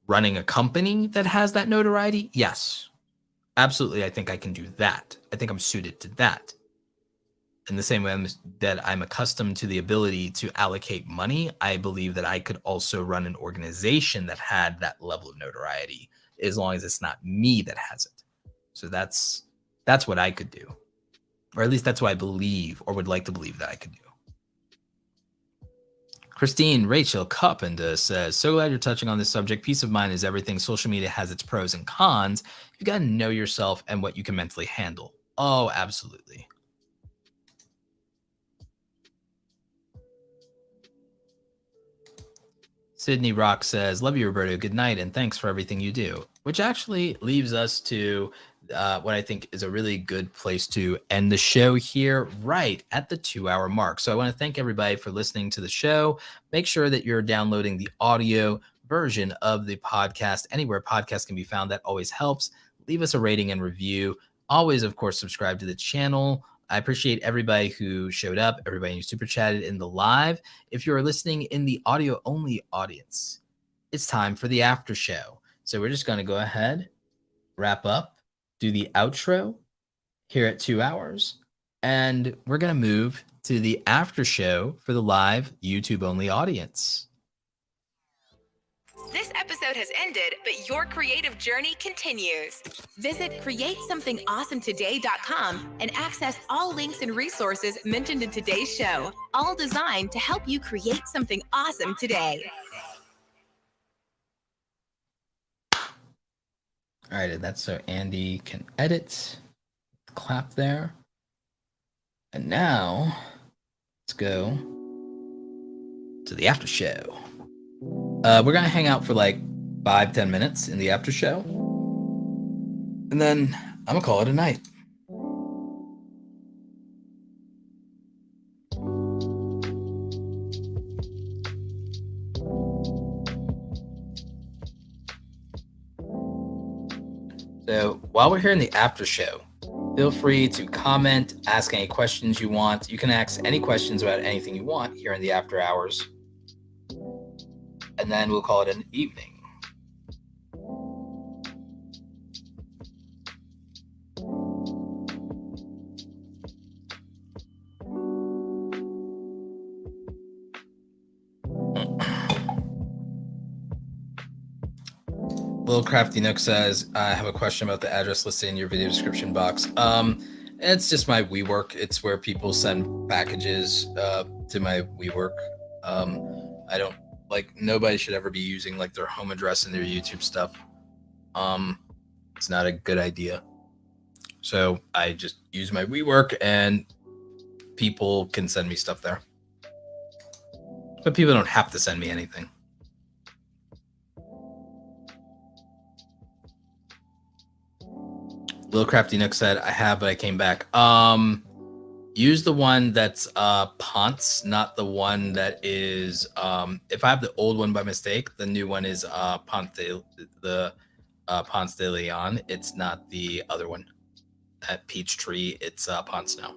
running a company that has that notoriety, yes, absolutely. I think I can do that. I think I'm suited to that. In the same way that I'm accustomed to the ability to allocate money, I believe that I could also run an organization that had that level of notoriety as long as it's not me that has it. So that's what I could do. Or at least that's what I believe or would like to believe that I could do. Christine Rachel Carpenter says, so glad you're touching on this subject. Peace of mind is everything. Social media has its pros and cons. You got to know yourself and what you can mentally handle. Oh, absolutely. Sydney Rock says, love you, Roberto. Good night, and thanks for everything you do. Which actually leaves us to what I think is a really good place to end the show here, right at the 2-hour mark. So I want to thank everybody for listening to the show. Make sure that you're downloading the audio version of the podcast anywhere podcasts can be found. That always helps. Leave us a rating and review. Always, of course, subscribe to the channel. I appreciate everybody who showed up, everybody who super chatted in the live. If you're listening in the audio only audience, it's time for the after show. So we're just going to go ahead, wrap up, do the outro here at 2 hours, and we're going to move to the after show for the live YouTube only audience. This episode has ended, but your creative journey continues. Visit createsomethingawesometoday.com and access all links and resources mentioned in today's show, all designed to help you create something awesome today. All right, and that's so Andy can edit, clap there. And now let's go to the after show. We're going to hang out for like 5-10 minutes in the after show. And then I'm going to call it a night. So while we're here in the after show, feel free to comment, ask any questions you want. You can ask any questions about anything you want here in the after hours. And then we'll call it an evening. Little Crafty Nook says, I have a question about the address listed in your video description box. It's just my WeWork. It's where people send packages to my WeWork. I don't nobody should ever be using like their home address in their YouTube stuff. It's not a good idea. So I just use my WeWork and people can send me stuff there. But people don't have to send me anything. Little Crafty Nook said, I have, but I came back. Use the one that's Ponce, not the one that is if I have the old one by mistake, the new one is Ponce de Leon. It's not the other one. At Peachtree, it's Ponce now.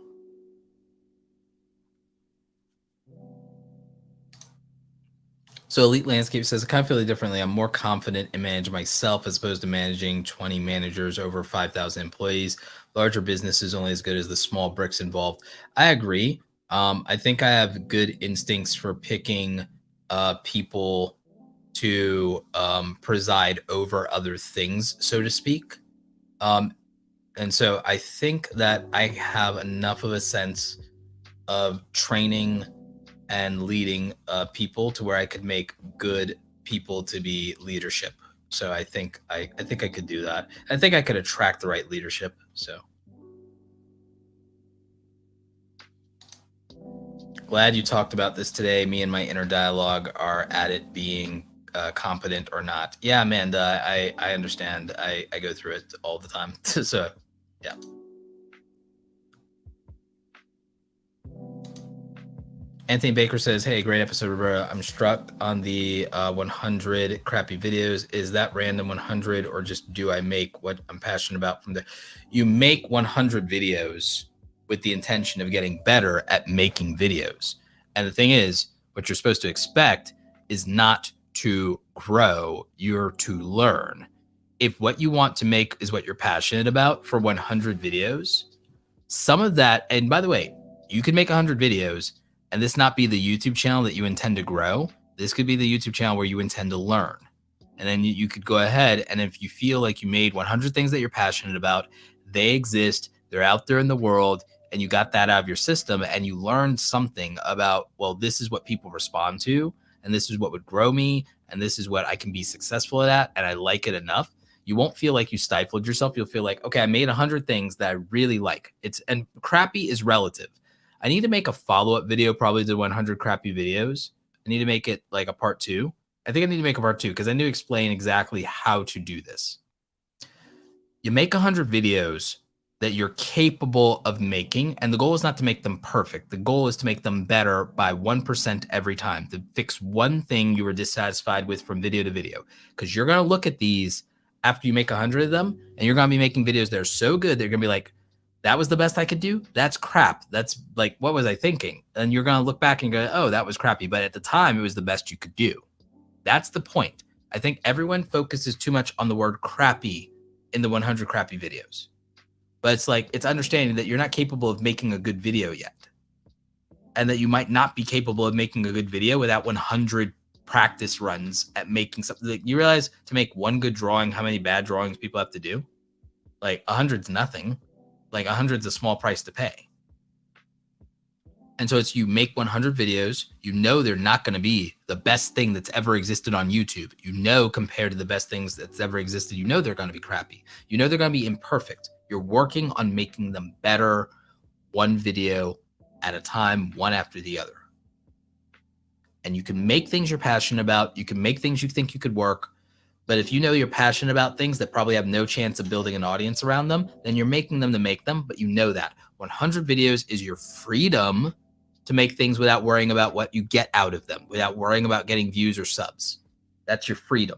So Elite Landscape says, I kind of feel it differently. I'm more confident in managing myself as opposed to managing 20 managers over 5,000 employees. Larger business is only as good as the small bricks involved. I agree. I think I have good instincts for picking people to preside over other things, so to speak. And so I think that I have enough of a sense of training and leading people to where I could make good people to be leadership. So I think I could do that. I think I could attract the right leadership. So glad you talked about this today. Me and my inner dialogue are at it being competent or not. Yeah, Amanda, I understand. I go through it all the time. So yeah. Anthony Baker says, hey, great episode, Roberto. I'm struck on the 100 crappy videos. Is that random 100 or just do I make what I'm passionate about from there? You make 100 videos with the intention of getting better at making videos. And the thing is, what you're supposed to expect is not to grow, you're to learn. If what you want to make is what you're passionate about for 100 videos, some of that, and by the way, you can make 100 videos and this not be the YouTube channel that you intend to grow. This could be the YouTube channel where you intend to learn. And then you could go ahead, and if you feel like you made 100 things that you're passionate about, they exist, they're out there in the world, and you got that out of your system, and you learned something about, well, this is what people respond to, and this is what would grow me, and this is what I can be successful at, and I like it enough. You won't feel like you stifled yourself. You'll feel like, okay, I made 100 things that I really like. And crappy is relative. I need to make a follow-up video, probably to 100 crappy videos. I need to make it like a part 2. I think I need to make a part 2 because I need to explain exactly how to do this. You make 100 videos that you're capable of making, and the goal is not to make them perfect. The goal is to make them better by 1% every time, to fix one thing you were dissatisfied with from video to video. Because you're going to look at these after you make 100 of them, and you're going to be making videos that are so good, they're going to be like, that was the best I could do? That's crap. That's like, what was I thinking? And you're going to look back and go, oh, that was crappy. But at the time, it was the best you could do. That's the point. I think everyone focuses too much on the word crappy in the 100 crappy videos. But it's like, it's understanding that you're not capable of making a good video yet. And that you might not be capable of making a good video without 100 practice runs at making something. Like, you realize to make one good drawing, how many bad drawings people have to do? Like 100's nothing. Like 100's a small price to pay. And so it's, you make 100 videos, you know they're not going to be the best thing that's ever existed on YouTube. You know, compared to the best things that's ever existed, you know they're going to be crappy. You know they're going to be imperfect. You're working on making them better, one video at a time, one after the other. And you can make things you're passionate about. You can make things you think you could work. But if you know you're passionate about things that probably have no chance of building an audience around them, then you're making them to make them, but you know that. 100 videos is your freedom to make things without worrying about what you get out of them, without worrying about getting views or subs. That's your freedom.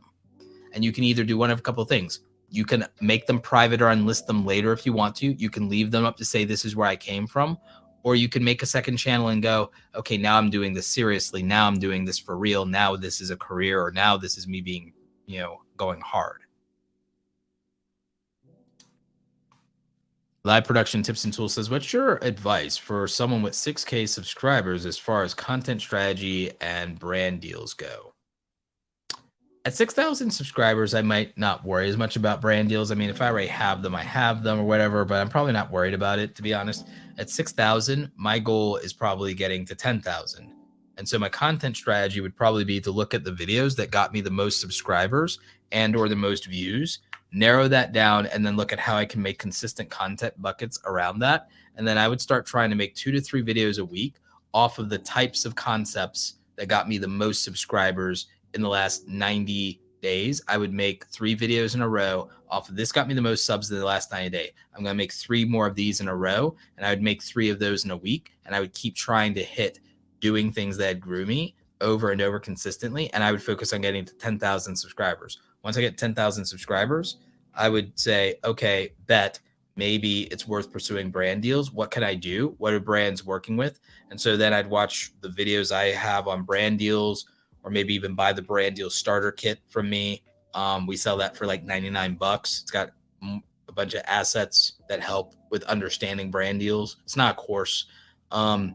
And you can either do one of a couple of things. You can make them private or unlist them later if you want to. You can leave them up to say, this is where I came from. Or you can make a second channel and go, okay, now I'm doing this seriously. Now I'm doing this for real. Now this is a career, or now this is me being, going hard. Live Production Tips and Tools says, what's your advice for someone with 6K subscribers as far as content strategy and brand deals go? At 6,000 subscribers, I might not worry as much about brand deals. I mean, if I already have them, I have them or whatever, but I'm probably not worried about it, to be honest. At 6,000, my goal is probably getting to 10,000. And so my content strategy would probably be to look at the videos that got me the most subscribers and or the most views, narrow that down, and then look at how I can make consistent content buckets around that. And then I would start trying to make 2 to 3 videos a week off of the types of concepts that got me the most subscribers in the last 90 days. I would make 3 videos in a row off of this got me the most subs in the last 90 days. I'm going to make 3 more of these in a row, and I would make 3 of those in a week. And I would keep trying to hit doing things that grew me over and over consistently. And I would focus on getting to 10,000 subscribers. Once I get 10,000 subscribers, I would say, okay, bet maybe it's worth pursuing brand deals. What can I do? What are brands working with? And so then I'd watch the videos I have on brand deals, or maybe even buy the brand deal starter kit from me. We sell that for like $99. It's got a bunch of assets that help with understanding brand deals. It's not a course. And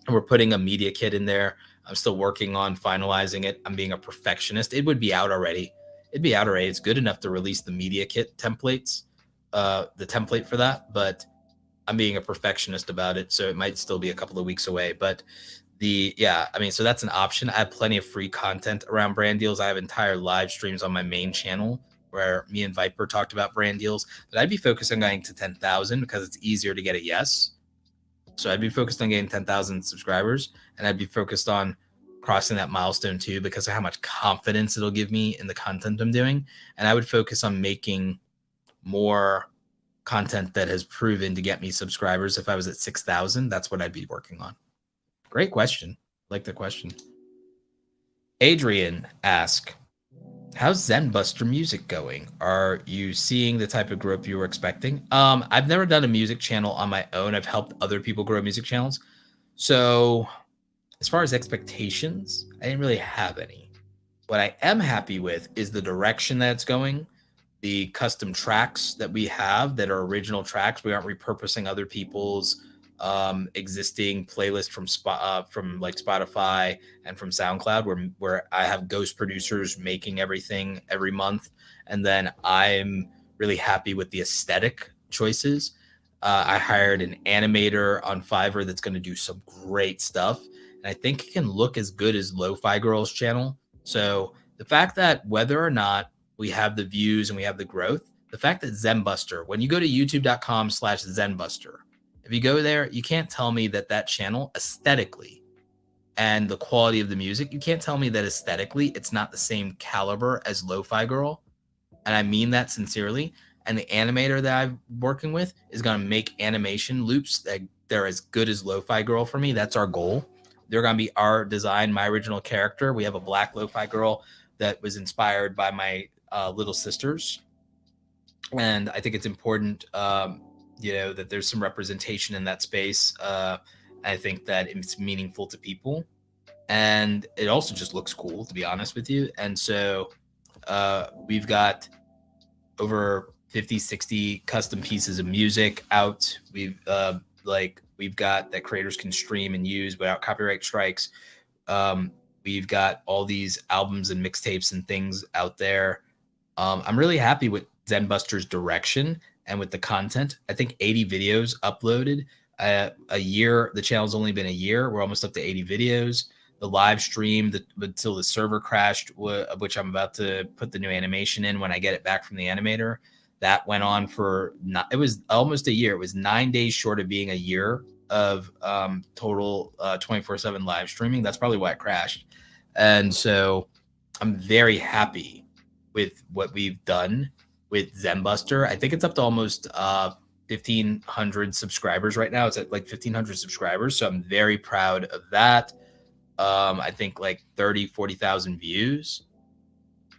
we're putting a media kit in there. I'm still working on finalizing it. I'm being a perfectionist. It would be out already. It'd be out already. It's good enough to release the media kit templates, the template for that, but I'm being a perfectionist about it. So it might still be a couple of weeks away, but so that's an option. I have plenty of free content around brand deals. I have entire live streams on my main channel where me and Viper talked about brand deals, but I'd be focused on going to 10,000 because it's easier to get a yes. So I'd be focused on getting 10,000 subscribers, and I'd be focused on crossing that milestone too because of how much confidence it'll give me in the content I'm doing. And I would focus on making more content that has proven to get me subscribers. If I was at 6,000, that's what I'd be working on. Great question. I like the question. Adrian asked, how's Zenbuster music going? Are you seeing the type of growth you were expecting? I've never done a music channel on my own. I've helped other people grow music channels. So as far as expectations, I didn't really have any. What I am happy with is the direction that it's going, the custom tracks that we have that are original tracks. We aren't repurposing other people's existing playlist from like Spotify and from SoundCloud, where I have ghost producers making everything every month, and then I'm really happy with the aesthetic choices. I hired an animator on Fiverr that's going to do some great stuff, and I think it can look as good as Lo-Fi Girl's channel. So the fact that whether or not we have the views and we have the growth, the fact that Zenbuster, when you go to youtube.com/Zenbuster, if you go there, you can't tell me that channel aesthetically and the quality of the music, you can't tell me that aesthetically it's not the same caliber as Lo-Fi Girl. And I mean that sincerely. And the animator that I'm working with is going to make animation loops that they're as good as Lo-Fi Girl for me. That's our goal. They're going to be our design, my original character. We have a black Lo-Fi Girl that was inspired by my little sisters. And I think it's important, that there's some representation in that space. I think that it's meaningful to people. And it also just looks cool, to be honest with you. And so we've got over 50, 60 custom pieces of music out. We've got that creators can stream and use without copyright strikes. We've got all these albums and mixtapes and things out there. I'm really happy with Zenbuster's direction and with the content. I think 80 videos uploaded a year. The channel's only been a year. We're almost up to 80 videos. The live stream until the server crashed, which I'm about to put the new animation in when I get it back from the animator. That went on it was almost a year. It was 9 days short of being a year of total 24/7 live streaming. That's probably why it crashed. And so I'm very happy with what we've done with Zenbuster. I think it's up to almost 1,500 subscribers right now. It's at like 1,500 subscribers. So I'm very proud of that. I think like 40,000 views.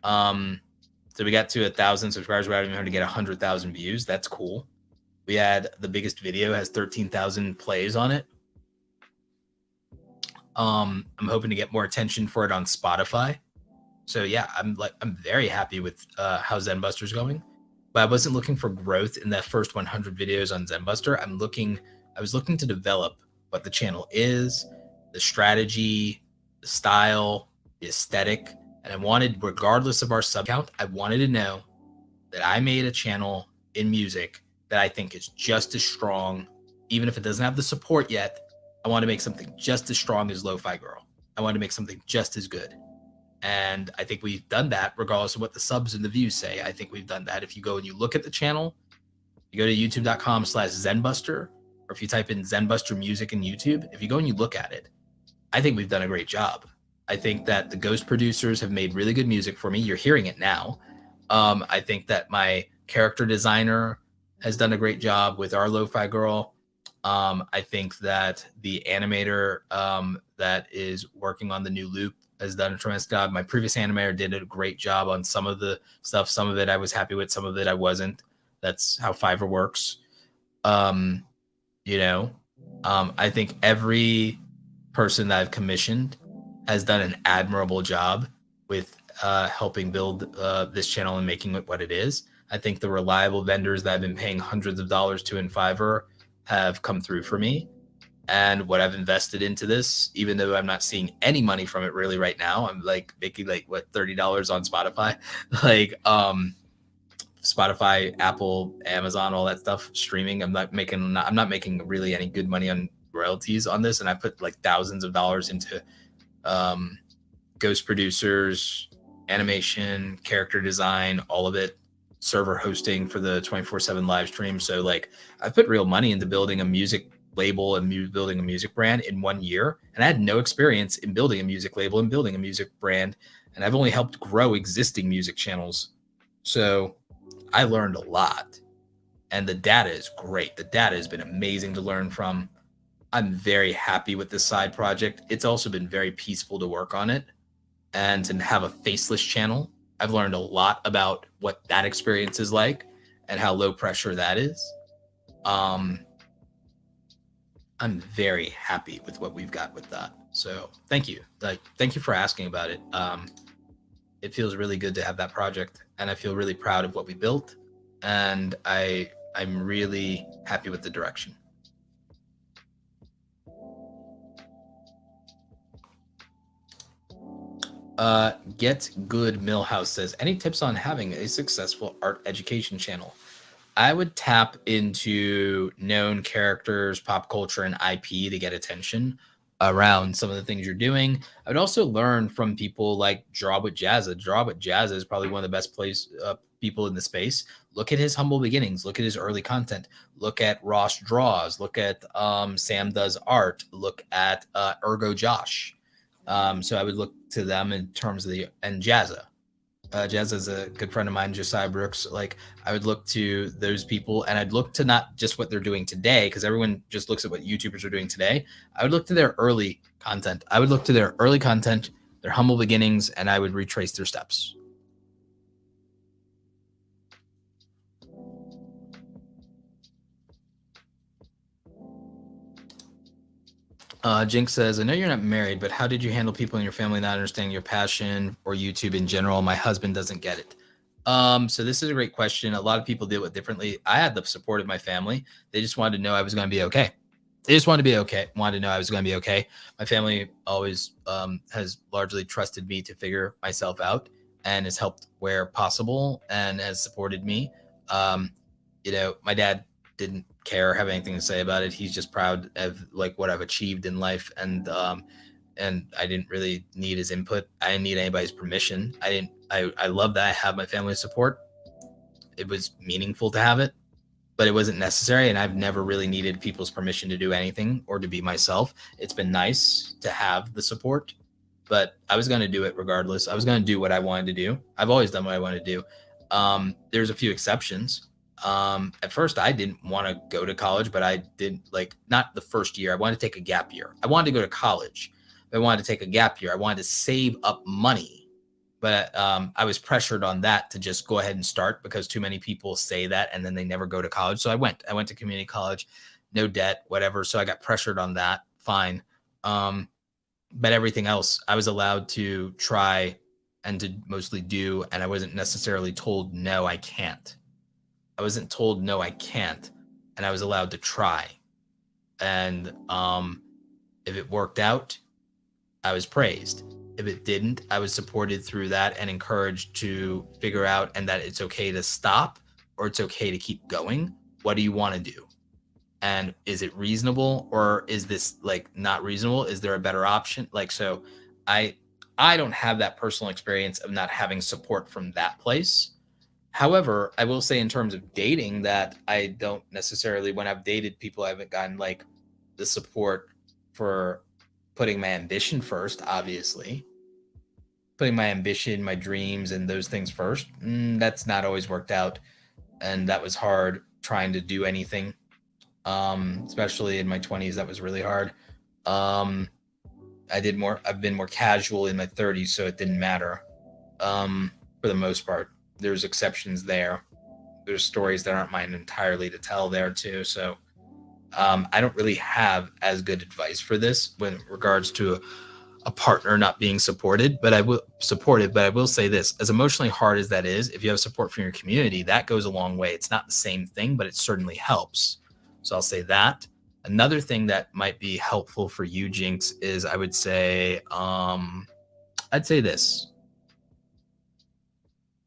So we got to 1,000 subscribers without even having to get 100,000 views. That's cool. We had the biggest video has 13,000 plays on it. I'm hoping to get more attention for it on Spotify. So yeah, I'm very happy with how Zenbuster's going. But I wasn't looking for growth in that first 100 videos on Zenbuster. I was looking to develop what the channel is, the strategy, the style, the aesthetic. And I wanted, regardless of our sub count, I wanted to know that I made a channel in music that I think is just as strong, even if it doesn't have the support yet. I want to make something just as strong as Lo-Fi Girl. I want to make something just as good. And I think we've done that regardless of what the subs and the views say. I think we've done that. If you go and you look at the channel, you go to youtube.com/Zenbuster, or if you type in Zenbuster music in YouTube, if you go and you look at it, I think we've done a great job. I think that the ghost producers have made really good music for me. You're hearing it now. I think that my character designer has done a great job with our Lo-Fi Girl. I think that the animator that is working on the new loop has done a tremendous job. My previous animator did a great job on some of the stuff. Some of it I was happy with, some of it I wasn't. That's how Fiverr works. I think every person that I've commissioned has done an admirable job with helping build this channel and making it what it is. I think the reliable vendors that I've been paying hundreds of dollars to in Fiverr have come through for me. And what I've invested into this, even though I'm not seeing any money from it really right now, I'm like making $30 on Spotify, Spotify, Apple, Amazon, all that stuff streaming. I'm not making really any good money on royalties on this. And I put like thousands of dollars into ghost producers, animation, character design, all of it, server hosting for the 24/7 live stream. So I put real money into building a music label and building a music brand in 1 year. And I had no experience in building a music label and building a music brand. And I've only helped grow existing music channels. So I learned a lot. And the data is great. The data has been amazing to learn from. I'm very happy with this side project. It's also been very peaceful to work on it and to have a faceless channel. I've learned a lot about what that experience is like and how low pressure that is. I'm very happy with what we've got with that. So thank you. Thank you for asking about it. It feels really good to have that project, and I feel really proud of what we built, and I'm really happy with the direction. Get Good Millhouse says, any tips on having a successful art education channel? I would tap into known characters, pop culture, and IP to get attention around some of the things you're doing. I would also learn from people like Draw with Jazza. Draw with Jazza is probably one of the best people in the space. Look at his humble beginnings. Look at his early content. Look at Ross Draws. Look at Sam Does Art. Look at Ergo Josh. So I would look to them in terms of and Jazza. Jazz is a good friend of mine, Josiah Brooks. Like, I would look to those people, and I'd look to not just what they're doing today, because everyone just looks at what YouTubers are doing today. I would look to their early content. I would look to their early content, their humble beginnings, and I would retrace their steps. Jinx says, I know you're not married, but how did you handle people in your family not understanding your passion or YouTube in general? My husband doesn't get it. So this is a great question. A lot of people deal with it differently. I had the support of my family. They just wanted to know I was going to be okay. They just wanted to be okay. Wanted to know I was going to be okay. My family always has largely trusted me to figure myself out and has helped where possible and has supported me. My dad didn't care or have anything to say about it. He's just proud of like what I've achieved in life, and I didn't really need his input. I didn't need anybody's permission. I love that I have my family's support. It was meaningful to have it, but it wasn't necessary, and I've never really needed people's permission to do anything or to be myself. It's been nice to have the support, but I was going to do it regardless. I was going to do what I wanted to do. I've always done what I wanted to do. There's a few exceptions. At first I didn't want to go to college, but I did, like, not the first year. I wanted to take a gap year. I wanted to go to college. I wanted to take a gap year. I wanted to save up money, but I was pressured on that to just go ahead and start because too many people say that and then they never go to college. So I went to community college, no debt, whatever. So I got pressured on that. Fine. But everything else I was allowed to try and to mostly do. And I wasn't necessarily told, no, I can't. I wasn't told, no, I can't. And I was allowed to try. And if it worked out, I was praised. If it didn't, I was supported through that and encouraged to figure out and that it's okay to stop or it's okay to keep going. What do you want to do? And is it reasonable, or is this like not reasonable? Is there a better option? Like, so I don't have that personal experience of not having support from that place. However, I will say in terms of dating that I don't necessarily, when I've dated people, I haven't gotten like the support for putting my ambition first, obviously. Putting my ambition, my dreams, and those things first. That's not always worked out. And that was hard trying to do anything. Especially in my 20s, that was really hard. I've been more casual in my 30s, so it didn't matter. For the most part. There's exceptions there. There's stories that aren't mine entirely to tell there too. So I don't really have as good advice for this when regards to a partner not being supported, but I will say this, as emotionally hard as that is, if you have support from your community, that goes a long way. It's not the same thing, but it certainly helps. So I'll say that. Another thing that might be helpful for you, Jinx, is I would say, I'd say this.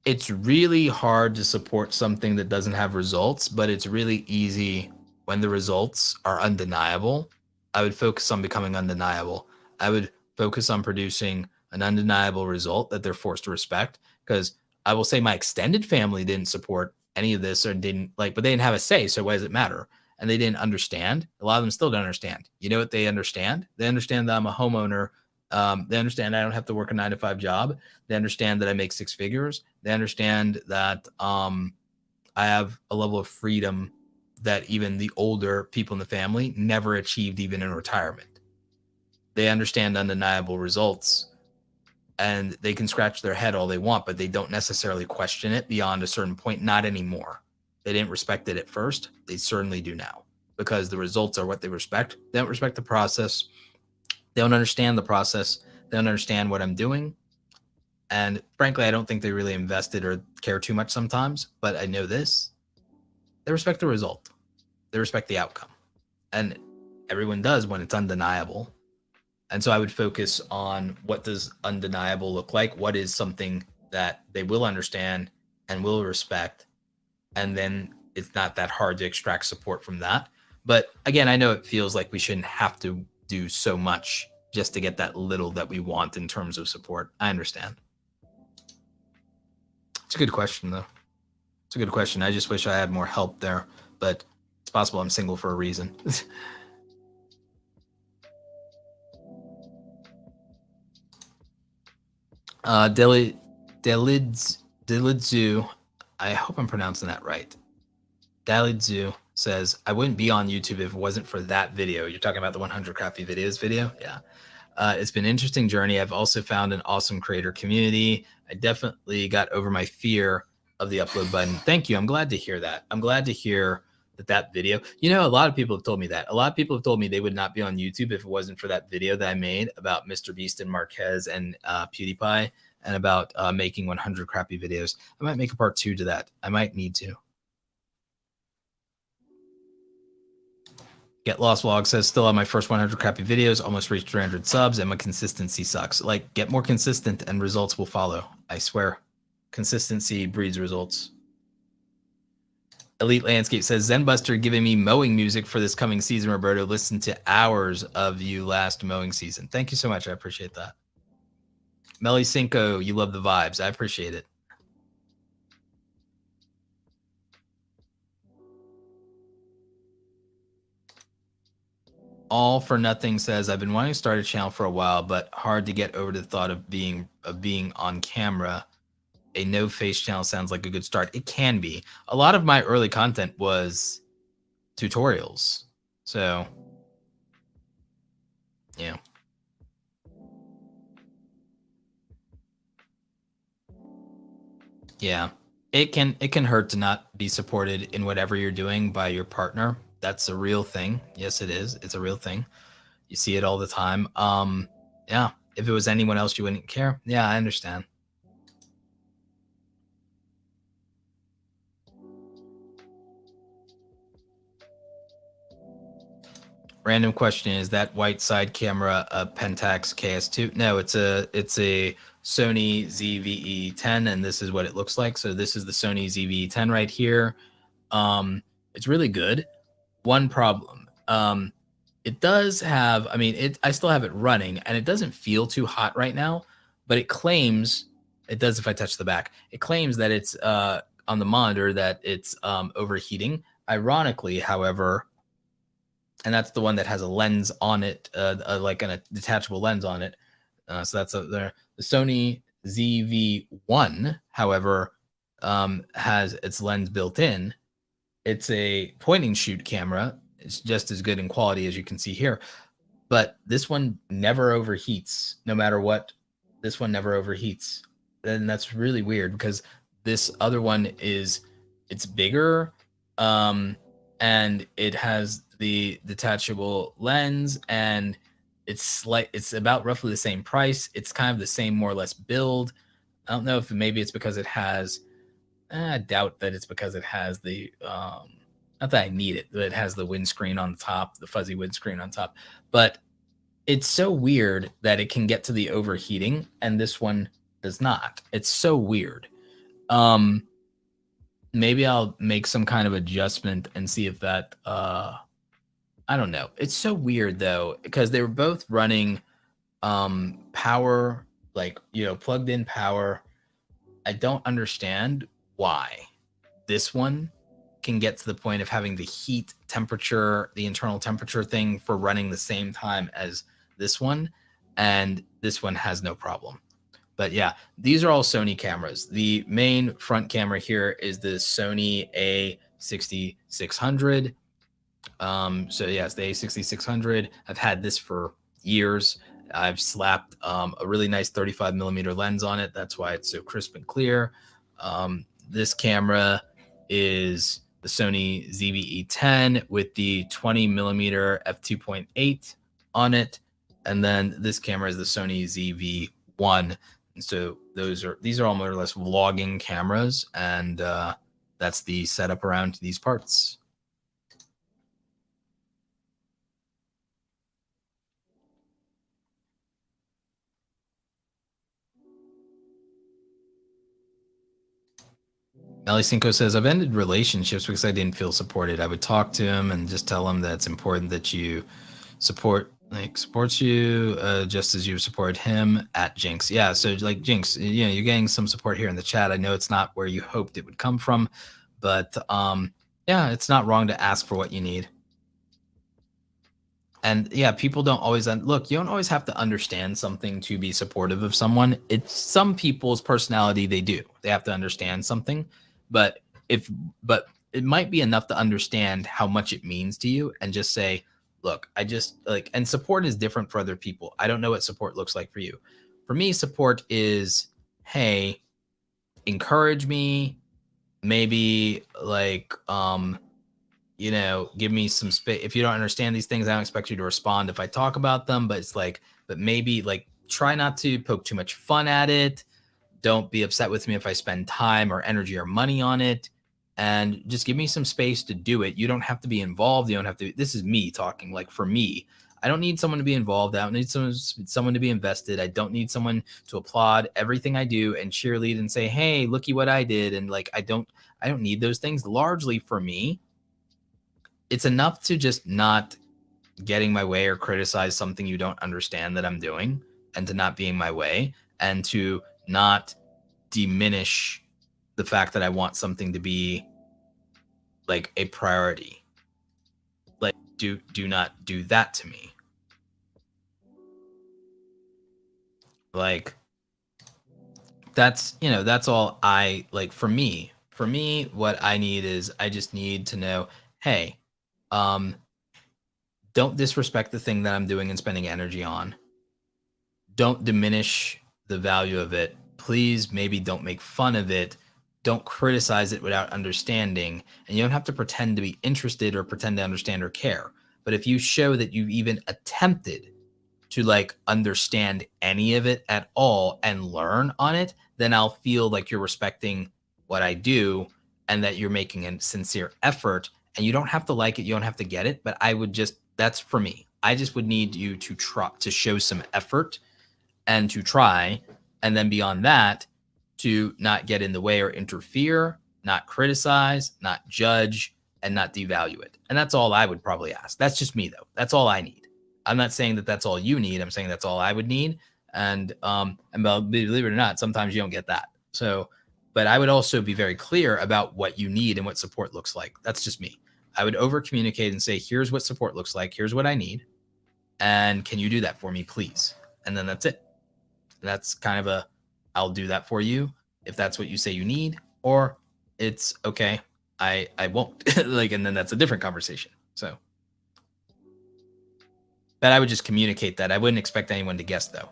It's really hard to support something that doesn't have results, but it's really easy when the results are undeniable. I would focus on becoming undeniable. I would focus on producing an undeniable result that they're forced to respect. Because I will say my extended family didn't support any of this, or didn't like, but they didn't have a say. So why does it matter? And they didn't understand. A lot of them still don't understand. You know what they understand? They understand that I'm a homeowner. They understand I don't have to work a 9-to-5 job. They understand that I make 6 figures. They understand that I have a level of freedom that even the older people in the family never achieved, even in retirement. They understand undeniable results, and they can scratch their head all they want, but they don't necessarily question it beyond a certain point. Not anymore. They didn't respect it at first. They certainly do now, because the results are what they respect. They don't respect the process. They don't understand the process. They don't understand what I'm doing. And frankly, I don't think they really invested or care too much sometimes, but I know this. They respect the result. They respect the outcome. And everyone does when it's undeniable. And so I would focus on what does undeniable look like? What is something that they will understand and will respect? And then it's not that hard to extract support from that. But again, I know it feels like we shouldn't have to do so much just to get that little that we want in terms of support. I understand. It's a good question, though. It's a good question. I just wish I had more help there, but it's possible I'm single for a reason. Delidzu, I hope I'm pronouncing that right. Dalidzu says, I wouldn't be on YouTube if it wasn't for that video. You're talking about the 100 crappy videos video? Yeah. It's been an interesting journey. I've also found an awesome creator community. I definitely got over my fear of the upload button. Thank you. I'm glad to hear that. I'm glad to hear that video, you know, a lot of people have told me that. A lot of people have told me they would not be on YouTube if it wasn't for that video that I made about Mr. Beast and Marquez and PewDiePie and about making 100 crappy videos. I might make a part 2 to that. I might need to. Get Lost Vlog says, still on my first 100 crappy videos, almost reached 300 subs, and my consistency sucks. Like, get more consistent and results will follow. I swear. Consistency breeds results. Elite Landscape says, Zenbuster giving me mowing music for this coming season, Roberto. Listen to hours of you last mowing season. Thank you so much. I appreciate that. Melly Cinco, you love the vibes. I appreciate it. All for Nothing says, I've been wanting to start a channel for a while, but hard to get over the thought of being on camera. A no face channel sounds like a good start. It can be. A lot of my early content was tutorials. So, yeah. Yeah. It can hurt to not be supported in whatever you're doing by your partner. That's a real thing. Yes, it is. It's a real thing. You see it all the time. Yeah. If it was anyone else, you wouldn't care. Yeah, I understand. Random question: is that white side camera a Pentax KS2? No, it's a Sony ZV-E10, and this is what it looks like. So this is the Sony ZV-E10 right here. It's really good. One problem: it does have. I mean, I still have it running, and it doesn't feel too hot right now. But it claims it does if I touch the back. It claims that it's on the monitor that it's overheating. Ironically, however. And that's the one that has a lens on it, like a detachable lens on it. So that's the Sony ZV-1, however, has its lens built in. It's a point and shoot camera. It's just as good in quality as you can see here. But this one never overheats, no matter what. This one never overheats. And that's really weird because this other one it's bigger, and it has the detachable lens, and it's about roughly the same price. It's kind of the same, more or less, build. I don't know if maybe it's because it has, I doubt that it's because it has the, not that I need it, but it has the windscreen on the top, the fuzzy windscreen on top. But it's so weird that it can get to the overheating, and this one does not. It's so weird. Maybe I'll make some kind of adjustment and see if that, I don't know. It's so weird though, because they were both running power, like, plugged in power. I don't understand why this one can get to the point of having the heat temperature, the internal temperature thing for running the same time as this one, and this one has no problem. But yeah, these are all Sony cameras. The main front camera here is the Sony A6600. So yes, the A6600. I've had this for years. I've slapped a really nice 35 millimeter lens on it. That's why it's so crisp and clear. This camera is the Sony ZV-E10 with the 20 millimeter f2.8 on it. And then this camera is the Sony ZV-1. And so these are all more or less vlogging cameras, and that's the setup around these parts. Melly Cinco says, I've ended relationships because I didn't feel supported. I would talk to him and just tell him that it's important that you supports you just as you support him at Jinx. Yeah, so like Jinx, you're getting some support here in the chat. I know it's not where you hoped it would come from, but yeah, it's not wrong to ask for what you need. And yeah, people don't always look, you don't always have to understand something to be supportive of someone. It's some people's personality, they do. They have to understand something, but but it might be enough to understand how much it means to you and just say, look, I just like, and support is different for other people. I don't know what support looks like for you. For me, support is, hey, encourage me, maybe like give me some space. If you don't understand these things, I don't expect you to respond if I talk about them, but it's like, but maybe like try not to poke too much fun at it. Don't be upset with me if I spend time or energy or money on it, and just give me some space to do it. You don't have to be involved. You don't have to. This is me talking. Like for me, I don't need someone to be involved. I don't need someone to be invested. I don't need someone to applaud everything I do and cheerlead and say, "Hey, looky what I did." And like I don't need those things. Largely for me, it's enough to just not getting my way or criticize something you don't understand that I'm doing, and to not being my way, and to not diminish the fact that I want something to be like a priority. Like do not do that to me. Like that's all I like. For me, what I need is I just need to know, hey, don't disrespect the thing that I'm doing and spending energy on. Don't diminish the value of it. Please, maybe don't make fun of it. Don't criticize it without understanding. And you don't have to pretend to be interested or pretend to understand or care. But if you show that you've even attempted to like understand any of it at all and learn on it, then I'll feel like you're respecting what I do and that you're making a sincere effort. And you don't have to like it, you don't have to get it, but I would just, that's for me. I just would need you to try to show some effort and to try, and then beyond that, to not get in the way or interfere, not criticize, not judge, and not devalue it. And that's all I would probably ask. That's just me though. That's all I need. I'm not saying that that's all you need. I'm saying that's all I would need. And believe it or not, sometimes you don't get that. So, but I would also be very clear about what you need and what support looks like. That's just me. I would over communicate and say, here's what support looks like. Here's what I need. And can you do that for me, please? And then that's it. That's kind of I'll do that for you if that's what you say you need, or it's okay, I won't. Like, and then that's a different conversation. So, but I would just communicate that. I wouldn't expect anyone to guess though.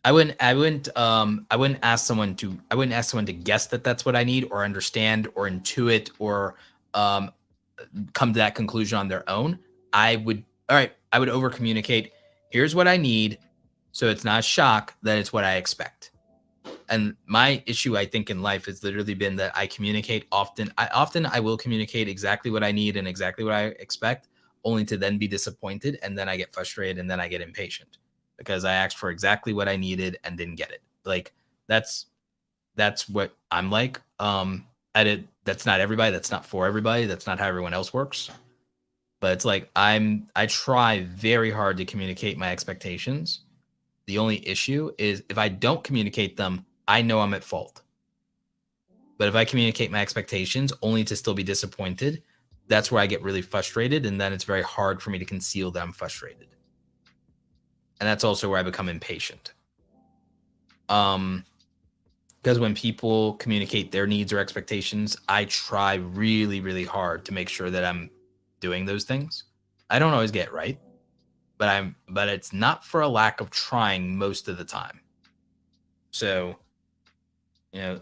I wouldn't ask someone to guess that that's what I need or understand or intuit or come to that conclusion on their own. I would over communicate. Here's what I need. So it's not a shock that it's what I expect. And my issue, I think, in life has literally been that I communicate often. I will communicate exactly what I need and exactly what I expect, only to then be disappointed. And then I get frustrated and then I get impatient because I asked for exactly what I needed and didn't get it. Like that's what I'm like. That's not everybody. That's not for everybody. That's not how everyone else works. But it's like I try very hard to communicate my expectations. The only issue is if I don't communicate them, I know I'm at fault. But if I communicate my expectations only to still be disappointed, that's where I get really frustrated. And then it's very hard for me to conceal that I'm frustrated. And that's also where I become impatient. Because when people communicate their needs or expectations, I try really, really hard to make sure that I'm doing those things. I don't always get it right. But it's not for a lack of trying most of the time. So,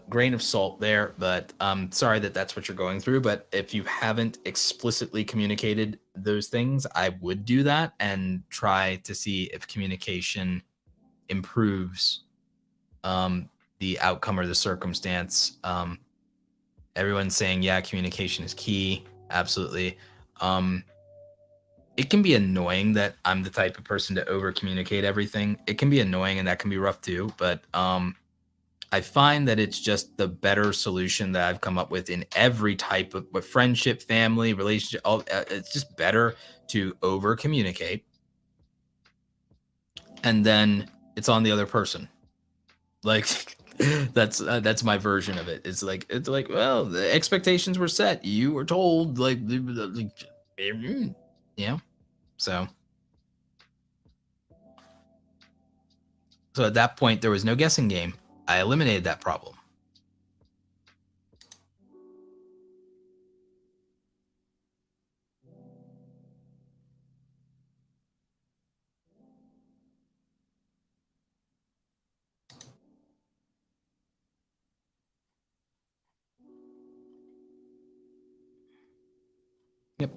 grain of salt there, but I'm sorry that that's what you're going through. But if you haven't explicitly communicated those things, I would do that and try to see if communication improves the outcome or the circumstance. Everyone's saying, yeah, communication is key. Absolutely. It can be annoying that I'm the type of person to over communicate everything. It can be annoying and that can be rough too. But I find that it's just the better solution that I've come up with in every type of friendship, family, relationship. It's just better to over communicate, and then it's on the other person. Like that's my version of it. It's like well, the expectations were set. You were told yeah. So at that point, there was no guessing game. I eliminated that problem. Yep.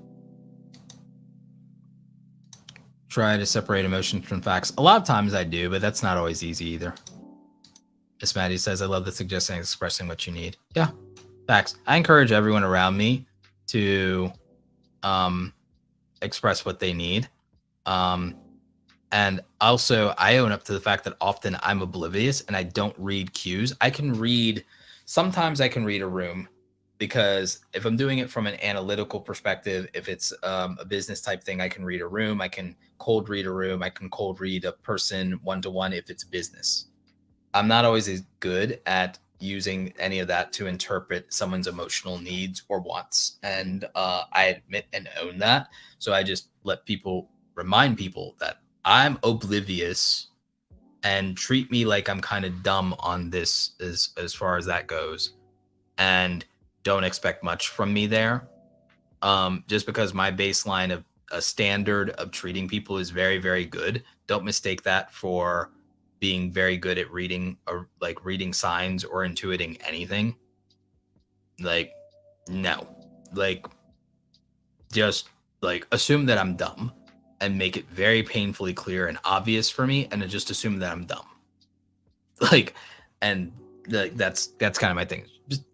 Try to separate emotions from facts. A lot of times I do, but that's not always easy either. Miss Maddie says, I love the suggesting expressing what you need. Yeah, facts. I encourage everyone around me to express what they need. And also, I own up to the fact that often I'm oblivious and I don't read cues. Sometimes I can read a room, because if I'm doing it from an analytical perspective, if it's a business type thing, I can read a room. I can cold read a room. I can cold read a person one-to-one if it's business. I'm not always as good at using any of that to interpret someone's emotional needs or wants. And I admit and own that. So I just remind people that I'm oblivious and treat me like I'm kind of dumb on this as far as that goes. And don't expect much from me there. Just because my baseline of a standard of treating people is very, very good. Don't mistake that for being very good at reading or like reading signs or intuiting anything. Like, no, like, just like assume that I'm dumb and make it very painfully clear and obvious for me, and then just assume that I'm dumb. Like, and that's kind of my thing.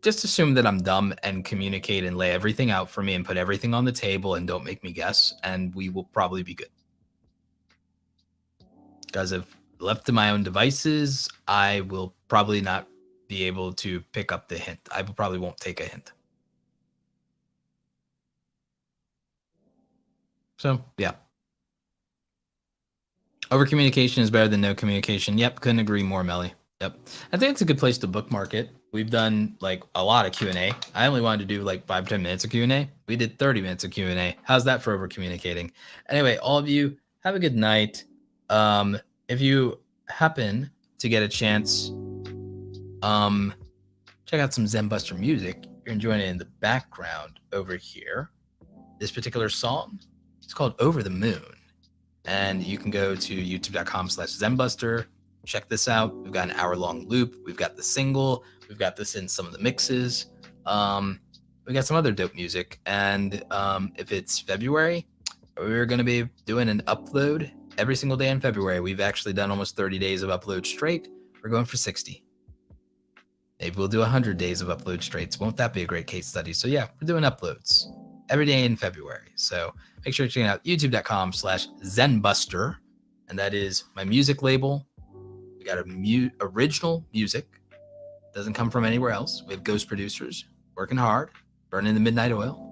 Just assume that I'm dumb and communicate and lay everything out for me and put everything on the table and don't make me guess, and we will probably be good. Because if left to my own devices, I will probably not be able to pick up the hint. I probably won't take a hint. So, yeah. Over communication is better than no communication. Yep, couldn't agree more, Melly. Yep. I think it's a good place to bookmark it. We've done like a lot of Q&A. I only wanted to do like 5-10 minutes of Q&A. We did 30 minutes of Q&A. How's that for over communicating? Anyway, all of you have a good night. If you happen to get a chance, check out some Zenbuster music. You're enjoying it in the background over here. This particular song, it's called Over the Moon. And you can go to youtube.com/Zenbuster. Check this out. We've got an hour-long loop. We've got the single. We've got this in some of the mixes. We got some other dope music. And if it's February, we're going to be doing an upload every single day in February. We've actually done almost 30 days of upload straight. We're going for 60. Maybe we'll do 100 days of upload straights. Won't that be a great case study? So yeah, we're doing uploads every day in February. So make sure to check out youtube.com/Zenbuster. And that is my music label. We got original music. Doesn't come from anywhere else. We have ghost producers working hard, burning the midnight oil,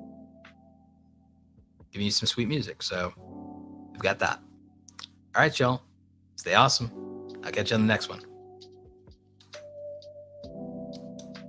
giving you some sweet music. So we've got that. All right, y'all. Stay awesome. I'll catch you on the next one.